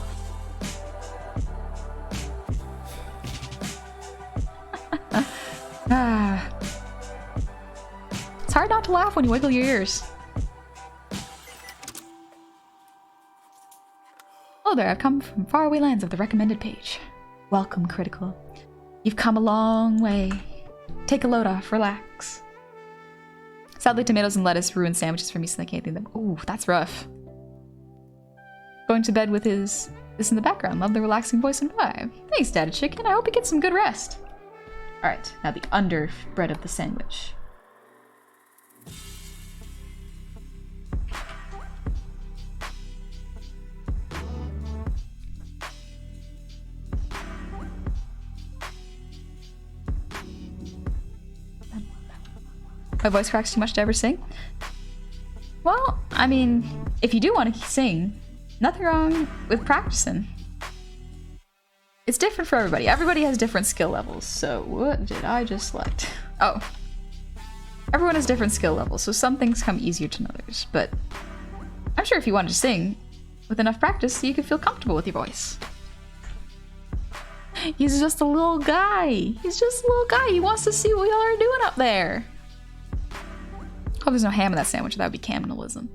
It's hard not to laugh when you wiggle your ears. Hello there, I've come from faraway lands of the recommended page. Welcome, Critical. You've come a long way. Take a load off, relax. Sadly, tomatoes and lettuce ruin sandwiches for me, so I can't eat them. Ooh, that's rough. Going to bed with this in the background. Love the relaxing voice and vibe. Thanks, Daddy Chicken. I hope you get some good rest. Alright, now the under bread of the sandwich. My voice cracks too much to ever sing? Well, I mean, if you do want to sing, nothing wrong with practicing. It's different for everybody. Everybody has different skill levels. So what did I just select? Oh. Everyone has different skill levels, so some things come easier to others. But I'm sure if you wanted to sing, with enough practice, you could feel comfortable with your voice. He's just a little guy. He's just a little guy. He wants to see what y'all are doing up there. Hope there's no ham in that sandwich. That would be cannibalism.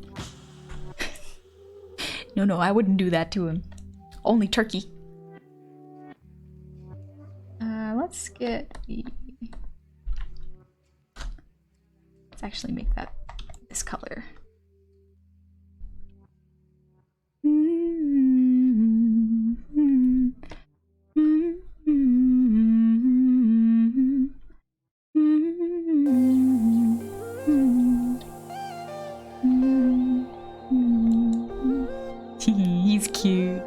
No, I wouldn't do that to him. Only turkey. Let's get the... Let's actually make that this color. He's cute.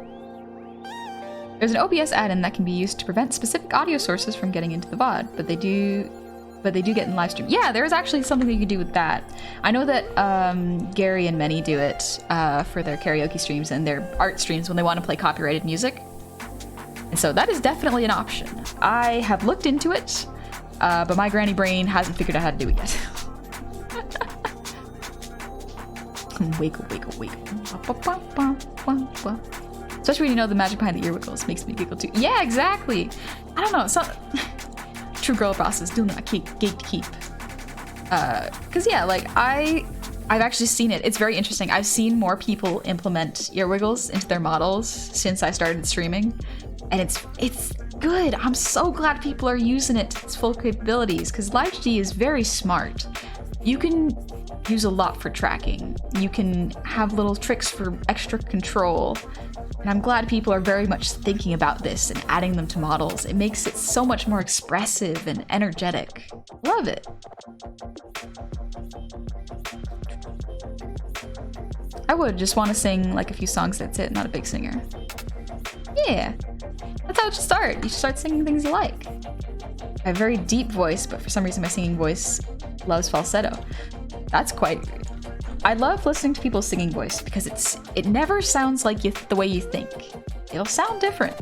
There's an OBS add-in that can be used to prevent specific audio sources from getting into the VOD, but they do get in live stream. Yeah, there's actually something that you could do with that. I know that Gary and Many do it for their karaoke streams and their art streams when they want to play copyrighted music. And so that is definitely an option. I have looked into it, but my granny brain hasn't figured out how to do it yet. Wiggle, wiggle, wiggle. Especially when you know the magic behind the ear wiggles makes me giggle too. Yeah, exactly. I don't know. So true girl process. Do not gatekeep. Cause yeah, like I've actually seen it. It's very interesting. I've seen more people implement ear wiggles into their models since I started streaming, and it's good. I'm so glad people are using it to its full capabilities because LiveG is very smart. You can use a lot for tracking. You can have little tricks for extra control. And I'm glad people are very much thinking about this and adding them to models. It makes it so much more expressive and energetic. Love it. I would just want to sing like a few songs, that's it, not a big singer. Yeah, that's how it should start. You should start singing things you like. I have a very deep voice, but for some reason my singing voice loves falsetto. That's quite... I love listening to people's singing voice because it never sounds like the way you think. It'll sound different.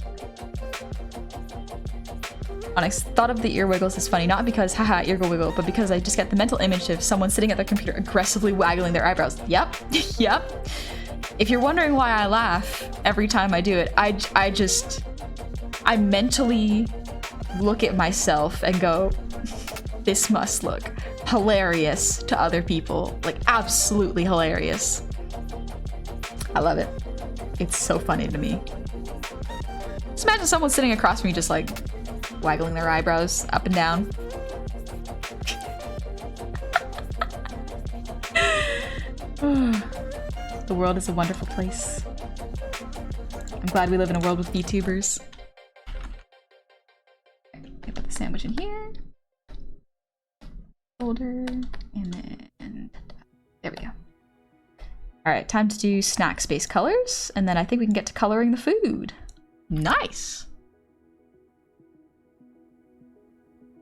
When I thought of the ear wiggles is funny, not because haha ear wiggle, but because I just get the mental image of someone sitting at their computer aggressively waggling their eyebrows. Yep, yep. If you're wondering why I laugh every time I do it, I mentally look at myself and go, this must look hilarious to other people. Like, absolutely hilarious. I love it. It's so funny to me. Just imagine someone sitting across from me just like waggling their eyebrows up and down. The world is a wonderful place. I'm glad we live in a world with VTubers. Okay, put the sandwich in here. Folder, and then there we go. All right, time to do snack space colors, and then I think we can get to coloring the food. Nice.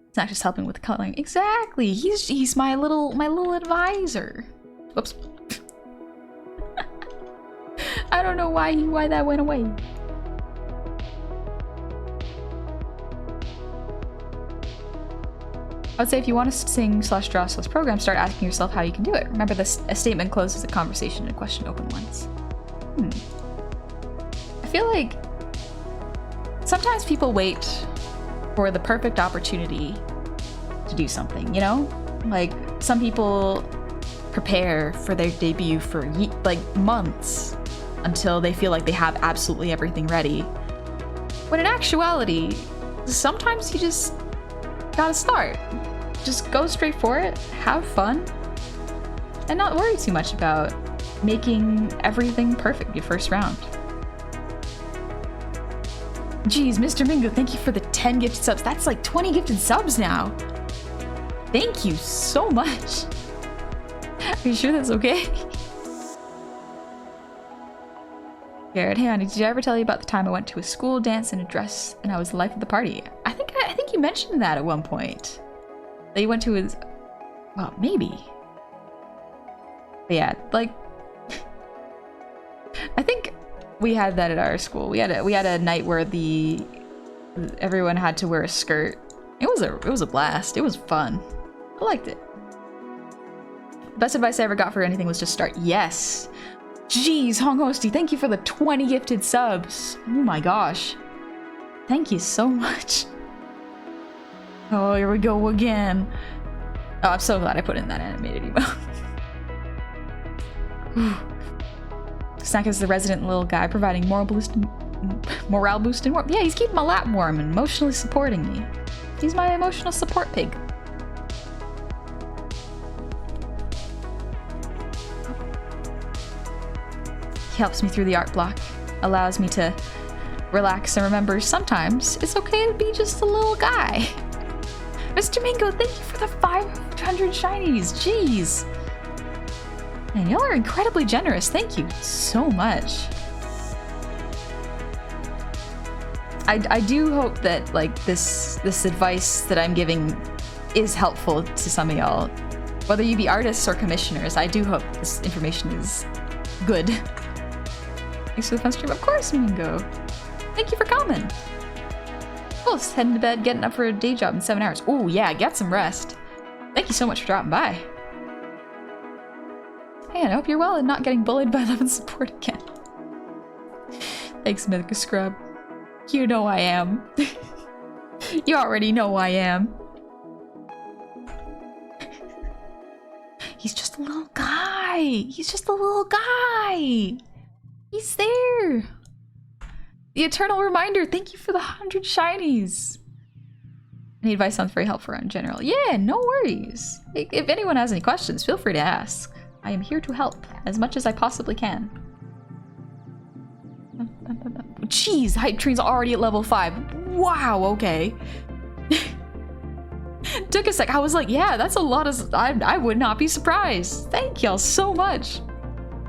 It's not just helping with the coloring. Exactly. He's my little advisor. Whoops. I don't know why that went away. I would say if you want to sing/draw/program, start asking yourself how you can do it. Remember, a statement closes a conversation and a question open once. I feel like sometimes people wait for the perfect opportunity to do something, you know? Like, some people prepare for their debut for like months until they feel like they have absolutely everything ready. When in actuality, sometimes you just gotta start. Just go straight for it, have fun, and not worry too much about making everything perfect your first round. Geez, Mr. Mingo, thank you for the 10 gifted subs. That's like 20 gifted subs now. Thank you so much. Are you sure that's okay? Garrett, hey honey, did I ever tell you about the time I went to a school dance in a dress and I was the life of the party? I think you mentioned that at one point. That you went to his... Well, maybe. But yeah, like... I think we had that at our school. We had a night where everyone had to wear a skirt. It was a blast. It was fun. I liked it. Best advice I ever got for anything was just start. Yes. Jeez, Hong Hosty, thank you for the 20 gifted subs. Oh my gosh. Thank you so much. Oh, here we go again. Oh, I'm so glad I put in that animated emote. Snack is the resident little guy providing morale boost and warmth. Yeah, he's keeping my lap warm and emotionally supporting me. He's my emotional support pig. He helps me through the art block, allows me to relax and remember sometimes it's okay to be just a little guy. Mr. Mingo, thank you for the 500 shinies. Jeez. Man, y'all are incredibly generous. Thank you so much. I do hope that like this advice that I'm giving is helpful to some of y'all. Whether you be artists or commissioners, I do hope this information is good. Thanks for the fun stream. Of course, Mingo. Thank you for coming. Close, heading to bed, getting up for a day job in 7 hours. Oh yeah, get some rest. Thank you so much for dropping by. Hey, I hope you're well and not getting bullied by love and support again. Thanks, Mythica Scrub. You know I am. You already know I am. He's just a little guy. He's just a little guy. He's there. The eternal reminder. Thank you for the 100 shinies. Any advice sounds very helpful in general. Yeah, no worries. If anyone has any questions, feel free to ask. I am here to help as much as I possibly can. Jeez, hype train's already at level 5. Wow, okay. Took a sec. I was like, yeah, that's a lot of... I would not be surprised. Thank y'all so much.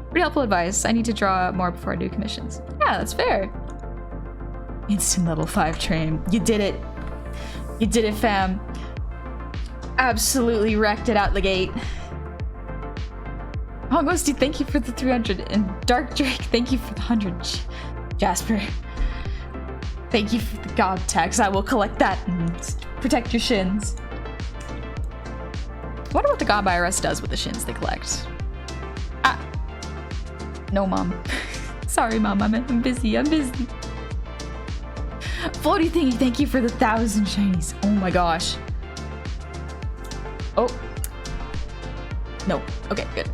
Pretty helpful advice. I need to draw more before I do commissions. Yeah, that's fair. Instant level 5 train. You did it. You did it, fam. Absolutely wrecked it out the gate. Ghosty, thank you for the 300. And Dark Drake, thank you for the 100. Jasper, thank you for the gob tax. I will collect that and protect your shins. I wonder what the gob IRS does with the shins they collect. Ah. No, Mom. Sorry, Mom. I'm busy. I'm busy. Floaty thingy, thank you for the 1,000 shinies. Oh my gosh. Oh. No. Okay, good.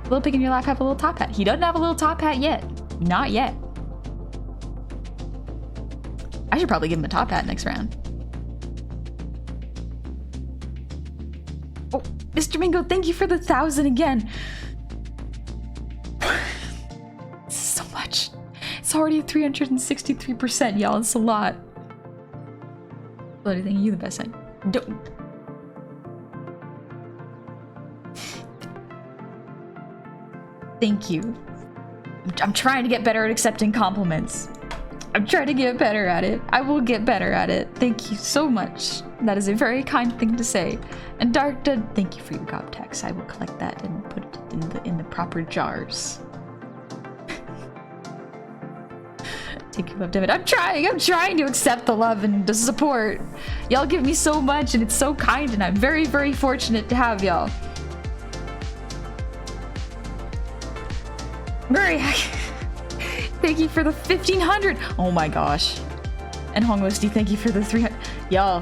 Little pig in your lap have a little top hat. He doesn't have a little top hat yet. Not yet. I should probably give him a top hat next round. Oh, Mr. Mingo, thank you for the 1,000 again. This is so much. It's already at 363%, y'all. It's a lot. Bloody thing, you the best thing. Don't. Thank you. I'm trying to get better at accepting compliments. I'm trying to get better at it. I will get better at it. Thank you so much. That is a very kind thing to say. And Dark Dud, thank you for your gob tax. I will collect that and put it in the proper jars. Take your love, damn it. I'm trying to accept the love and the support. Y'all give me so much and it's so kind and I'm very, very fortunate to have y'all. Thank you for the 1,500. Oh my gosh. And Hongwosty, thank you for the 300. Y'all,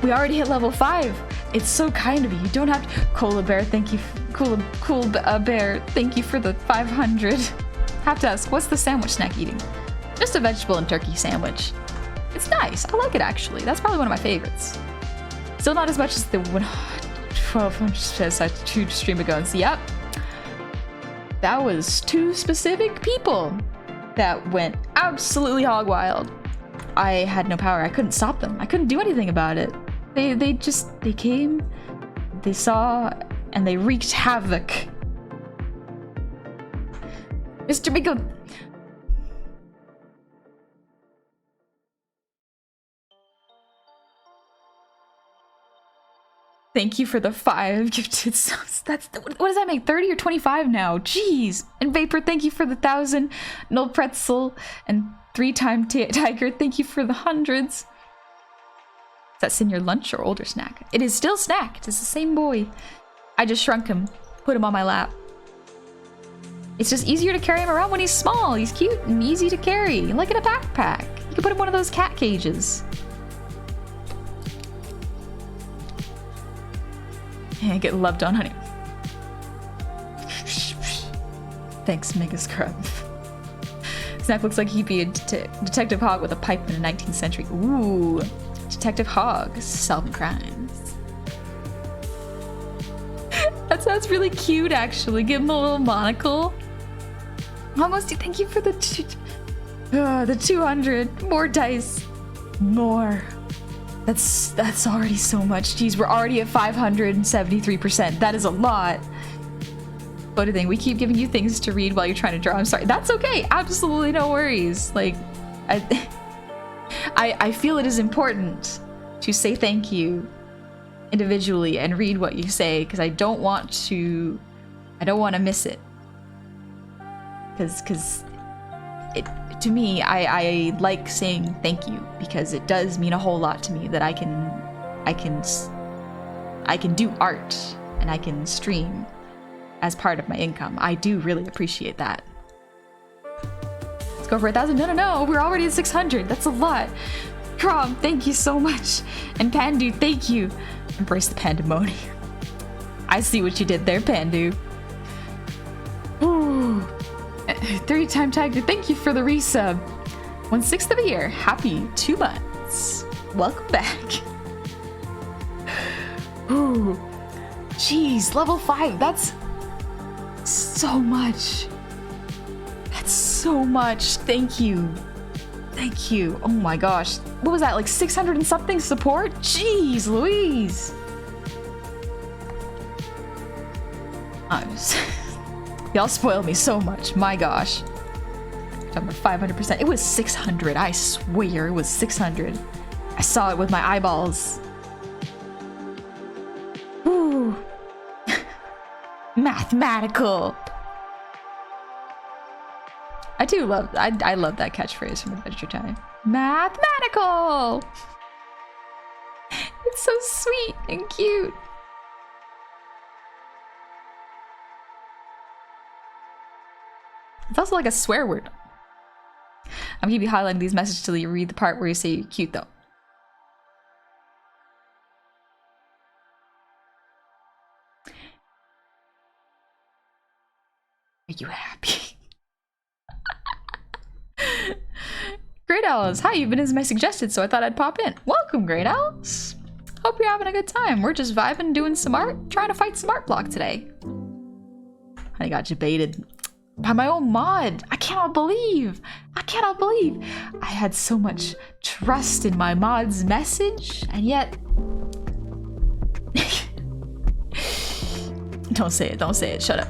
we already hit level 5. It's so kind of you. You don't have to. Cola Bear, thank you. Cool Bear, thank you for the 500. Have to ask, what's the sandwich snack eating? Just a vegetable and turkey sandwich. It's nice. I like it actually. That's probably one of my favorites. Still not as much as the 1,200 stream ago. And see, yep. That was 2 specific people that went absolutely hog wild. I had no power. I couldn't stop them. I couldn't do anything about it. They came, they saw, and they wreaked havoc. Mr. Miko. Thank you for the 5 gifted subs. That's what does that make? 30 or 25 now? Jeez. And Vapor, thank you for the 1,000. Null Pretzel and 3-time Tiger, thank you for the 100s. Is that senior lunch or older snack? It is still snack. It's the same boy. I just shrunk him, put him on my lap. It's just easier to carry him around when he's small. He's cute and easy to carry, like in a backpack. You can put him in one of those cat cages. Yeah, get loved on, honey. Thanks, Mega Scrub. Snack looks like he'd be a Detective Hogg with a pipe in the 19th century. Ooh, Detective Hogg, solving crimes. That sounds really cute, actually. Give him a little monocle. Almost, thank you for the 200. More dice. More. That's already so much. Jeez, we're already at 573%. That is a lot. But thing, we keep giving you things to read while you're trying to draw. I'm sorry. That's okay. Absolutely no worries. Like, I feel it is important to say thank you individually and read what you say because I don't want to miss it. Because to me, I like saying thank you because it does mean a whole lot to me that I can do art and I can stream as part of my income. I do really appreciate that. Let's go for 1,000. No, we're already at 600. That's a lot. Crom, thank you so much. And Pandu, thank you. Embrace the pandemonium. I see what you did there, Pandu. Ooh. 3-time Tiger, thank you for the resub. 1/6 of a year. Happy 2 months. Welcome back. Ooh. Jeez, level 5. That's so much. That's so much. Thank you. Thank you. Oh my gosh. What was that? Like 600 and something support? Jeez Louise. Y'all spoiled me so much. My gosh. I'm at 500%. It was 600. I swear it was 600. I saw it with my eyeballs. Ooh. Mathematical. I love that catchphrase from Adventure Time. Mathematical. It's so sweet and cute. It's also like a swear word. I'm gonna keep highlighting these messages till you read the part where you say cute though. Are you happy? Great Owls, hi, you've been as my suggested, so I thought I'd pop in. Welcome, Great Owls. Hope you're having a good time. We're just vibing, doing some art, trying to fight some art block today. I got debated by my own mod. I cannot believe I had so much trust in my mod's message, and yet don't say it, shut up.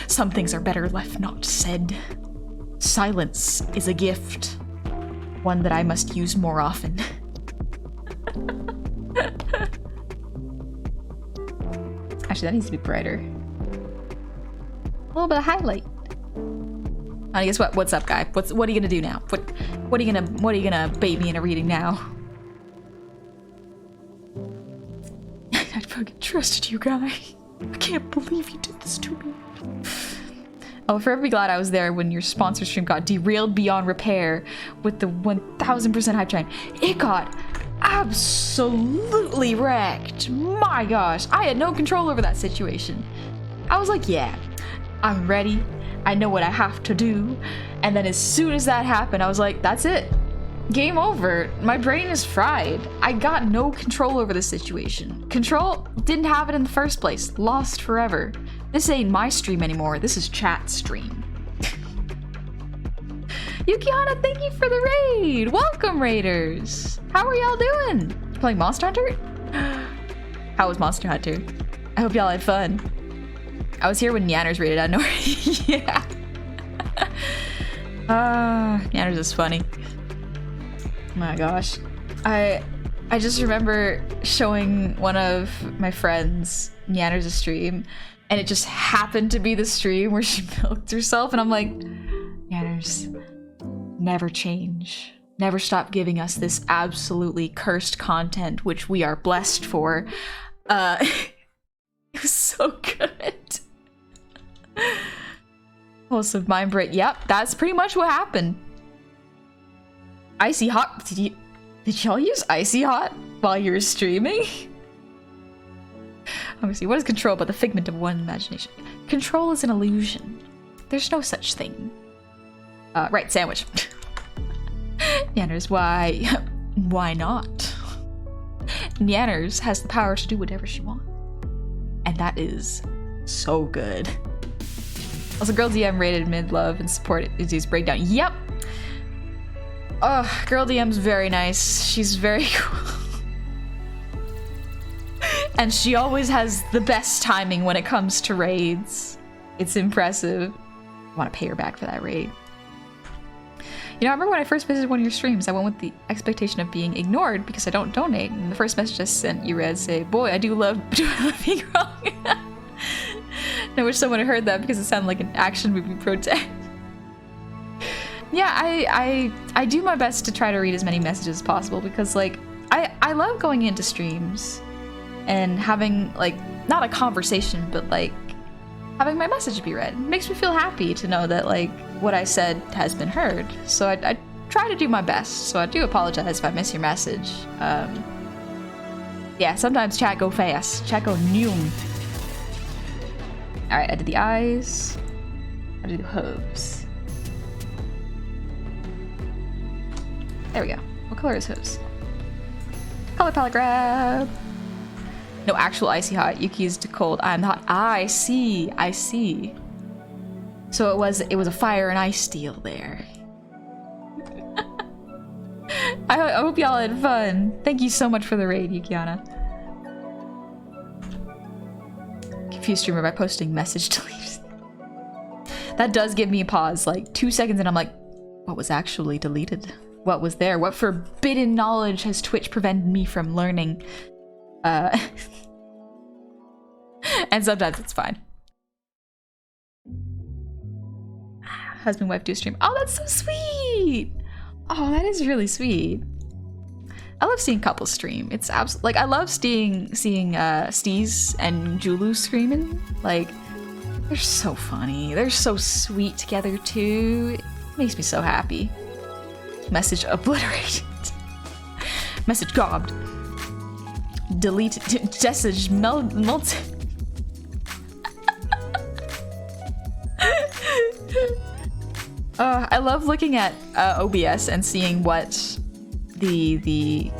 Some things are better left not said. Silence is a gift, one that I must use more often. Actually, that needs to be brighter. A little bit of highlight. I guess what? What's up, guy? What are you gonna do now? What are you gonna bait me into reading now? I fucking trusted you, guy. I can't believe you did this to me. I'll forever be glad I was there when your sponsor stream got derailed beyond repair with the 1000% hype train. It got absolutely wrecked. My gosh, I had no control over that situation. I was like, yeah, I'm ready. I know what I have to do. And then as soon as that happened, I was like, that's it. Game over. My brain is fried. I got no control over the situation. Control, didn't have it in the first place. Lost forever. This ain't my stream anymore. This is chat stream. Yukiana, thank you for the raid. Welcome, raiders. How are y'all doing? You playing Monster Hunter? How was Monster Hunter? I hope y'all had fun. I was here when Nyanners raided. I know. Yeah. Nyanners is funny. Oh my gosh. I just remember showing one of my friends Nyanners' stream, and it just happened to be the stream where she milked herself, and I'm like, Nyanners, never change. Never stop giving us this absolutely cursed content, which we are blessed for. It was so good. Also, mind break. Yep, that's pretty much what happened. Icy Hot. Did y'all use Icy Hot while you were streaming? Let me see. What is control but the figment of one's imagination? Control is an illusion. There's no such thing. Right, sandwich. Nyanners, why not? Nyanners has the power to do whatever she wants. And that is so good. Also, Girl DM rated mid-love and support Izzy's breakdown. Yep! Girl DM's very nice. She's very cool. And she always has the best timing when it comes to raids. It's impressive. I want to pay her back for that raid. You know, I remember when I first visited one of your streams, I went with the expectation of being ignored because I don't donate. And the first message I sent you read say, boy, I do love being wrong. I wish someone had heard that because it sounded like an action movie protest. Yeah, I do my best to try to read as many messages as possible because, like, I love going into streams and having, like, not a conversation, but, like, having my message be read. It makes me feel happy to know that, like, what I said has been heard. So I try to do my best. So I do apologize if I miss your message. Yeah, sometimes chat go fast. Chat go noom. Alright, I did the eyes. I did the hooves. There we go. What color is hooves? Color palette grab. No actual icy hot. Yuki's too cold. I'm hot. I see. I see. So it was a fire and ice deal there. I hope y'all had fun. Thank you so much for the raid, Yukiana. confuse streamer by posting message deleted. That does give me a pause, like 2 seconds, and I'm like, what was actually deleted? What was there? What forbidden knowledge has Twitch prevented me from learning? And sometimes it's fine. Husband, wife, do a stream. Oh, that's so sweet. Oh, that is really sweet. I love seeing couples stream. It's absolutely like I love seeing Steez and Julu screaming. Like they're so funny. They're so sweet together too. It makes me so happy. Message obliterated. Message gobbed. Delete. Message melted. I love looking at OBS and seeing what the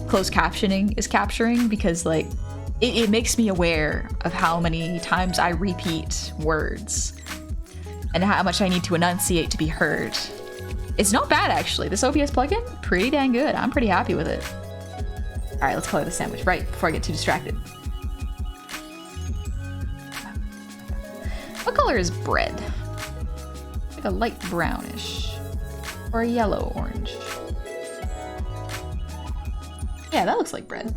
closed captioning is capturing, because like it makes me aware of how many times I repeat words and how much I need to enunciate to be heard. It's not bad actually. This OBS plugin, pretty dang good. I'm pretty happy with it. All right, let's color the sandwich right before I get too distracted. What color is bread? Like a light brownish or a yellow orange. Yeah, that looks like bread.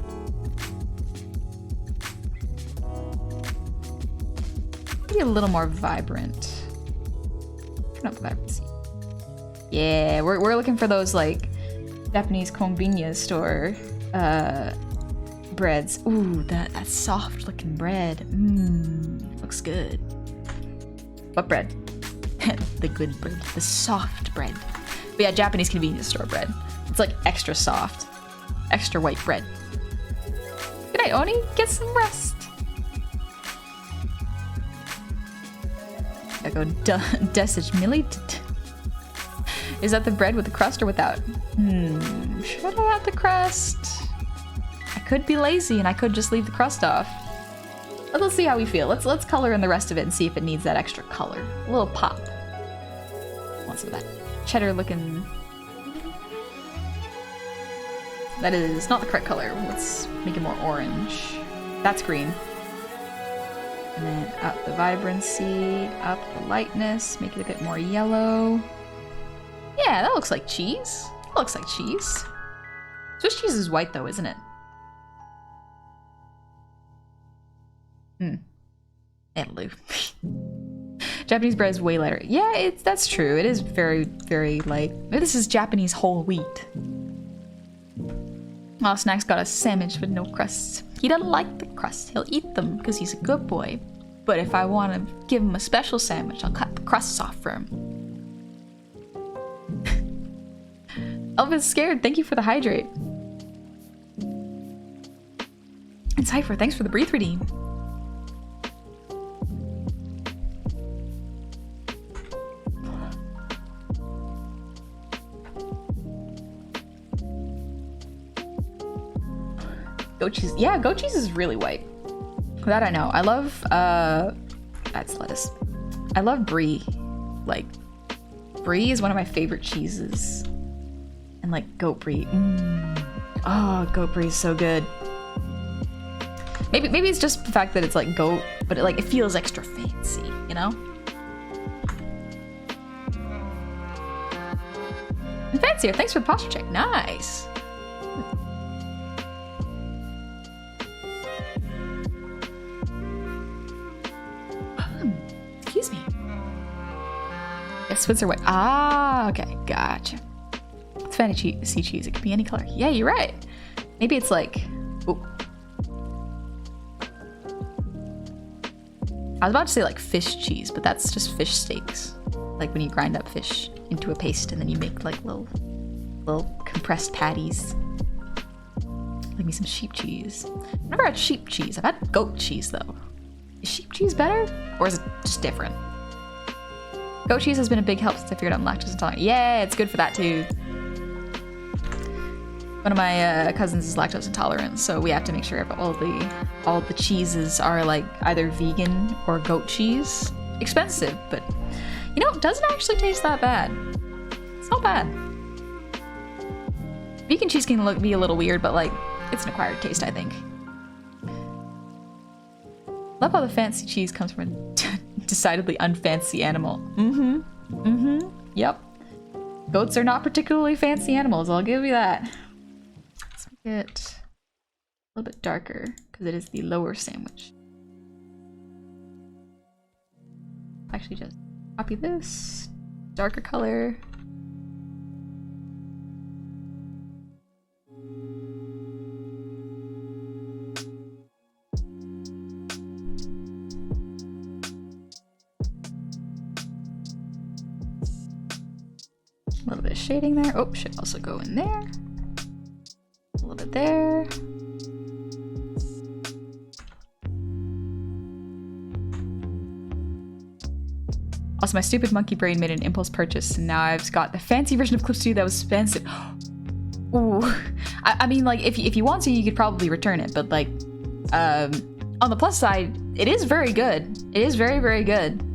Maybe a little more vibrant. Turn up the vibrancy. Yeah, we're looking for those like Japanese convenience store breads. Ooh, that soft looking bread. Looks good. What bread? The good bread, the soft bread. But yeah, Japanese convenience store bread. It's like extra soft, extra white bread. Good night, Oni. Get some rest. I go desage milli. Is that the bread with the crust or without? Should I have the crust? I could be lazy and I could just leave the crust off. Let's see how we feel. Let's color in the rest of it and see if it needs that extra color. A little pop. Want some of that cheddar looking. That is not the correct color. Let's make it more orange. That's green. And then up the vibrancy, up the lightness, make it a bit more yellow. Yeah, that looks like cheese. That looks like cheese. Swiss cheese is white though, isn't it? It'll do. Japanese bread is way lighter. Yeah, that's true. It is very, very light. Maybe this is Japanese whole wheat. Oh, Snack's got a sandwich with no crust. He doesn't like the crust. He'll eat them because he's a good boy. But if I want to give him a special sandwich, I'll cut the crusts off for him. Elvis scared. Thank you for the hydrate. And Cypher, thanks for the breathe redeem. Goat cheese. Yeah, goat cheese is really white. That I know. I love, that's lettuce. I love brie. Like, brie is one of my favorite cheeses. And like goat brie. Oh, goat brie is so good. Maybe it's just the fact that it's like goat, but it feels extra fancy, you know? And fancier. Thanks for the posture check. Nice. Excuse me. Yes, Swiss are white. Ah, okay, gotcha. It's fancy cheese. It could be any color. Yeah, you're right. Maybe it's like. Ooh. I was about to say like fish cheese, but that's just fish steaks. Like when you grind up fish into a paste and then you make like little compressed patties. Like me some sheep cheese. I've never had sheep cheese. I've had goat cheese though. Is sheep cheese better? Or is it just different? Goat cheese has been a big help since I figured out I'm lactose intolerant. Yeah, it's good for that too. One of my cousins is lactose intolerant, so we have to make sure all the cheeses are like either vegan or goat cheese. Expensive, but you know, it doesn't actually taste that bad. It's not bad. Vegan cheese can be a little weird, but like it's an acquired taste, I think. Love how the fancy cheese comes from a decidedly unfancy animal. Yep. Goats are not particularly fancy animals, I'll give you that. Let's make it a little bit darker, because it is the lower sandwich. Actually just copy this, darker color. A little bit of shading there. Oh, should also go in there. A little bit there. Also, my stupid monkey brain made an impulse purchase, and now I've got the fancy version of Clips 2 that was expensive. Ooh. I mean, like, if you want to, you could probably return it, but, like, on the plus side, it is very good. It is very, very good.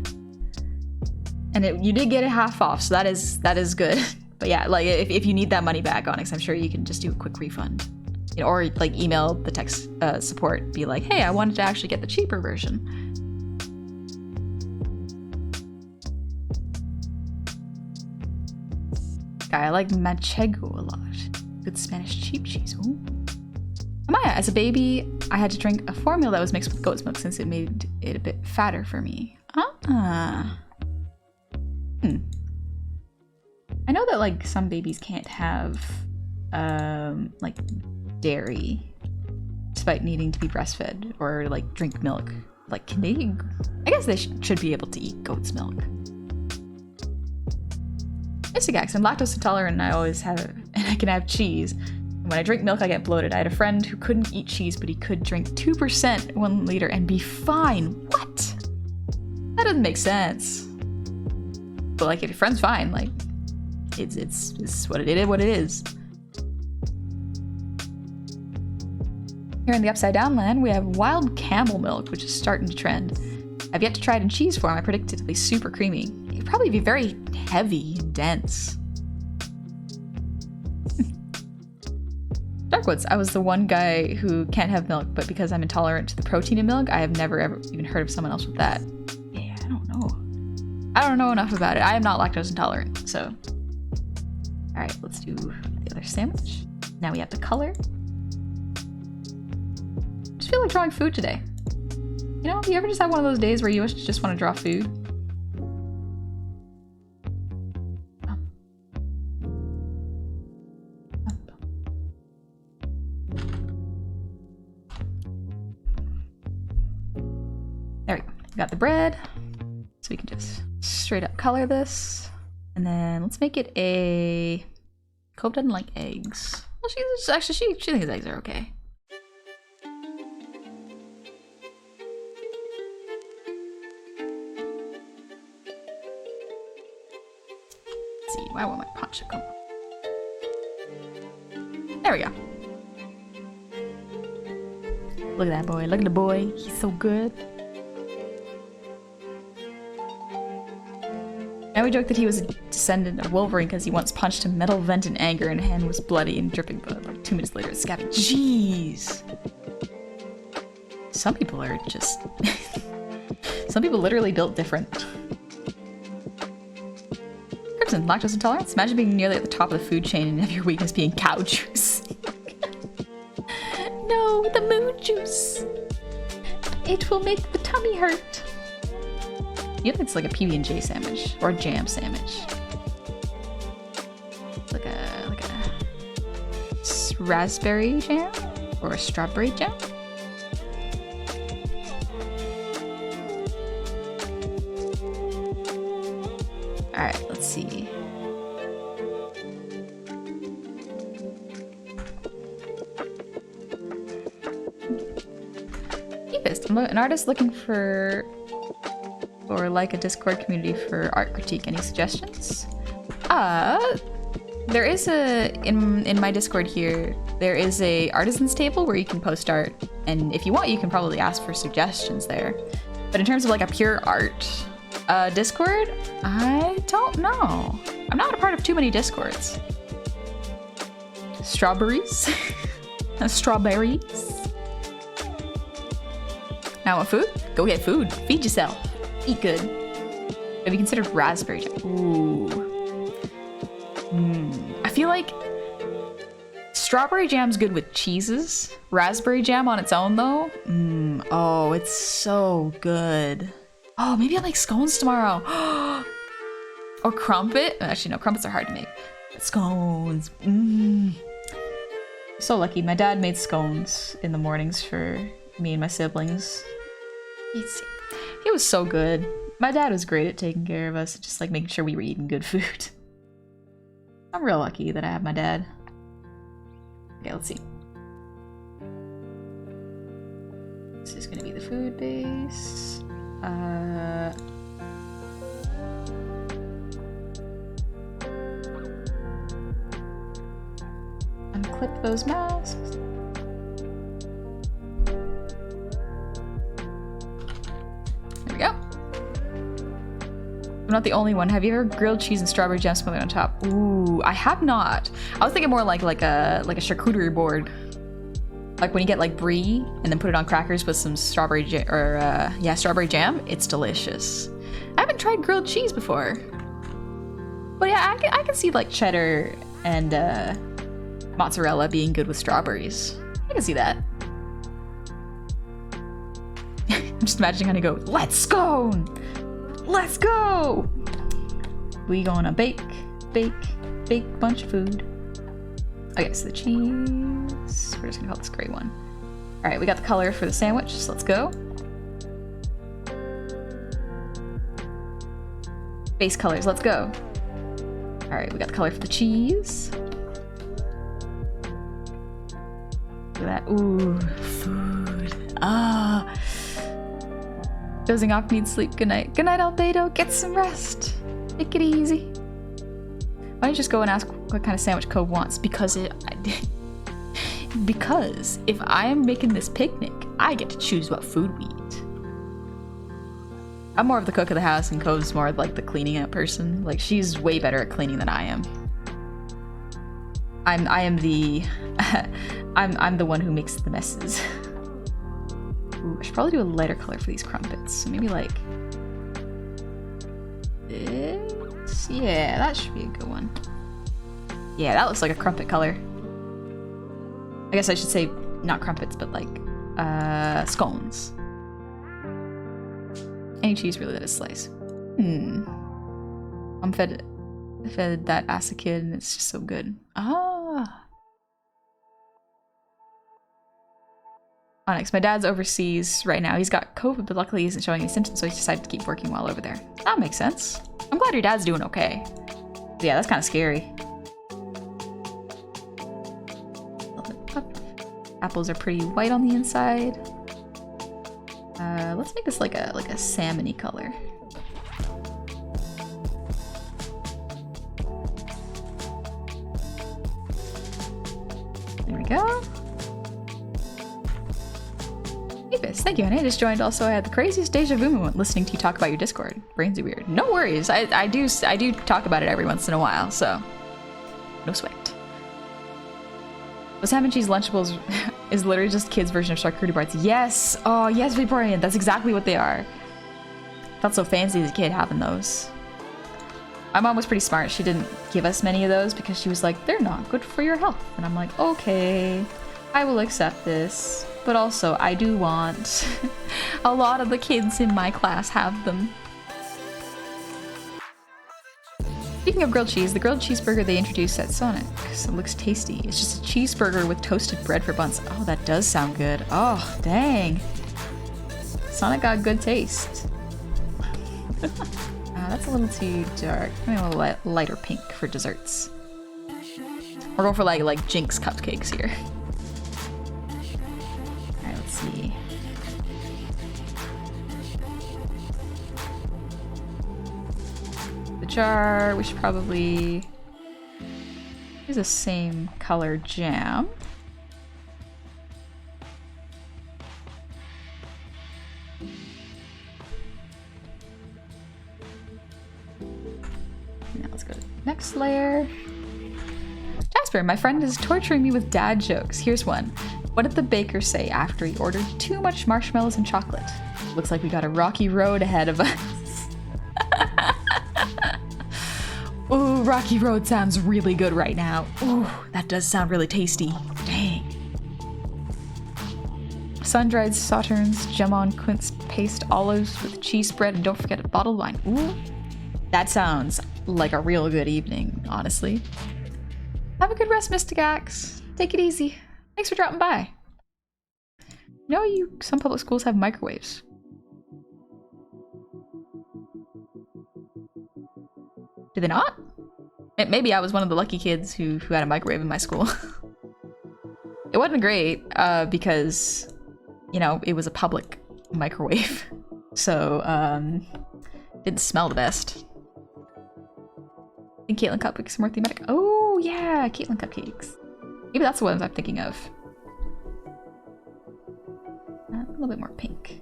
And you did get it half off, so that is good. But yeah, like, if you need that money back, Onyx, I'm sure you can just do a quick refund. You know, or, like, email the tech support, be like, hey, I wanted to actually get the cheaper version. I like manchego a lot. Good Spanish cheap cheese. Ooh. Amaya, as a baby, I had to drink a formula that was mixed with goat's milk since it made it a bit fatter for me. I know that, like, some babies can't have, like, dairy despite needing to be breastfed or, like, drink milk. Like, can they? I guess they should be able to eat goat's milk. I'm lactose intolerant and I always have it, and I can have cheese. And when I drink milk, I get bloated. I had a friend who couldn't eat cheese, but he could drink 2% 1 liter and be fine. What? That doesn't make sense. But, like, if your friend's fine, like, it's what it is. Here in the Upside Down land, we have wild camel milk, which is starting to trend. I've yet to try it in cheese form. I predict it to be super creamy. It'd probably be very heavy and dense. Darkwoods, I was the one guy who can't have milk, but because I'm intolerant to the protein in milk, I have never ever even heard of someone else with that. Yeah, I don't know. I don't know enough about it. I am not lactose intolerant, so. Alright, let's do the other sandwich. Now we have the color. Just feel like drawing food today. You know, you ever just have one of those days where you just want to draw food? There we go. We got the bread. So we can just straight up color this. And then let's make it a... Cove doesn't like eggs. Well, she thinks eggs are okay. Let's see, why won't my punch come? There we go. Look at that boy, look at the boy. He's so good. Now we joke that he was a descendant of Wolverine because he once punched a metal vent in anger and hand was bloody and dripping, but like 2 minutes later it's scabbing. Jeez! Some people are just... Some people literally built different. Crimson, lactose intolerance? Imagine being nearly at the top of the food chain and have your weakness being cow juice. No, the moon juice! It will make the tummy hurt. You think it's like a PB&J sandwich or a jam sandwich? It's like a raspberry jam or a strawberry jam. All right, let's see. Deepest, I'm an artist looking for. Or like a Discord community for art critique. Any suggestions? There is in my Discord here, there is a artisans table where you can post art, and if you want, you can probably ask for suggestions there. But in terms of like a pure art Discord, I don't know. I'm not a part of too many Discords. Strawberries? Strawberries? Now want food? Go get food. Feed yourself. Eat good. Have you considered raspberry jam? Ooh. I feel like strawberry jam's good with cheeses. Raspberry jam on its own though. Oh, it's so good. Oh, maybe I like scones tomorrow. Or crumpet. Actually, no, crumpets are hard to make. Scones. So lucky. My dad made scones in the mornings for me and my siblings. He was so good. My dad was great at taking care of us, just like making sure we were eating good food. I'm real lucky that I have my dad. Okay, let's see. This is gonna be the food base. Unclip those masks. There we go. I'm not the only one. Have you ever grilled cheese and strawberry jam smothered on top? Ooh, I have not. I was thinking more like a charcuterie board. Like when you get like brie and then put it on crackers with some strawberry strawberry jam. It's delicious. I haven't tried grilled cheese before. But yeah, I can see like cheddar and mozzarella being good with strawberries. I can see that. I'm just imagining how to go, let's go! Let's go! We gonna bake bunch of food. Okay, so the cheese. We're just gonna call this gray one. All right, we got the color for the sandwich, so let's go. Base colors, let's go. All right, we got the color for the cheese. Look at that, ooh, food. Ah. Dozing off means sleep. Good night. Good night, Albedo. Get some rest. Take it easy. Why don't you just go and ask what kind of sandwich Cobe wants? Because if I am making this picnic, I get to choose what food we eat. I'm more of the cook of the house, and Cobe's more like the cleaning up person. Like she's way better at cleaning than I am. I'm the one who makes the messes. Ooh, I should probably do a lighter color for these crumpets. So maybe like this. Yeah, that should be a good one. Yeah, that looks like a crumpet color. I guess I should say not crumpets, but like scones. Any cheese really that is sliced. I'm fed that as a kid and it's just so good. Ah. Onyx, my dad's overseas right now. He's got COVID, but luckily he isn't showing any symptoms, so he's decided to keep working while over there. That makes sense. I'm glad your dad's doing okay. Yeah, that's kind of scary. Apples are pretty white on the inside. Let's make this like a salmon-y color. There we go. Thank you, honey. I just joined. Also, I had the craziest deja vu moment listening to you talk about your Discord. Brains are weird. No worries. I do talk about it every once in a while, so no sweat. Those ham and cheese Lunchables is literally just kids' version of charcuterie boards. Yes. Oh, yes, Victorian. That's exactly what they are. Felt so fancy as a kid having those. My mom was pretty smart. She didn't give us many of those because she was like, they're not good for your health. And I'm like, okay, I will accept this. But also, I do want a lot of the kids in my class have them. Speaking of grilled cheese, the grilled cheeseburger they introduced at Sonic, so it looks tasty. It's just a cheeseburger with toasted bread for buns. Oh, that does sound good. Oh, dang. Sonic got good taste. That's a little too dark. Maybe a little lighter pink for desserts. We're going for like Jinx cupcakes here. Alright, let's see. The jar, we should probably use the same color jam. Now let's go to the next layer. Jasper, my friend is torturing me with dad jokes. Here's one. What did the baker say after he ordered too much marshmallows and chocolate? Looks like we got a rocky road ahead of us. Ooh, rocky road sounds really good right now. Ooh, that does sound really tasty. Dang. Sun-dried sauternes, gem-on quince paste, olives with cheese spread, and don't forget a bottled wine. Ooh, that sounds like a real good evening, honestly. Have a good rest, Mystic Axe. Take it easy. Thanks for dropping by. You know, some public schools have microwaves. Do they not? Maybe I was one of the lucky kids who had a microwave in my school. It wasn't great because, you know, it was a public microwave. So, didn't smell the best. I think Caitlin cupcakes are more thematic. Oh, yeah, Caitlin cupcakes. Maybe that's the ones I'm thinking of. A little bit more pink.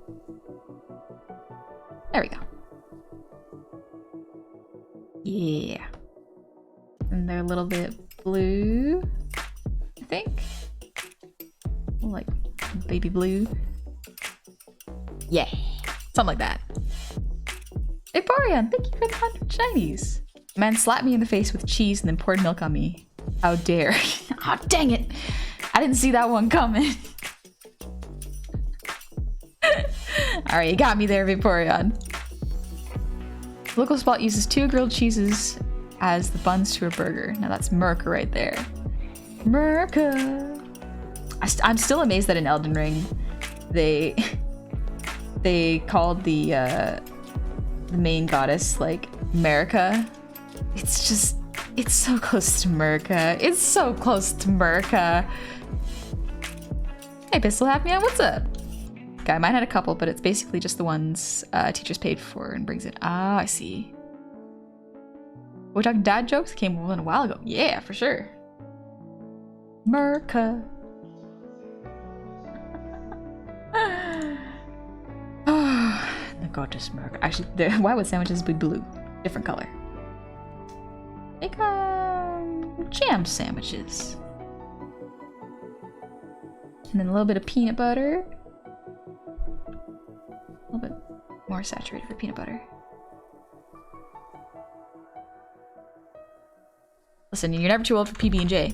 There we go. Yeah. And they're a little bit blue, I think. Like baby blue. Yeah. Something like that. Hey, Barian, thank you for the 100 shinies. Man slapped me in the face with cheese and then poured milk on me. How dare. Oh, dang it. I didn't see that one coming. Alright, you got me there, Vaporeon. The local spot uses 2 grilled cheeses as the buns to a burger. Now that's Merca right there. Merca. I'm still amazed that in Elden Ring, they called the main goddess like Merca. It's just, it's so close to Merca. It's so close to Merca. Hey, Pistol Half Man, what's up? Okay, mine had a couple, but it's basically just the ones teachers paid for and brings it. Ah, I see. We're talking dad jokes? It came a while ago. Yeah, for sure. Merca. The goddess Merca. Actually, why would sandwiches be blue? Different color. Make jam sandwiches. And then a little bit of peanut butter. A little bit more saturated for peanut butter. Listen, you're never too old for PB&J.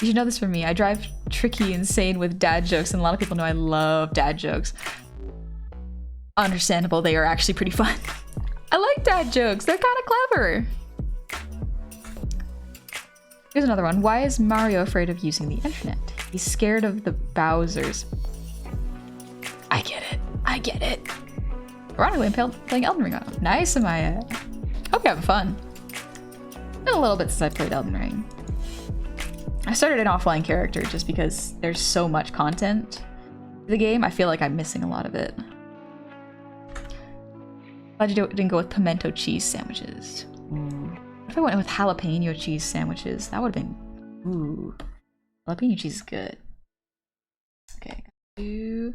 You should know this from me. I drive tricky insane with dad jokes, and a lot of people know I love dad jokes. Understandable, they are actually pretty fun. I like dad jokes, they're kind of clever. Here's another one. Why is Mario afraid of using the internet? He's scared of the Bowsers. I get it. I get it. Ironically, I'm playing Elden Ring on. Nice, Amaya. Hope you're having fun. Been a little bit since I played Elden Ring. I started an offline character just because there's so much content to the game. I feel like I'm missing a lot of it. Glad you didn't go with pimento cheese sandwiches. Ooh. What if I went with jalapeno cheese sandwiches? That would have been... Ooh. Jalapeno cheese is good. Okay, do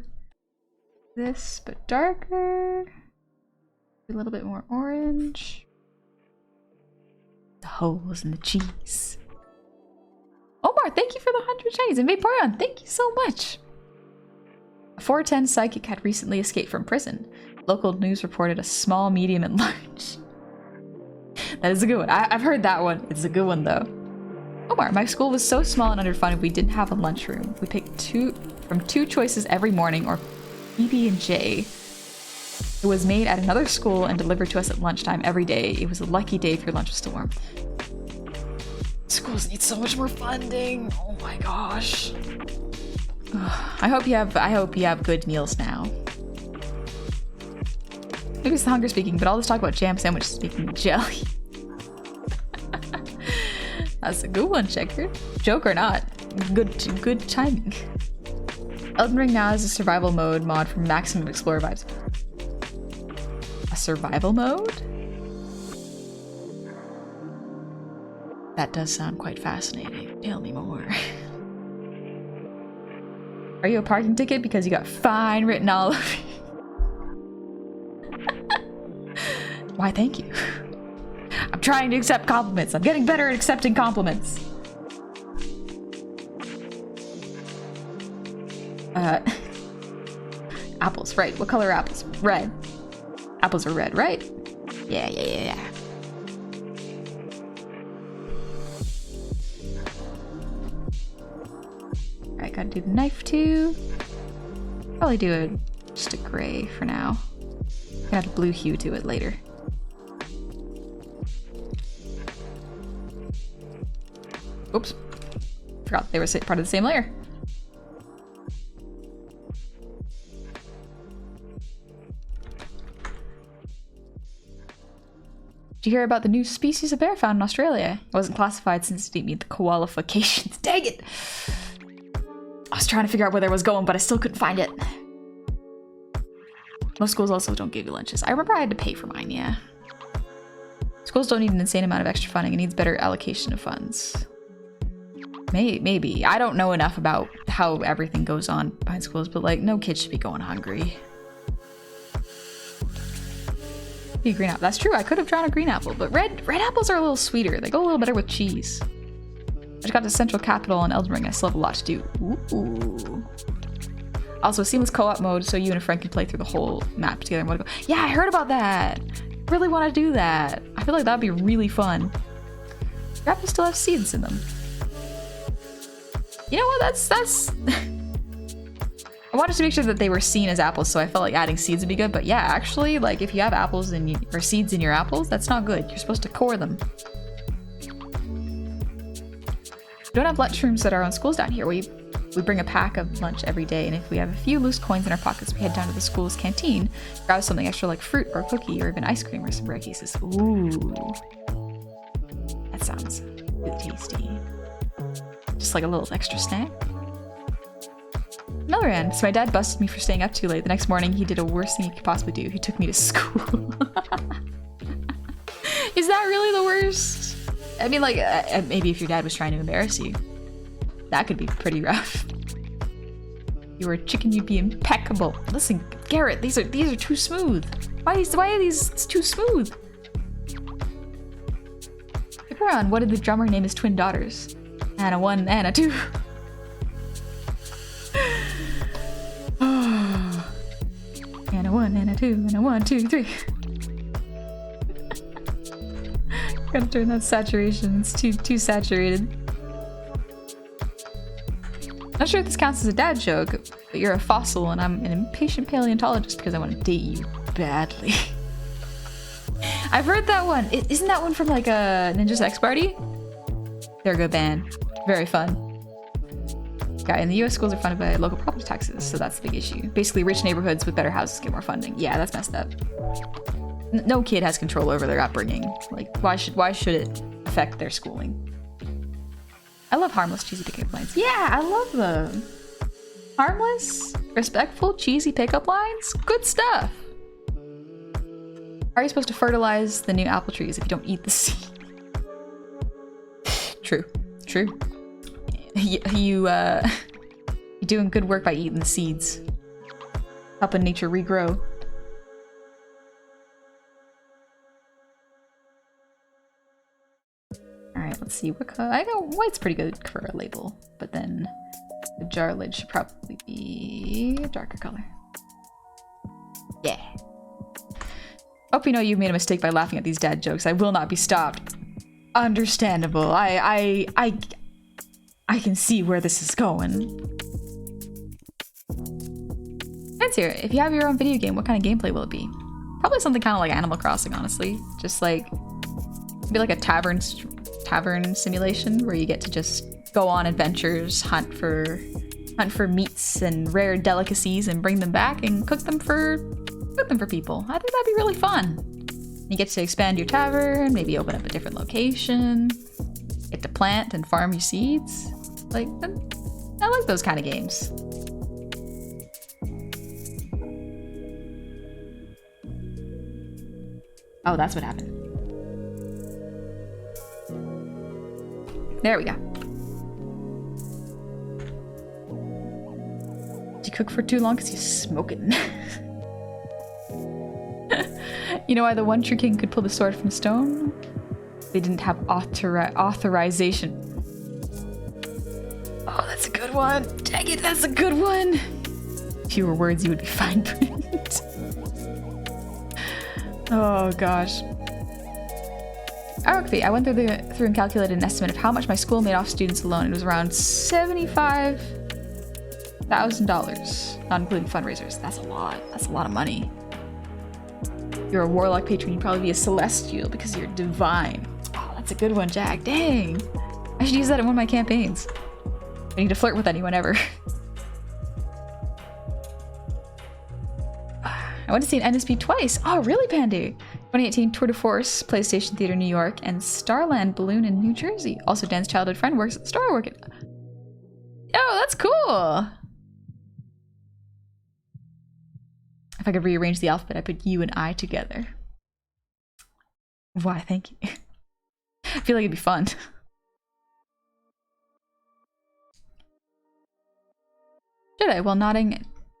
this, but darker. A little bit more orange. The holes in the cheese. Omar, thank you for the 100 shinies. And Vaporeon, thank you so much. A 410 psychic had recently escaped from prison. Local news reported a small, medium, and large. That is a good one. I've heard that one. It's a good one, though. Omar, my school was so small and underfunded we didn't have a lunchroom. We picked from two choices every morning, or PB&J. It was made at another school and delivered to us at lunchtime every day. It was a lucky day if your lunch was still warm. Schools need so much more funding. Oh my gosh. I hope you have good meals now. Maybe it's the hunger speaking, but all this talk about jam sandwiches speaking of jelly. That's a good one, Checker. Joke or not, good timing. Elden Ring now has a survival mode mod for maximum explorer vibes. A survival mode? That does sound quite fascinating. Tell me more. Are you a parking ticket because you got fine written all over you? Why, thank you. I'm trying to accept compliments. I'm getting better at accepting compliments. Apples, right. What color are apples? Red. Apples are red, right? Yeah. Alright, gotta do the knife too. Probably do just a gray for now. Gonna add a blue hue to it later. Oops. Forgot they were part of the same layer. Did you hear about the new species of bear found in Australia? It wasn't classified since it didn't meet the qualifications. Dang it! I was trying to figure out where I was going, but I still couldn't find it. Most schools also don't give you lunches. I remember I had to pay for mine, yeah. Schools don't need an insane amount of extra funding. It needs better allocation of funds. Maybe. I don't know enough about how everything goes on behind schools, but like, no kid should be going hungry. Be green apple. That's true. I could have drawn a green apple, but red apples are a little sweeter. They go a little better with cheese. I just got to Central Capital and Elden Ring. I still have a lot to do. Ooh. Also, seamless co-op mode, so you and a friend can play through the whole map together and want to go. Yeah, I heard about that. Really want to do that. I feel like that'd be really fun. Your apples still have seeds in them. You know what? That's. I wanted to make sure that they were seen as apples, so I felt like adding seeds would be good. But yeah, actually, like if you have apples or seeds in your apples, that's not good. You're supposed to core them. We don't have lunchrooms at our own schools down here. We bring a pack of lunch every day, and if we have a few loose coins in our pockets, we head down to the school's canteen, grab something extra like fruit or a cookie or even ice cream or some rare cases. Ooh. That sounds really tasty. Just like a little extra snack. Another end. So my dad busted me for staying up too late. The next morning, he did a worst thing he could possibly do. He took me to school. Is that really the worst? I mean, like, maybe if your dad was trying to embarrass you, that could be pretty rough. You were a chicken, you'd be impeccable. Listen, Garrett, these are too smooth. Why are these too smooth? Around, what did the drummer name his twin daughters? Anna 1, Anna 2. Anna 1, Anna 2, Anna 1, 2, 3. Gotta turn that saturation. It's too saturated. Not sure if this counts as a dad joke, but you're a fossil and I'm an impatient paleontologist because I want to date you badly. I've heard that one. Isn't that one from like a Ninja Sex Party? They're a good band. Very fun. Yeah, and the US schools are funded by local property taxes, so that's the big issue. Basically, rich neighborhoods with better houses get more funding. Yeah, that's messed up. No kid has control over their upbringing. Like, why should it affect their schooling? I love harmless, cheesy pickup lines. Yeah, I love them. Harmless, respectful, cheesy pickup lines. Good stuff. How are you supposed to fertilize the new apple trees if you don't eat the seed? True. You're doing good work by eating the seeds. Helping nature regrow. Alright, let's see what color. I know white's pretty good for a label, but then the jar lid should probably be a darker color. Yeah. Hope you know you've made a mistake by laughing at these dad jokes. I will not be stopped. Understandable. I can see where this is going. It's here. If you have your own video game, what kind of gameplay will it be? Probably something kind of like Animal Crossing, honestly. Just like, be like a tavern simulation where you get to just go on adventures, hunt for meats and rare delicacies, and bring them back and cook them for people. I think that'd be really fun. You get to expand your tavern, maybe open up a different location, get to plant and farm your seeds. Like, I like those kind of games. Oh, that's what happened. There we go. Did you cook for too long? Because you're smoking. You know why the One True King could pull the sword from stone? They didn't have authorization. Oh, that's a good one. Dang it, that's a good one. Fewer words, you would be fine print. Oh gosh. Okay, I went through and calculated an estimate of how much my school made off students alone. It was around $75,000, not including fundraisers. That's a lot. That's a lot of money. You're a warlock patron. You'd probably be a celestial because you're divine. Oh, that's a good one, Jack. Dang. I should use that in one of my campaigns. I need to flirt with anyone ever. I went to see an NSP twice. Oh, really, Pandu? 2018 Tour de Force, PlayStation Theater, New York, and Starland Balloon in New Jersey. Also, Dan's childhood friend works at the Star Working. Oh, that's cool. If I could rearrange the alphabet, I'd put U and I together. Why, thank you. I feel like it'd be fun. Should I?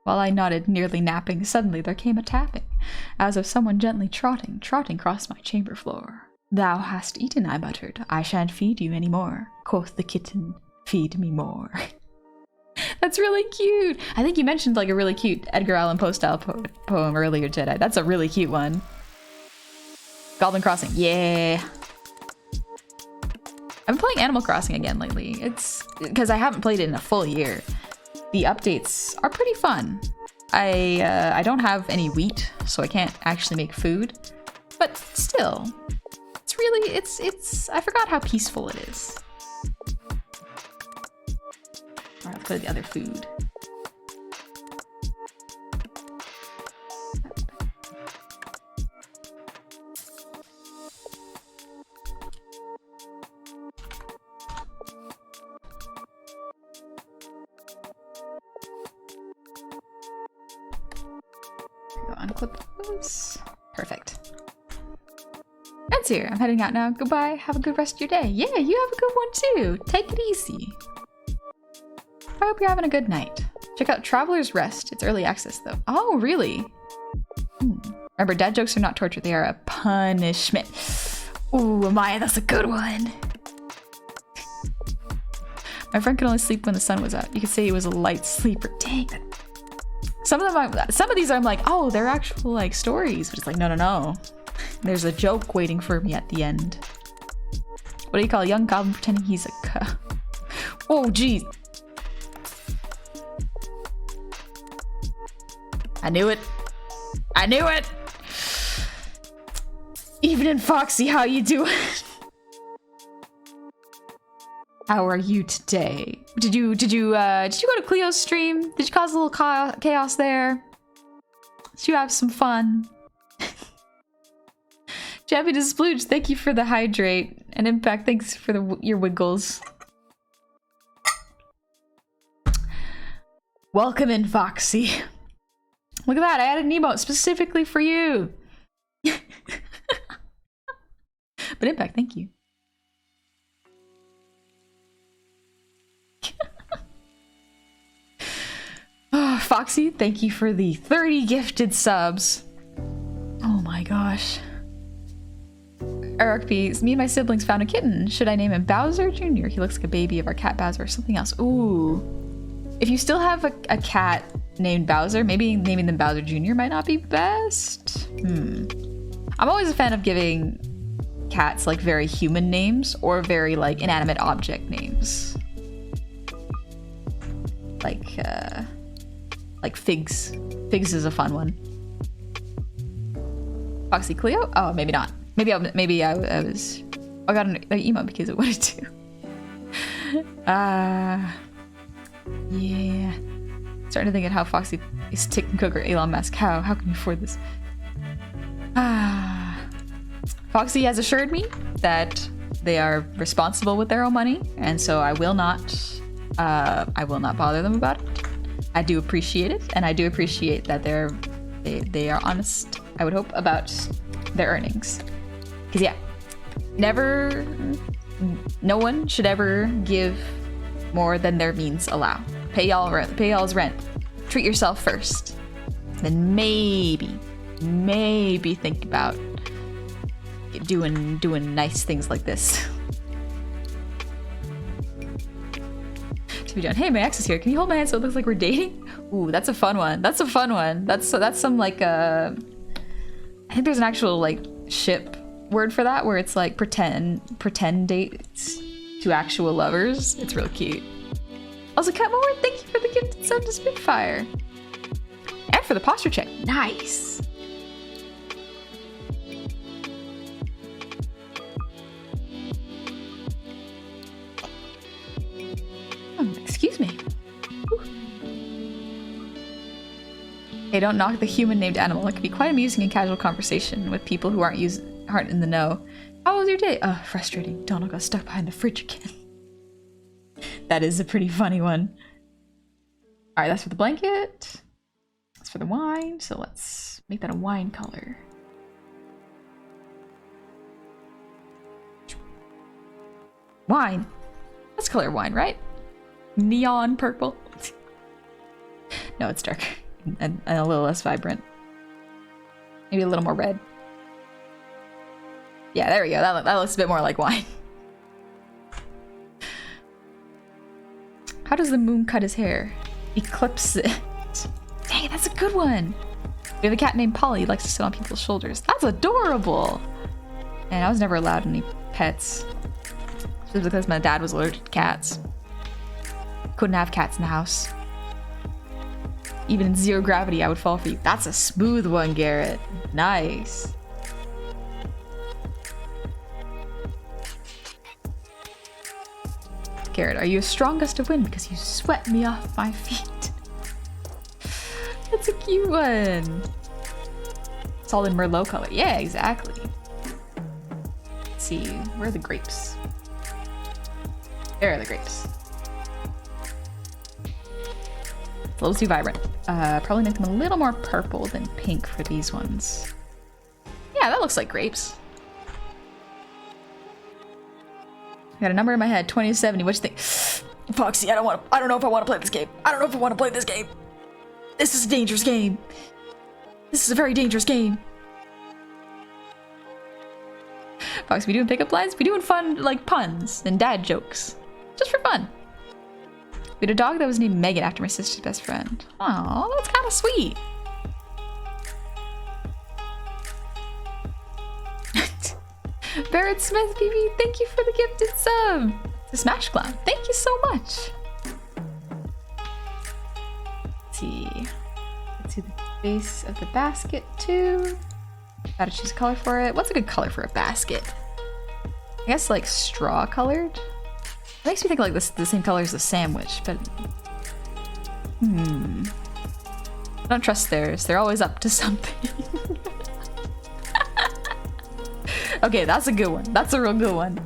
While I nodded, nearly napping, suddenly there came a tapping, as of someone gently trotting across my chamber floor. Thou hast eaten, I muttered. I shan't feed you any more. Quoth the kitten, feed me more. That's really cute. I think you mentioned like a really cute Edgar Allan Poe style poem earlier, Jedi. That's a really cute one. Goblin Crossing, yeah. I've been playing Animal Crossing again lately. It's because I haven't played it in a full year. The updates are pretty fun. I don't have any wheat, so I can't actually make food. But still, it's really, I forgot how peaceful it is. Alright, I'll put the other food. Go unclip those. Perfect. That's here. I'm heading out now. Goodbye. Have a good rest of your day. Yeah, you have a good one too. Take it easy. I hope you're having a good night. Check out Traveler's Rest. It's early access though. Oh, really? Remember, dad jokes are not torture. They are a punishment. Ooh, Maya, that's a good one. My friend could only sleep when the sun was out. You could say he was a light sleeper. Dang. Some of these I'm like, oh, they're actual like stories, but it's like, no. There's a joke waiting for me at the end. What do you call a young goblin pretending he's a oh, geez. I knew it. I knew it. Evening, Foxy, how you doing? How are you today? Did you go to Cleo's stream? Did you cause a little chaos there? Did you have some fun? Jappy to Splooge, thank you for the hydrate. And Impact, thanks for your wiggles. Welcome in, Foxy. Look at that, I added an emote specifically for you. But Impact, thank you. Oh, Foxy, thank you for the 30 gifted subs. Oh my gosh. Eric B, me and my siblings found a kitten. Should I name him Bowser Jr.? He looks like a baby of our cat Bowser or something else. Ooh. If you still have a cat named Bowser, maybe naming them Bowser Jr. might not be best. I'm always a fan of giving cats like very human names or very like inanimate object names. Like Figs. Figs is a fun one. Foxy Cleo? Oh, maybe not. Maybe I got an emo because it wanted to. Yeah. Starting to think of how Foxy is Tick Cooker, Elon Musk. How can you afford this? Foxy has assured me that they are responsible with their own money, and so I will not bother them about it. I do appreciate it, and I do appreciate that they are honest, I would hope, about their earnings. Because yeah, no one should ever give more than their means allow. Pay y'all's rent. Treat yourself first. Then maybe think about doing nice things like this. To be done. Hey, my ex is here. Can you hold my hand so it looks like we're dating? Ooh, that's a fun one. That's a fun one. That's some like I think there's an actual like ship word for that where it's like pretend dates to actual lovers. It's real cute. Also, Cat Moore, thank you for the gifted sub to Spitfire. And for the posture check. Nice. Excuse me. Ooh. Hey, don't knock the human named animal. It can be quite amusing in casual conversation with people who aren't in the know. How was your day? Frustrating. Donald got stuck behind the fridge again. That is a pretty funny one. Alright, that's for the blanket. That's for the wine. So let's make that a wine color. Wine. That's color wine, right? Neon purple. No, it's dark and a little less vibrant. Maybe a little more red. Yeah, there we go. That looks a bit more like wine. How does the moon cut his hair? Eclipse it. Dang, that's a good one. We have a cat named Polly. He likes to sit on people's shoulders. That's adorable. And I was never allowed any pets. Just because my dad was allergic to cats. Couldn't have cats in the house. Even in zero gravity, I would fall for you. That's a smooth one, Garrett. Nice. Garrett, are you a strong gust of wind because you swept me off my feet? That's a cute one. It's all in Merlot color. Yeah, exactly. Let's see. Where are the grapes? There are the grapes. It's a little too vibrant. Probably make them a little more purple than pink for these ones. Yeah, that looks like grapes. I got a number in my head, 20 to 70. What you think? Foxy, I don't know if I want to play this game. I don't know if I want to play this game. This is a dangerous game. This is a very dangerous game. Foxy, we doing pickup lines? We doing fun, like, puns and dad jokes. Just for fun. We had a dog that was named Megan after my sister's best friend. Aw, that's kind of sweet. Barrett Smith, BB, thank you for the gifted sub. The Smash Clown, thank you so much. Let's see the base of the basket too. Gotta choose a color for it. What's a good color for a basket? I guess like straw colored. It makes me think like this the same color as the sandwich, but I don't trust theirs. They're always up to something. Okay, that's a good one. That's a real good one.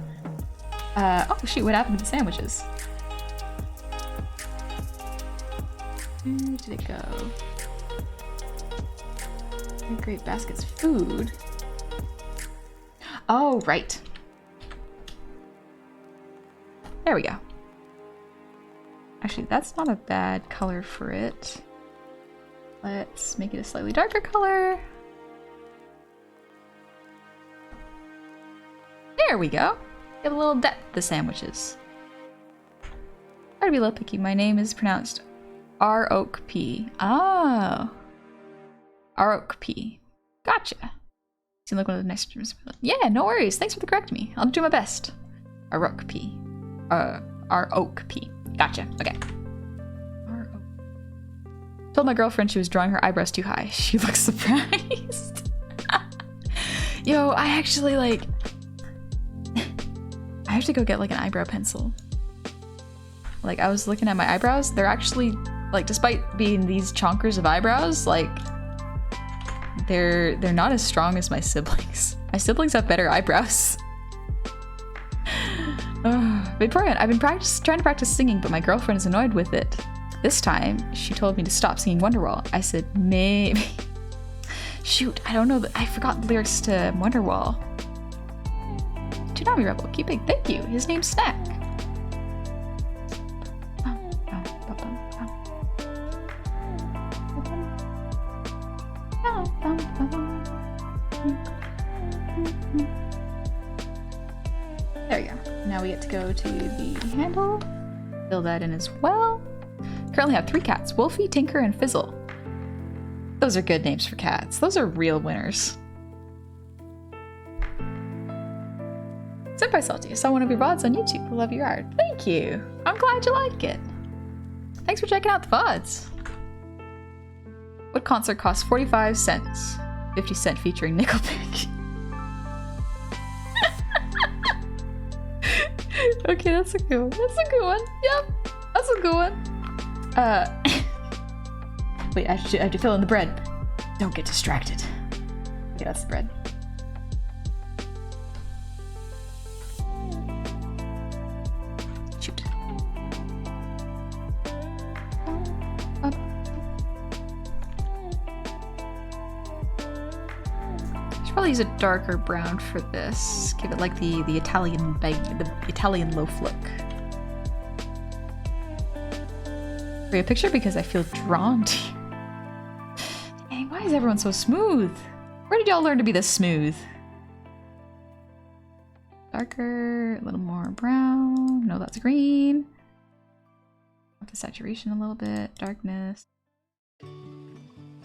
Oh shoot, what happened to the sandwiches? Where did it go? Great baskets. Food. Oh, right. There we go. Actually, that's not a bad color for it. Let's make it a slightly darker color. There we go. Get a little depth to the sandwiches. Try to be a little picky. My name is pronounced R-Oak-P. Oh. R-Oak-P. Gotcha. Seem like one of the nice terms. Yeah, no worries. Thanks for the correct me. I'll do my best. R-Oak-P. R-Oak-P. Gotcha. Okay. R-Oak. Told my girlfriend she was drawing her eyebrows too high. She looks surprised. Yo, I actually like... I have to go get like an eyebrow pencil. Like I was looking at my eyebrows. They're actually like, despite being these chonkers of eyebrows, like they're not as strong as my siblings. My siblings have better eyebrows. I've been trying to practice singing, but my girlfriend is annoyed with it. This time, she told me to stop singing Wonderwall. I said, maybe. Shoot, I don't know. I forgot the lyrics to Wonderwall. Tsunami Rebel, keep big. Thank you. His name's Snack. now we get to go to the handle. Fill that in as well. Currently have 3 cats, Wolfie, Tinker, and Fizzle. Those are good names for cats. Those are real winners. Senpai Salty, I saw one of your VODs on YouTube. I love your art. Thank you. I'm glad you like it. Thanks for checking out the VODs. What concert costs 45 cents? 50 Cent featuring Nickelback. Okay, that's a good one. That's a good one. Yep, that's a good one. Wait, I have to fill in the bread. Don't get distracted. Okay, that's the bread. Shoot. Should probably use a darker brown for this. Give it like the Italian loaf look. A picture because I feel drawn to you. Dang, why is everyone so smooth? Where did y'all learn to be this smooth? Darker, a little more brown. No, that's green. Up the saturation a little bit. Darkness.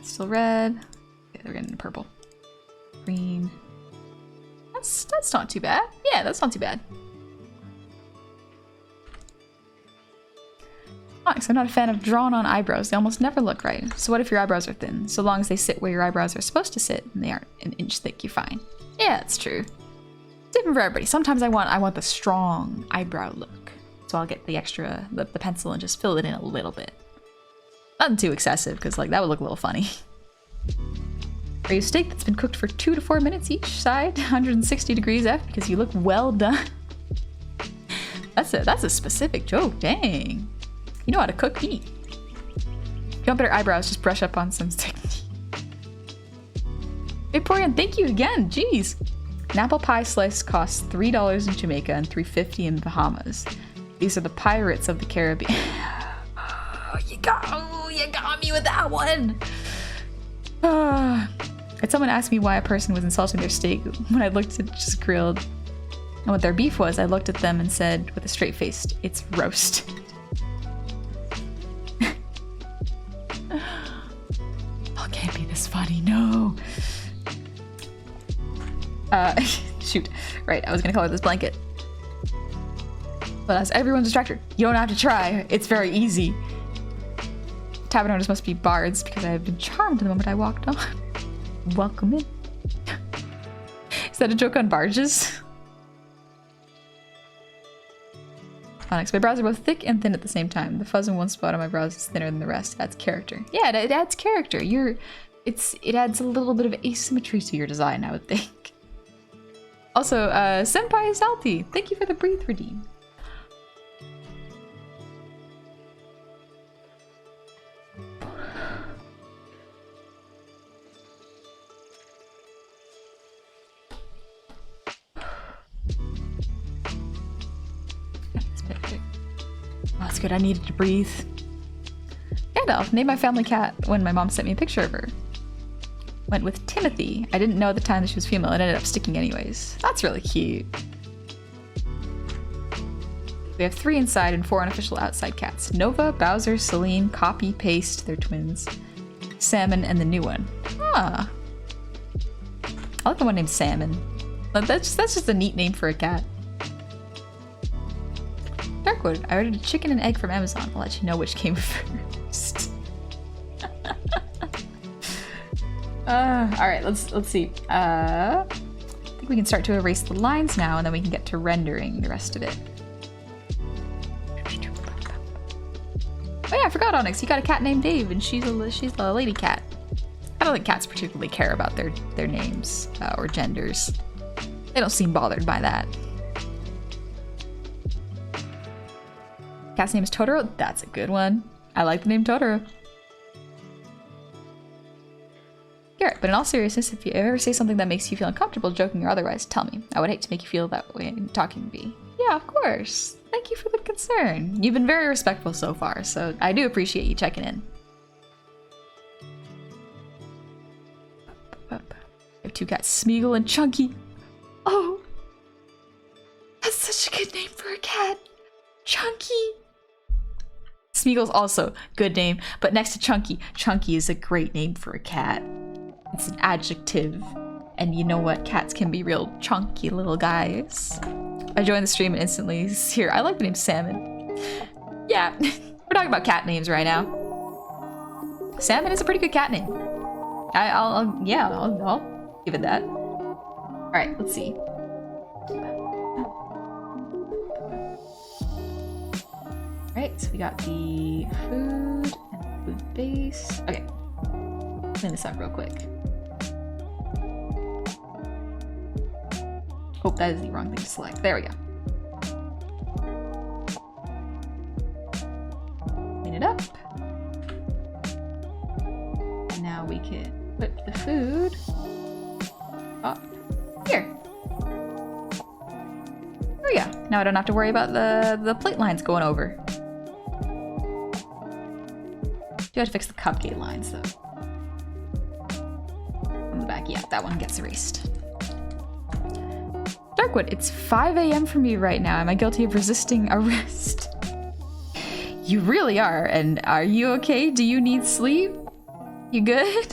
Still red. Okay, we're getting purple. Green. That's not too bad. Yeah, that's not too bad. I'm not a fan of drawn-on eyebrows. They almost never look right. So what if your eyebrows are thin? So long as they sit where your eyebrows are supposed to sit and they aren't an inch thick, you're fine. Yeah, it's true. Different for everybody. Sometimes I want the strong eyebrow look. So I'll get the extra, the pencil and just fill it in a little bit. Nothing too excessive, because like that would look a little funny. Braised steak that's been cooked for 2 to 4 minutes each side, 160 degrees F, because you look well done. That's a specific joke, dang. You know how to cook meat. If you want better eyebrows, just brush up on some technique. Victorian, thank you again. Jeez. An apple pie slice costs $3 in Jamaica and $3.50 in Bahamas. These are the pirates of the Caribbean. You got me with that one. And someone asked me why a person was insulting their steak when I looked at just grilled. And what their beef was, I looked at them and said with a straight face, it's roast. Can't be this funny, no. Shoot. Right, I was gonna color this blanket. But as everyone's distracted, you don't have to try. It's very easy. Tavern owners must be bards because I have been charmed the moment I walked on. Welcome in. Is that a joke on barges? Onyx, my brows are both thick and thin at the same time. The fuzz in one spot on my brows is thinner than the rest. It adds character. Yeah, it adds character. It adds a little bit of asymmetry to your design, I would think. Also, Senpai Salty, thank you for the breathe redeem. Oh, that's good. I needed to breathe. Gandalf, named my family cat when my mom sent me a picture of her. Went with Timothy. I didn't know at the time that she was female. It ended up sticking anyways. That's really cute. We have 3 inside and 4 unofficial outside cats. Nova, Bowser, Celine, Copy, Paste, they're twins. Salmon, and the new one. Ah. I like the one named Salmon. That's just a neat name for a cat. Darkwood, I ordered a chicken and egg from Amazon. I'll let you know which came first. Alright, let's see. I think we can start to erase the lines now, and then we can get to rendering the rest of it. Oh yeah, I forgot, Onyx. You got a cat named Dave, and she's a lady cat. I don't think cats particularly care about their names or genders. They don't seem bothered by that. Cat's name is Totoro. That's a good one. I like the name Totoro. Garrett, but in all seriousness, if you ever say something that makes you feel uncomfortable, joking or otherwise, tell me. I would hate to make you feel that way talking to me. Yeah, of course. Thank you for the concern. You've been very respectful so far, so I do appreciate you checking in. I have 2 cats, Smeagol and Chunky. Oh, that's such a good name for Smeagol's also good name, but next to Chunky, Chunky is a great name for a cat. It's an adjective. And you know what? Cats can be real chunky little guys. I joined the stream and instantly here. I like the name Salmon. Yeah, we're talking about cat names right now. Salmon is a pretty good cat name. I'll give it that. All right, let's see. All right, so we got the food and the food base. Okay, clean this up real quick. Oh, that is the wrong thing to select. There we go. Clean it up. And now we can put the food up here. There we go. Now I don't have to worry about the plate lines going over. Do have to fix the cupcake lines though. On the back, yeah, that one gets erased. Darkwood, it's 5 a.m. for me right now. Am I guilty of resisting arrest? You really are. And are you okay? Do you need sleep? You good?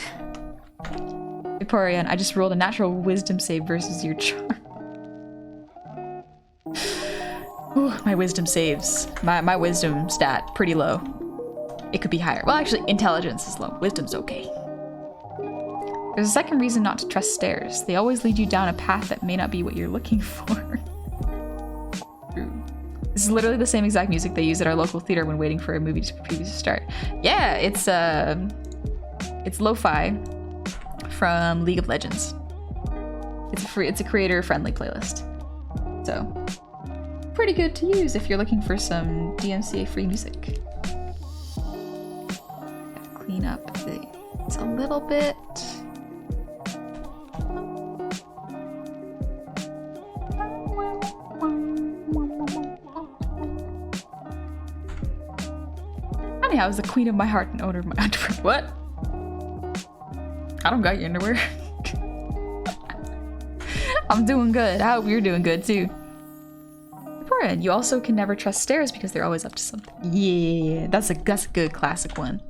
Victorian, I just rolled a natural wisdom save versus your charm. Ooh, my wisdom saves. My wisdom stat, pretty low. It could be higher. Well, actually, intelligence is low. Wisdom's okay. There's a second reason not to trust stairs. They always lead you down a path that may not be what you're looking for. True. This is literally the same exact music they use at our local theater when waiting for a movie to preview to start. Yeah, it's lo-fi from League of Legends. It's a creator-friendly playlist. So, pretty good to use if you're looking for some DMCA-free music. Gotta clean up it's a little bit. I was the queen of my heart and owner of my underwear. What? I don't got your underwear. I'm doing good. I hope you're doing good too. Important. You also can never trust stairs because they're always up to something. Yeah, that's a good classic one.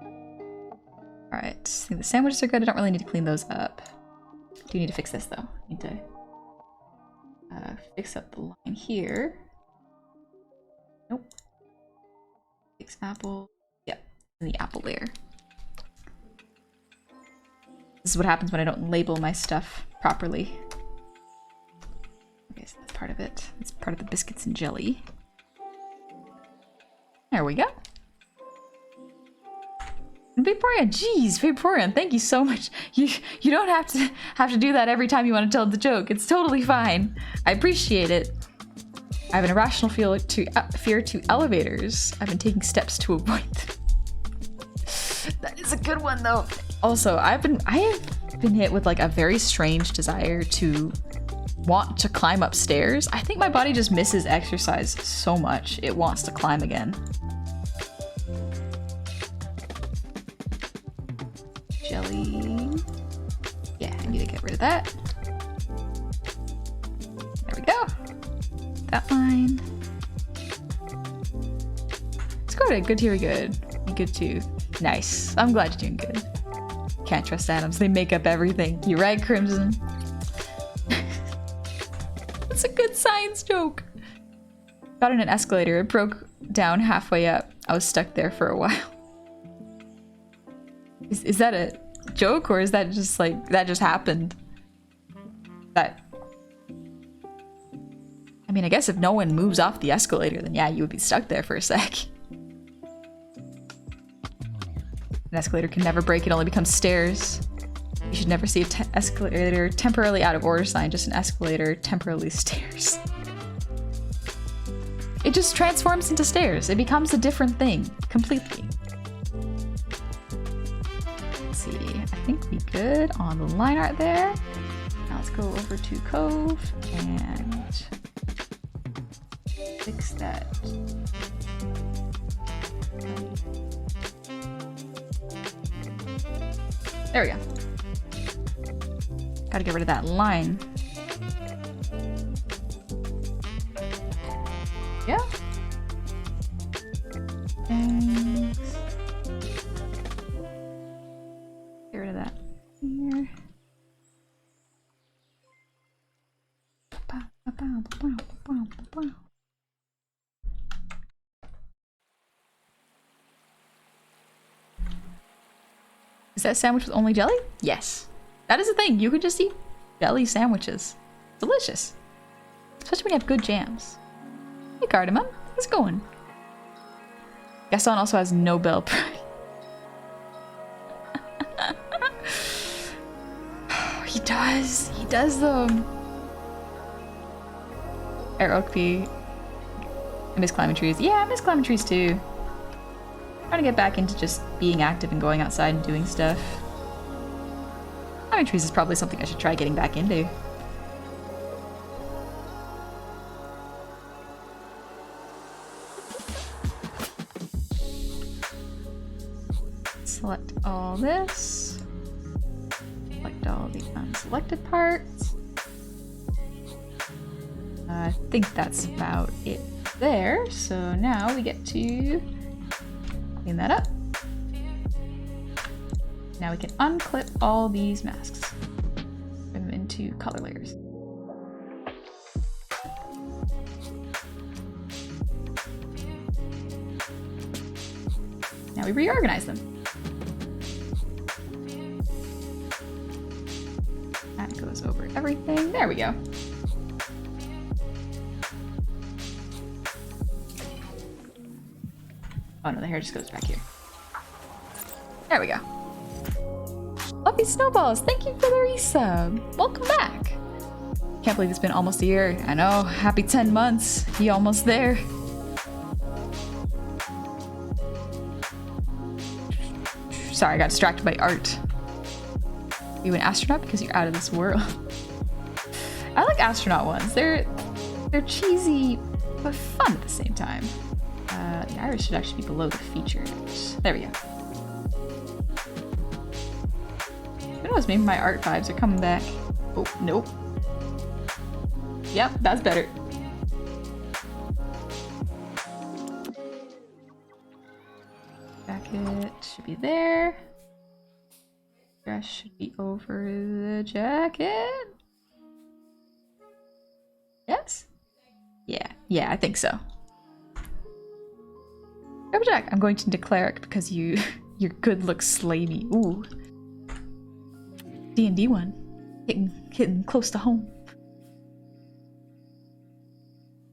All right, the sandwiches are good. I don't really need to clean those up. I do need to fix this though. I need to fix up the line here. Nope. Fix apple. Yep, in the apple layer. This is what happens when I don't label my stuff properly. Okay, so that's part of it. It's part of the biscuits and jelly. There we go. Vaporeon, jeez, Vaporeon, thank you so much. You don't have to do that every time you want to tell the joke. It's totally fine. I appreciate it. I have an irrational fear to elevators. I've been taking steps to avoid them. That is a good one though. Also, I have been hit with like a very strange desire to want to climb upstairs. I think my body just misses exercise so much. It wants to climb again. Jelly. Yeah, I need to get rid of that. There we go. That line. It's good here, good. You good too. Nice. I'm glad you're doing good. Can't trust atoms. They make up everything. You're right, Crimson. It's a good science joke. Got in an escalator. It broke down halfway up. I was stuck there for a while. Is that a joke or is that just like, that just happened? That... I mean, I guess if no one moves off the escalator, then yeah, you would be stuck there for a sec. An escalator can never break, it only becomes stairs. You should never see an escalator temporarily out of order sign, just an escalator temporarily stairs. It just transforms into stairs. It becomes a different thing, completely. Let's see, I think we good on the line art there. Now let's go over to Cove and fix that. There we go. Gotta get rid of that line. Yeah. Thanks. Get rid of that here. Is that sandwich with only jelly? Yes. That is a thing. You could just eat jelly sandwiches. Delicious. Especially when you have good jams. Hey Cardamom, how's it going? Gaston also has Nobel Prize. He does. He does though. Air I miss climbing trees. Yeah, I miss climbing trees too. Trying to get back into just being active and going outside and doing stuff. Climbing trees is probably something I should try getting back into. Select all this. Select all the unselected parts. I think that's about it there. So now we get to clean that up. Now we can unclip all these masks. Turn them into color layers. Now we reorganize them. That goes over everything. There we go. Oh no, the hair just goes back here. There we go. Fluffy Snowballs, thank you for the resub. Welcome back. Can't believe it's been almost a year. I know, happy 10 months. You almost there. Sorry, I got distracted by art. Are you an astronaut? Because you're out of this world. I like astronaut ones. They're cheesy, but fun at the same time. The iris should actually be below the features. There we go. Who knows, maybe my art vibes are coming back. Oh, nope. Yep, that's better. Jacket should be there. Dress should be over the jacket. Yes? Yeah, I think so. Jack, I'm going to declare it because your good looks slay me. Ooh. D&D one. Hitting close to home.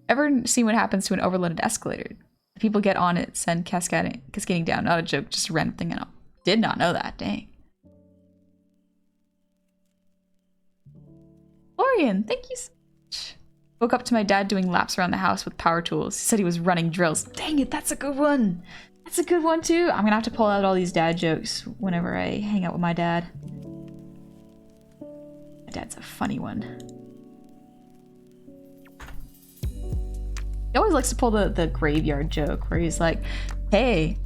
Ever seen what happens to an overloaded escalator? If people get on it, send cascading down. Not a joke, just a random thing. I did not know that. Dang. Florian, thank you so much. Woke up to my dad doing laps around the house with power tools. He said he was running drills. Dang it, that's a good one. That's a good one too. I'm gonna have to pull out all these dad jokes whenever I hang out with my dad. My dad's a funny one. He always likes to pull the graveyard joke where he's like, hey,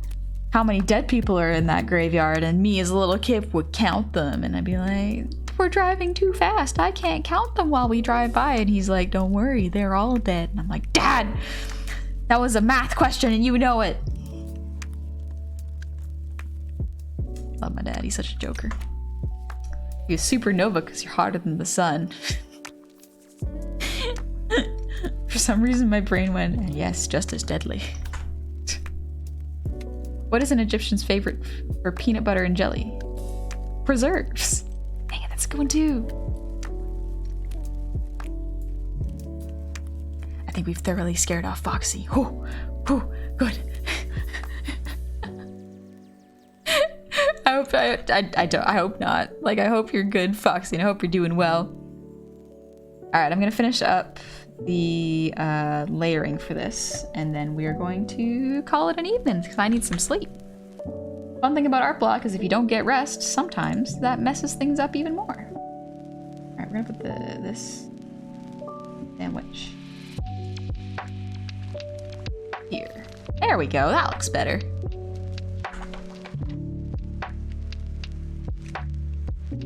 how many dead people are in that graveyard? And me as a little kid would count them. And I'd be like, we're driving too fast. I can't count them while we drive by. And he's like, don't worry, they're all dead. And I'm like, Dad, that was a math question and you know it. Love my dad, he's such a joker. You're supernova because you're hotter than the sun. For some reason my brain went, and yes, just as deadly. What is an Egyptian's favorite for peanut butter and jelly? Preserves. Dang it, that's a good one too. I think we've thoroughly scared off Foxy. Oh, good. I hope not. Like, I hope you're good, Foxy, and I hope you're doing well. Alright, I'm gonna finish up the layering for this, and then we're going to call it an evening, because I need some sleep. Fun thing about art block is if you don't get rest, sometimes that messes things up even more. Alright, we're gonna put this sandwich here. There we go, that looks better.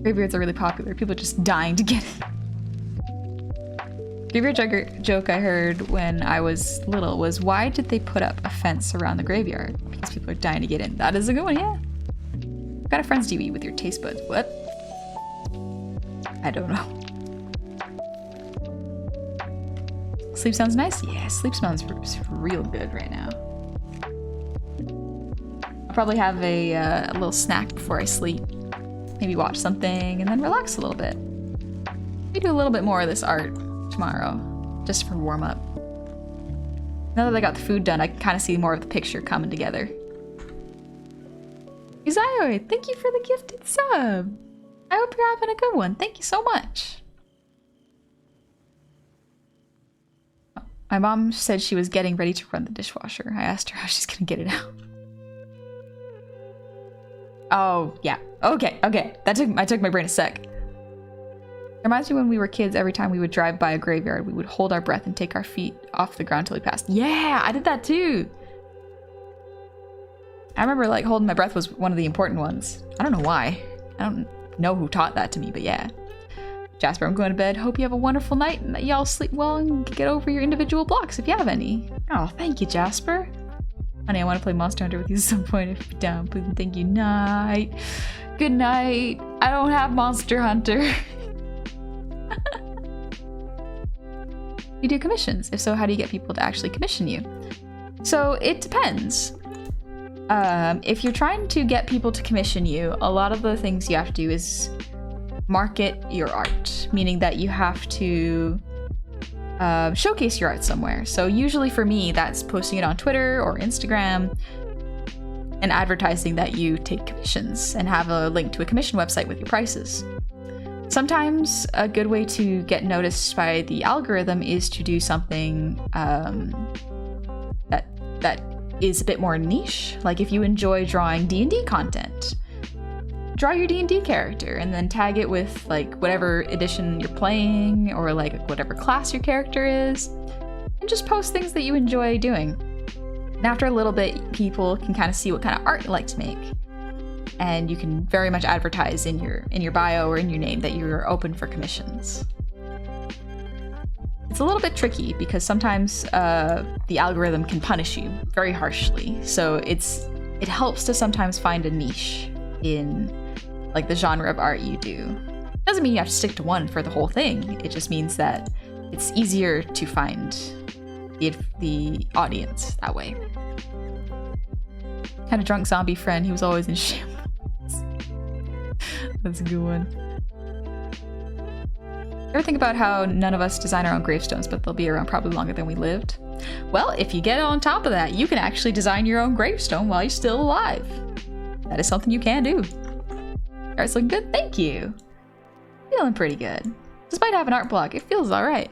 Graveyards are really popular. People are just dying to get it. Graveyard joke I heard when I was little was, why did they put up a fence around the graveyard? Because people are dying to get in. That is a good one, yeah. What kind of friends do you eat with your taste buds? What? I don't know. Sleep sounds nice? Yeah, sleep sounds real good right now. I'll probably have a little snack before I sleep. Maybe watch something and then relax a little bit. Maybe do a little bit more of this art tomorrow, just for warm up. Now that I got the food done, I can kind of see more of the picture coming together. Uzayo, thank you for the gifted sub. I hope you're having a good one. Thank you so much. My mom said she was getting ready to run the dishwasher. I asked her how she's gonna get it out. Oh, yeah. Okay. I took my brain a sec. It reminds me when we were kids, every time we would drive by a graveyard, we would hold our breath and take our feet off the ground until we passed. Yeah, I did that too. I remember like holding my breath was one of the important ones. I don't know why. I don't know who taught that to me, but yeah. Jasper, I'm going to bed. Hope you have a wonderful night and that y'all sleep well and get over your individual blocks if you have any. Oh, thank you, Jasper. Honey, I want to play Monster Hunter with you at some point if you're down. Please and thank you. Night. Good night. I don't have Monster Hunter. You do commissions. If so, how do you get people to actually commission you? So it depends. If you're trying to get people to commission you, a lot of the things you have to do is market your art, meaning that you have to showcase your art somewhere. So usually for me, that's posting it on Twitter or Instagram and advertising that you take commissions and have a link to a commission website with your prices. Sometimes a good way to get noticed by the algorithm is to do something that is a bit more niche. Like if you enjoy drawing D&D content, draw your D&D character and then tag it with like whatever edition you're playing or like whatever class your character is, and just post things that you enjoy doing. And after a little bit, people can kind of see what kind of art you like to make. And you can very much advertise in your bio or in your name that you're open for commissions. It's a little bit tricky because sometimes the algorithm can punish you very harshly. So it helps to sometimes find a niche in like the genre of art you do. Doesn't mean you have to stick to one for the whole thing. It just means that it's easier to find the audience that way. Had a drunk zombie friend. He was always in shambles. That's a good one. Ever think about how none of us design our own gravestones, but they'll be around probably longer than we lived? Well, if you get on top of that, you can actually design your own gravestone while you're still alive. That is something you can do. Art's looking good? Thank you. Feeling pretty good. Despite having an art block, it feels alright.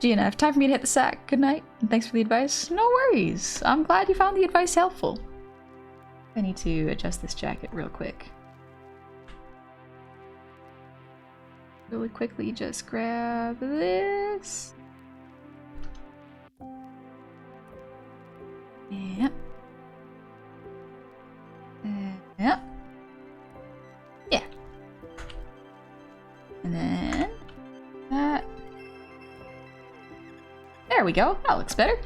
GNF, time for me to hit the sack. Good night, and thanks for the advice. No worries. I'm glad you found the advice helpful. I need to adjust this jacket real quick. Really quickly, just grab this. Yep. Yep. Yeah. And then that. There we go. That looks better.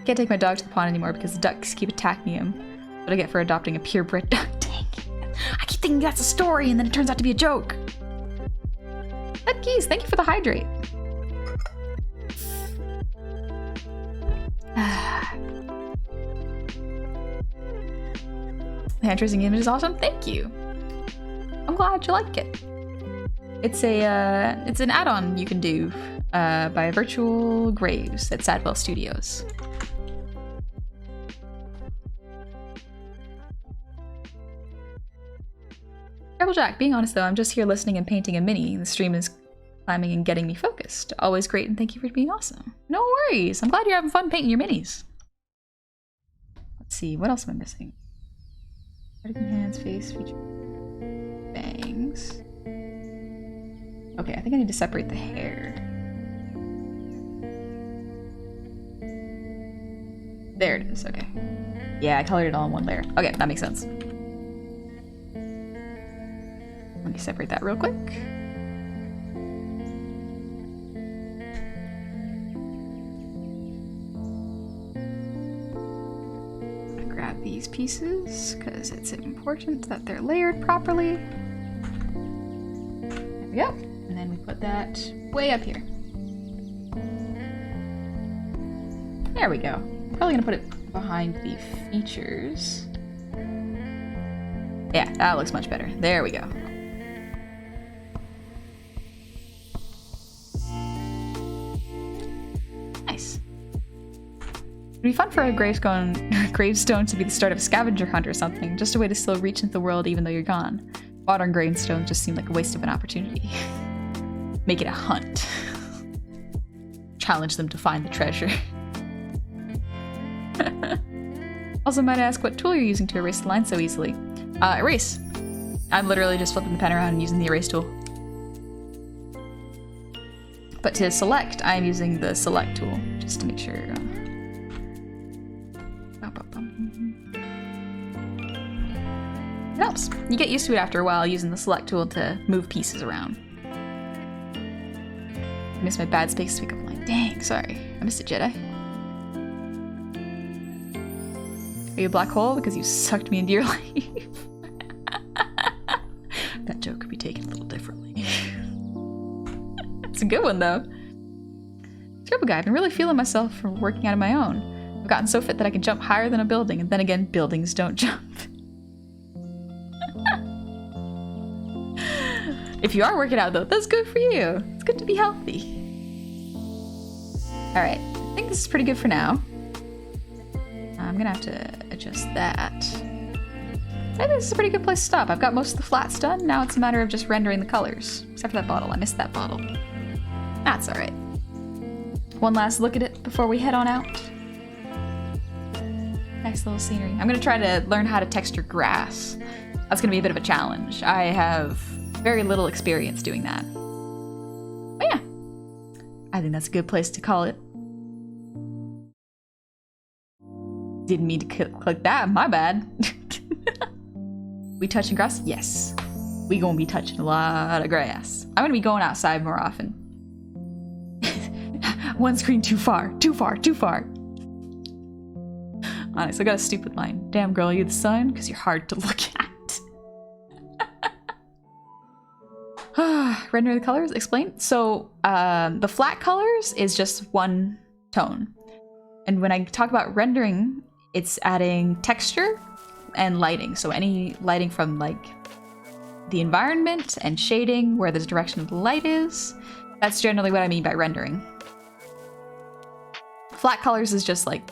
Can't take my dog to the pond anymore because the ducks keep attacking him. What I get for adopting a purebred duck. Dang it. I keep thinking that's a story and then it turns out to be a joke. Ed Keys, thank you for the hydrate. The hand tracing image is awesome. Thank you. I'm glad you like it. It's an add-on you can do by Virtual Graves at Sadwell Studios. Rebel Jack, being honest though, I'm just here listening and painting a mini. The stream is climbing and getting me focused. Always great, and thank you for being awesome. No worries. I'm glad you're having fun painting your minis. Let's see, what else am I missing? Hands, face, feature, bangs. Okay, I think I need to separate the hair. There it is, okay. Yeah, I colored it all in one layer. Okay, that makes sense. Let me separate that real quick. Grab these pieces because it's important that they're layered properly. There we go. And then we put that way up here. There we go. Probably gonna put it behind the features. Yeah, that looks much better. There we go. Nice. It'd be fun for a gravestone to be the start of a scavenger hunt or something. Just a way to still reach into the world even though you're gone. Modern gravestones just seem like a waste of an opportunity. Make it a hunt. Challenge them to find the treasure. Also might ask what tool you're using to erase the line so easily. Erase. I'm literally just flipping the pen around and using the erase tool. But to select, I'm using the select tool, just to make sure. It helps. You get used to it after a while using the select tool to move pieces around. I missed my bad space to pick up line. Dang, sorry. I missed a Jedi. Are you a black hole because you sucked me into your life? That joke could be taken a little differently. It's a good one though. Scribble guy, I've been really feeling myself from working out on my own. I've gotten so fit that I can jump higher than a building, and then again, buildings don't jump. If you are working out though, that's good for you. It's good to be healthy. Alright, I think this is pretty good for now. I'm gonna have to adjust that. I think this is a pretty good place to stop. I've got most of the flats done. Now it's a matter of just rendering the colors. Except for that bottle. I missed that bottle. That's alright. One last look at it before we head on out. Nice little scenery. I'm gonna try to learn how to texture grass. That's gonna be a bit of a challenge. I have very little experience doing that. But yeah, I think that's a good place to call it. Didn't mean to click that, my bad. We touching grass? Yes. We gonna be touching a lot of grass. I'm gonna be going outside more often. One screen too far, too far, too far. Honest, I got a stupid line. Damn girl, you the sun? Because you're hard to look at. Render the colors? Explain? So, the flat colors is just one tone. And when I talk about rendering, it's adding texture and lighting. So any lighting from like the environment and shading where the direction of the light is, that's generally what I mean by rendering. Flat colors is just like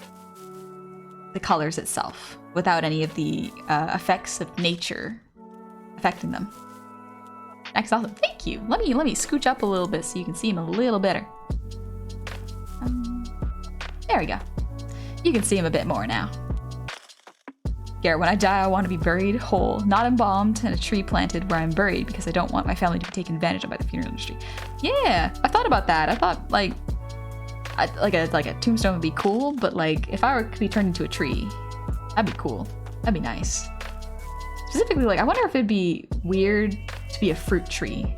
the colors itself without any of the effects of nature affecting them. Next, awesome. Thank you. Let me scooch up a little bit so you can see him a little better. There we go. You can see him a bit more now. Garrett, when I die, I want to be buried whole, not embalmed, and a tree planted where I'm buried because I don't want my family to be taken advantage of by the funeral industry. Yeah, I thought about that. I thought like a tombstone would be cool, but like if I could be turned into a tree, that'd be cool. That'd be nice. Specifically, like I wonder if it'd be weird to be a fruit tree,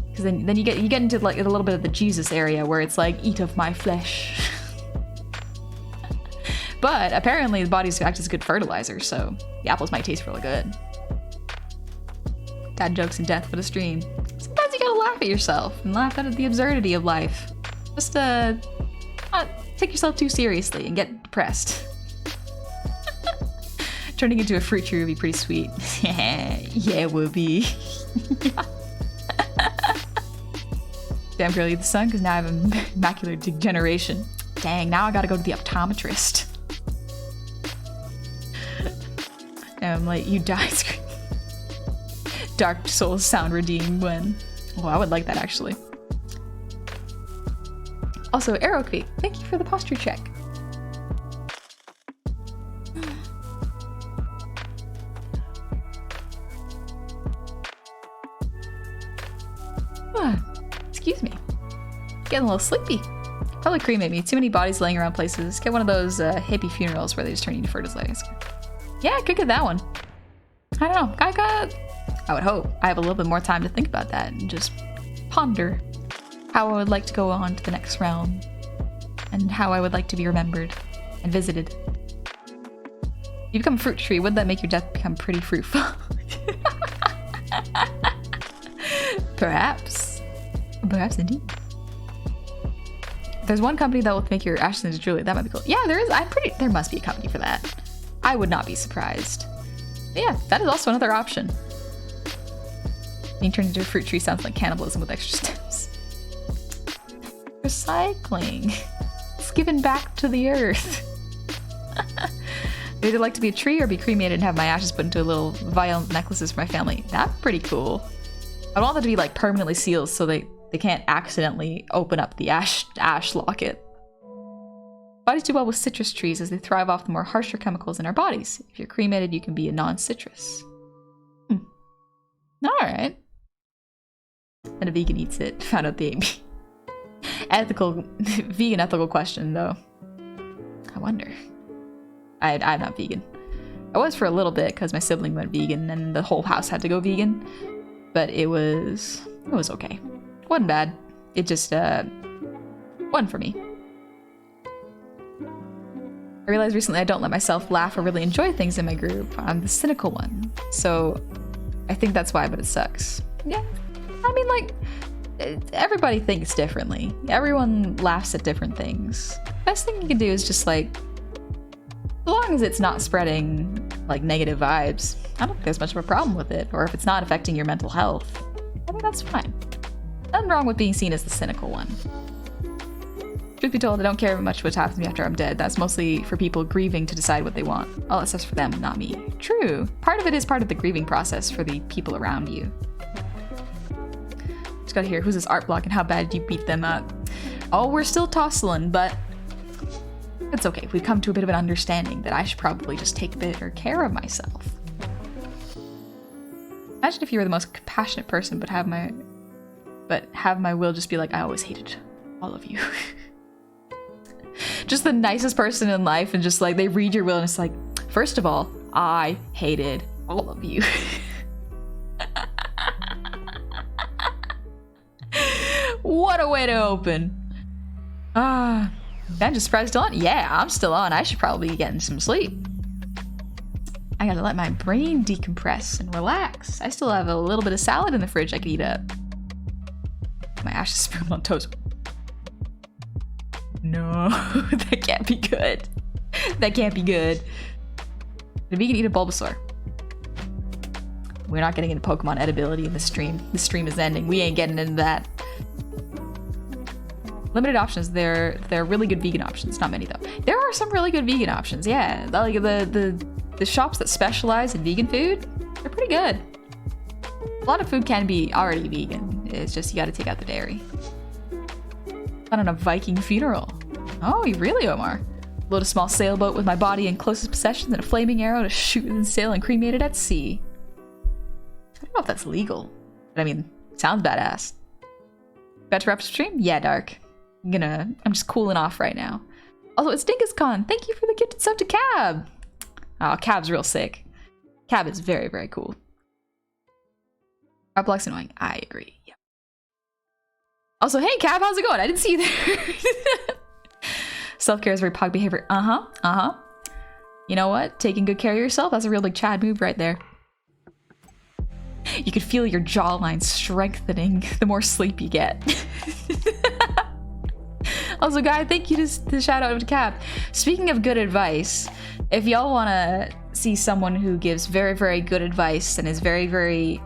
because then you get into like a little bit of the Jesus area where it's like eat of my flesh. But apparently the bodies act as good fertilizer, so the apples might taste really good. Dad jokes and death for the stream. Sometimes you gotta laugh at yourself and laugh at the absurdity of life. Just not take yourself too seriously and get depressed. Turning into a fruit tree would be pretty sweet. Yeah, it would be. Damn girl, you the sun, because now I have macular degeneration. Dang, now I gotta go to the optometrist. I'm like, you die. Dark souls sound redeemed when... Oh, I would like that actually. Also, Arrowquake, thank you for the posture check. Excuse me. Getting a little sleepy. Probably cremate me. Too many bodies laying around places. Get one of those hippie funerals where they just turn you into fertilizer. Yeah, I could get that one. I don't know. I I would hope. I have a little bit more time to think about that and just ponder how I would like to go on to the next realm and how I would like to be remembered and visited. If you become a fruit tree, wouldn't that make your death become pretty fruitful? Perhaps. Perhaps indeed. There's one company that will make your ashes into jewelry. That might be cool. Yeah, there is. There must be a company for that. I would not be surprised. But yeah, that is also another option. Being turned into a fruit tree sounds like cannibalism with extra steps. Recycling. It's given back to the earth. I'd either like to be a tree or be cremated and have my ashes put into little vial necklaces for my family. That's pretty cool. I'd want them to be like permanently sealed so they can't accidentally open up the ash locket. Bodies do well with citrus trees as they thrive off the more harsher chemicals in our bodies. If you're cremated, you can be a non-citrus. Alright. And a vegan eats it. Found out the vegan ethical question though. I wonder. I'm not vegan. I was for a little bit because my sibling went vegan and the whole house had to go vegan. But it was okay. It wasn't bad. It just wasn't for me. I realized recently I don't let myself laugh or really enjoy things in my group. I'm the cynical one. So I think that's why, but it sucks. Yeah. I mean, like, everybody thinks differently. Everyone laughs at different things. Best thing you can do is just like, as long as it's not spreading like negative vibes, I don't think there's much of a problem with it. Or if it's not affecting your mental health, I think that's fine. Nothing wrong with being seen as the cynical one. Truth be told, I don't care much what happens to me after I'm dead. That's mostly for people grieving to decide what they want. All that stuff's for them, not me. True. Part of it is part of the grieving process for the people around you. Just gotta hear, who's this art block and how bad did you beat them up? Oh, we're still tossling, but it's okay. We've come to a bit of an understanding that I should probably just take better care of myself. Imagine if you were the most compassionate person, but have my will just be like, I always hated all of you. Just the nicest person in life, and just like they read your will and it's like, first of all, I hated all of you. What a way to open. I'm just surprised still on. Yeah, I'm still on. I should probably be getting some sleep. I gotta let my brain decompress and relax. I still have a little bit of salad in the fridge I could eat up. My ashes sprinkled on toast. No, that can't be good. That can't be good. The vegan eat a Bulbasaur. We're not getting into Pokemon edibility in the stream. The stream is ending. We ain't getting into that. Limited options. They're really good vegan options. Not many though. There are some really good vegan options. Yeah, like the shops that specialize in vegan food, they're pretty good. A lot of food can be already vegan. It's just you got to take out the dairy. On a Viking funeral. Oh, you really, Omar? Load a small sailboat with my body in closest possessions and a flaming arrow to shoot and sail and cremated at sea. I don't know if that's legal, but I mean, sounds badass. About to wrap up stream? Yeah, Dark. I'm just cooling off right now. Also, it's DinkusCon. Thank you for the gifted sub to Cab. Oh, Cab's real sick. Cab is very, very cool. Art block's annoying. I agree. Yeah. Also, hey, Cab, how's it going? I didn't see you there. Self-care is very pog behavior. You know what? Taking good care of yourself, that's a real big Chad move right there. You could feel your jawline strengthening the more sleep you get. Also, guy, thank you to shout out to Cab. Speaking of good advice, if y'all want to see someone who gives very, very good advice and is very, very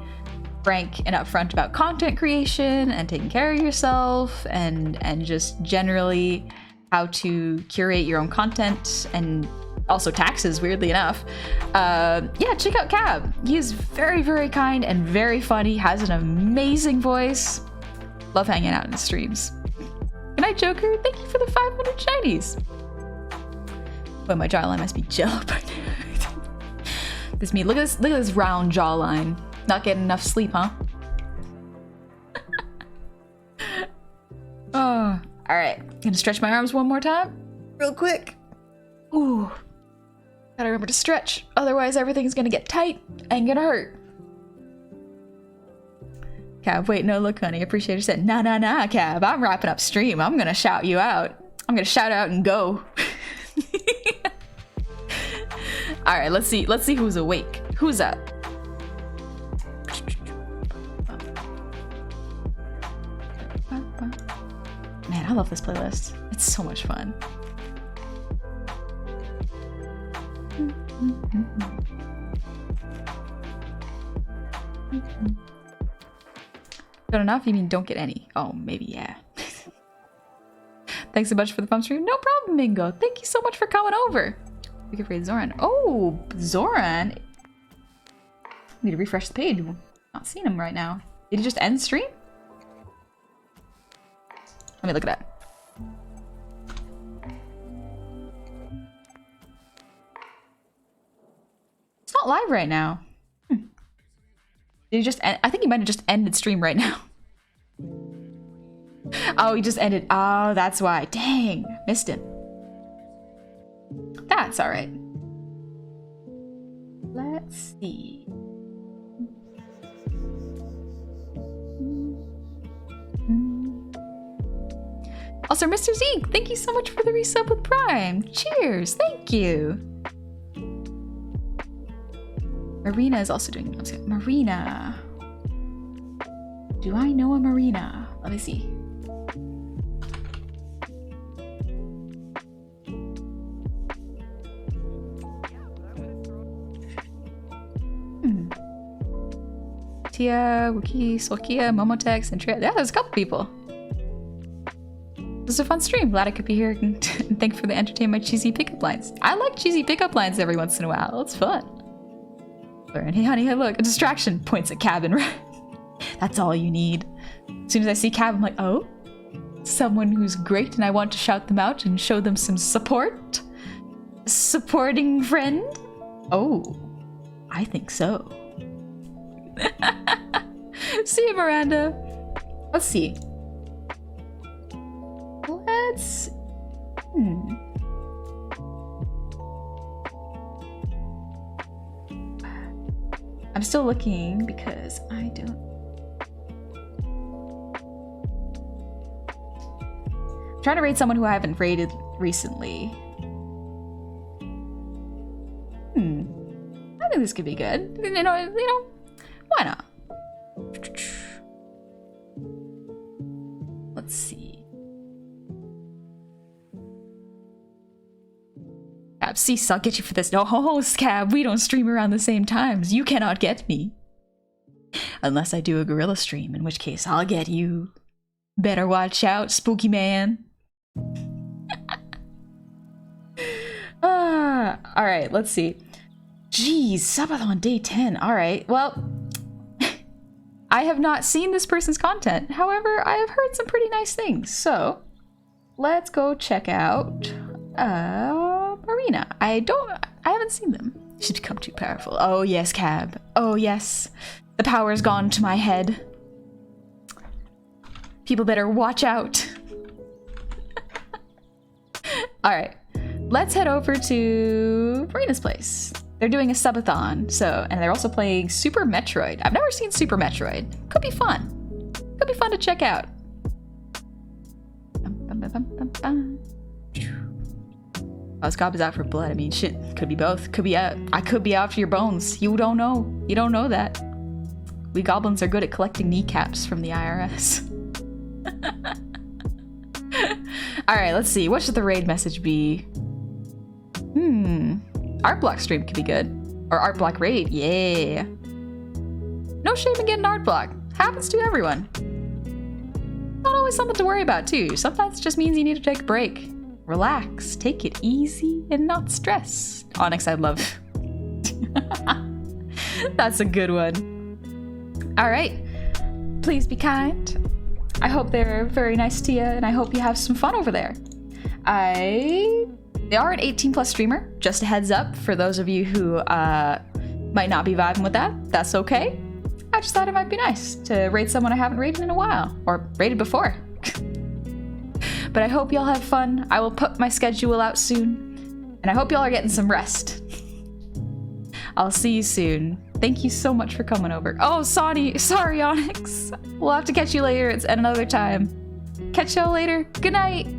frank and upfront about content creation and taking care of yourself and just generally how to curate your own content and also taxes, weirdly enough, yeah, check out Cab. He is very, very kind and very funny, has an amazing voice. Love hanging out in the streams. Good night, Joker. Thank you for the 500 shinies. Boy, my jawline must be jello by now. This me. Look at this round jawline. Not getting enough sleep, huh? Oh, all right. Gonna stretch my arms one more time, real quick. Ooh, gotta remember to stretch. Otherwise, everything's gonna get tight and gonna hurt. Cab, wait, no, look, honey. Appreciator said, nah, Cab. I'm wrapping up stream. I'm gonna shout you out. I'm gonna shout out and go. All right, let's see who's awake. Who's up? Man, I love this playlist. It's so much fun. Good enough? You mean don't get any? Oh, maybe, yeah. Thanks so much for the fun stream. No problem, Mingo. Thank you so much for coming over. We can raid Zoran. Oh, Zoran. Need to refresh the page. Not seeing him right now. Did he just end stream? Let me look at that. It's not live right now. Did he just end? I think he might have just ended stream right now. Oh, he just ended. Oh, that's why. Dang, missed him. That's all right. Let's see. Also, Mr. Zeke, thank you so much for the resub with Prime. Cheers, thank you. Marina is also doing it. Marina. Do I know a Marina? Let me see. Tia, Wiki, Solkia, Momotex, and Tria. Yeah, there's a couple people. This is a fun stream. Glad I could be here and thank for the entertainment cheesy pickup lines. I like cheesy pickup lines every once in a while. It's fun. And hey, honey, hey, look, a distraction. Points at Cabin. That's all you need. As soon as I see Cab, I'm like, oh, someone who's great, and I want to shout them out and show them some support. A supporting friend? Oh, I think so. See you, Miranda. Let's see. Let's... I'm still looking because I don't... I'm trying to raid someone who I haven't raided recently. I think this could be good. You know, why not? Let's see. Cab, cease, I'll get you for this. No, Scab, we don't stream around the same times. You cannot get me. Unless I do a gorilla stream, in which case I'll get you. Better watch out, spooky man. Alright, let's see. Jeez, Sabathon day 10. Alright, well, I have not seen this person's content. However, I have heard some pretty nice things. So, let's go check out Marina. I haven't seen them. She's become too powerful. Oh yes, Cab. Oh yes. The power's gone to my head. People better watch out. Alright. Let's head over to Marina's place. They're doing a subathon, and they're also playing Super Metroid. I've never seen Super Metroid. Could be fun. Could be fun to check out. Oh, Scott is out for blood. I mean, shit. Could be both. Could be out. I could be out for your bones. You don't know. You don't know that. We goblins are good at collecting kneecaps from the IRS. Alright, let's see. What should the raid message be? Art block stream could be good. Or art block raid. Yeah. No shame in getting art block. Happens to everyone. Not always something to worry about, too. Sometimes it just means you need to take a break. Relax. Take it easy and not stress. Onyx, I love. That's a good one. Alright. Please be kind. I hope they're very nice to you, and I hope you have some fun over there. They are an 18+ streamer, just a heads up for those of you who might not be vibing with that. That's okay. I just thought it might be nice to raid someone I haven't raided in a while, or raided before. But I hope y'all have fun. I will put my schedule out soon, and I hope y'all are getting some rest. I'll see you soon. Thank you so much for coming over. Oh, sorry, Onyx. We'll have to catch you later. It's at another time. Catch y'all later. Good night.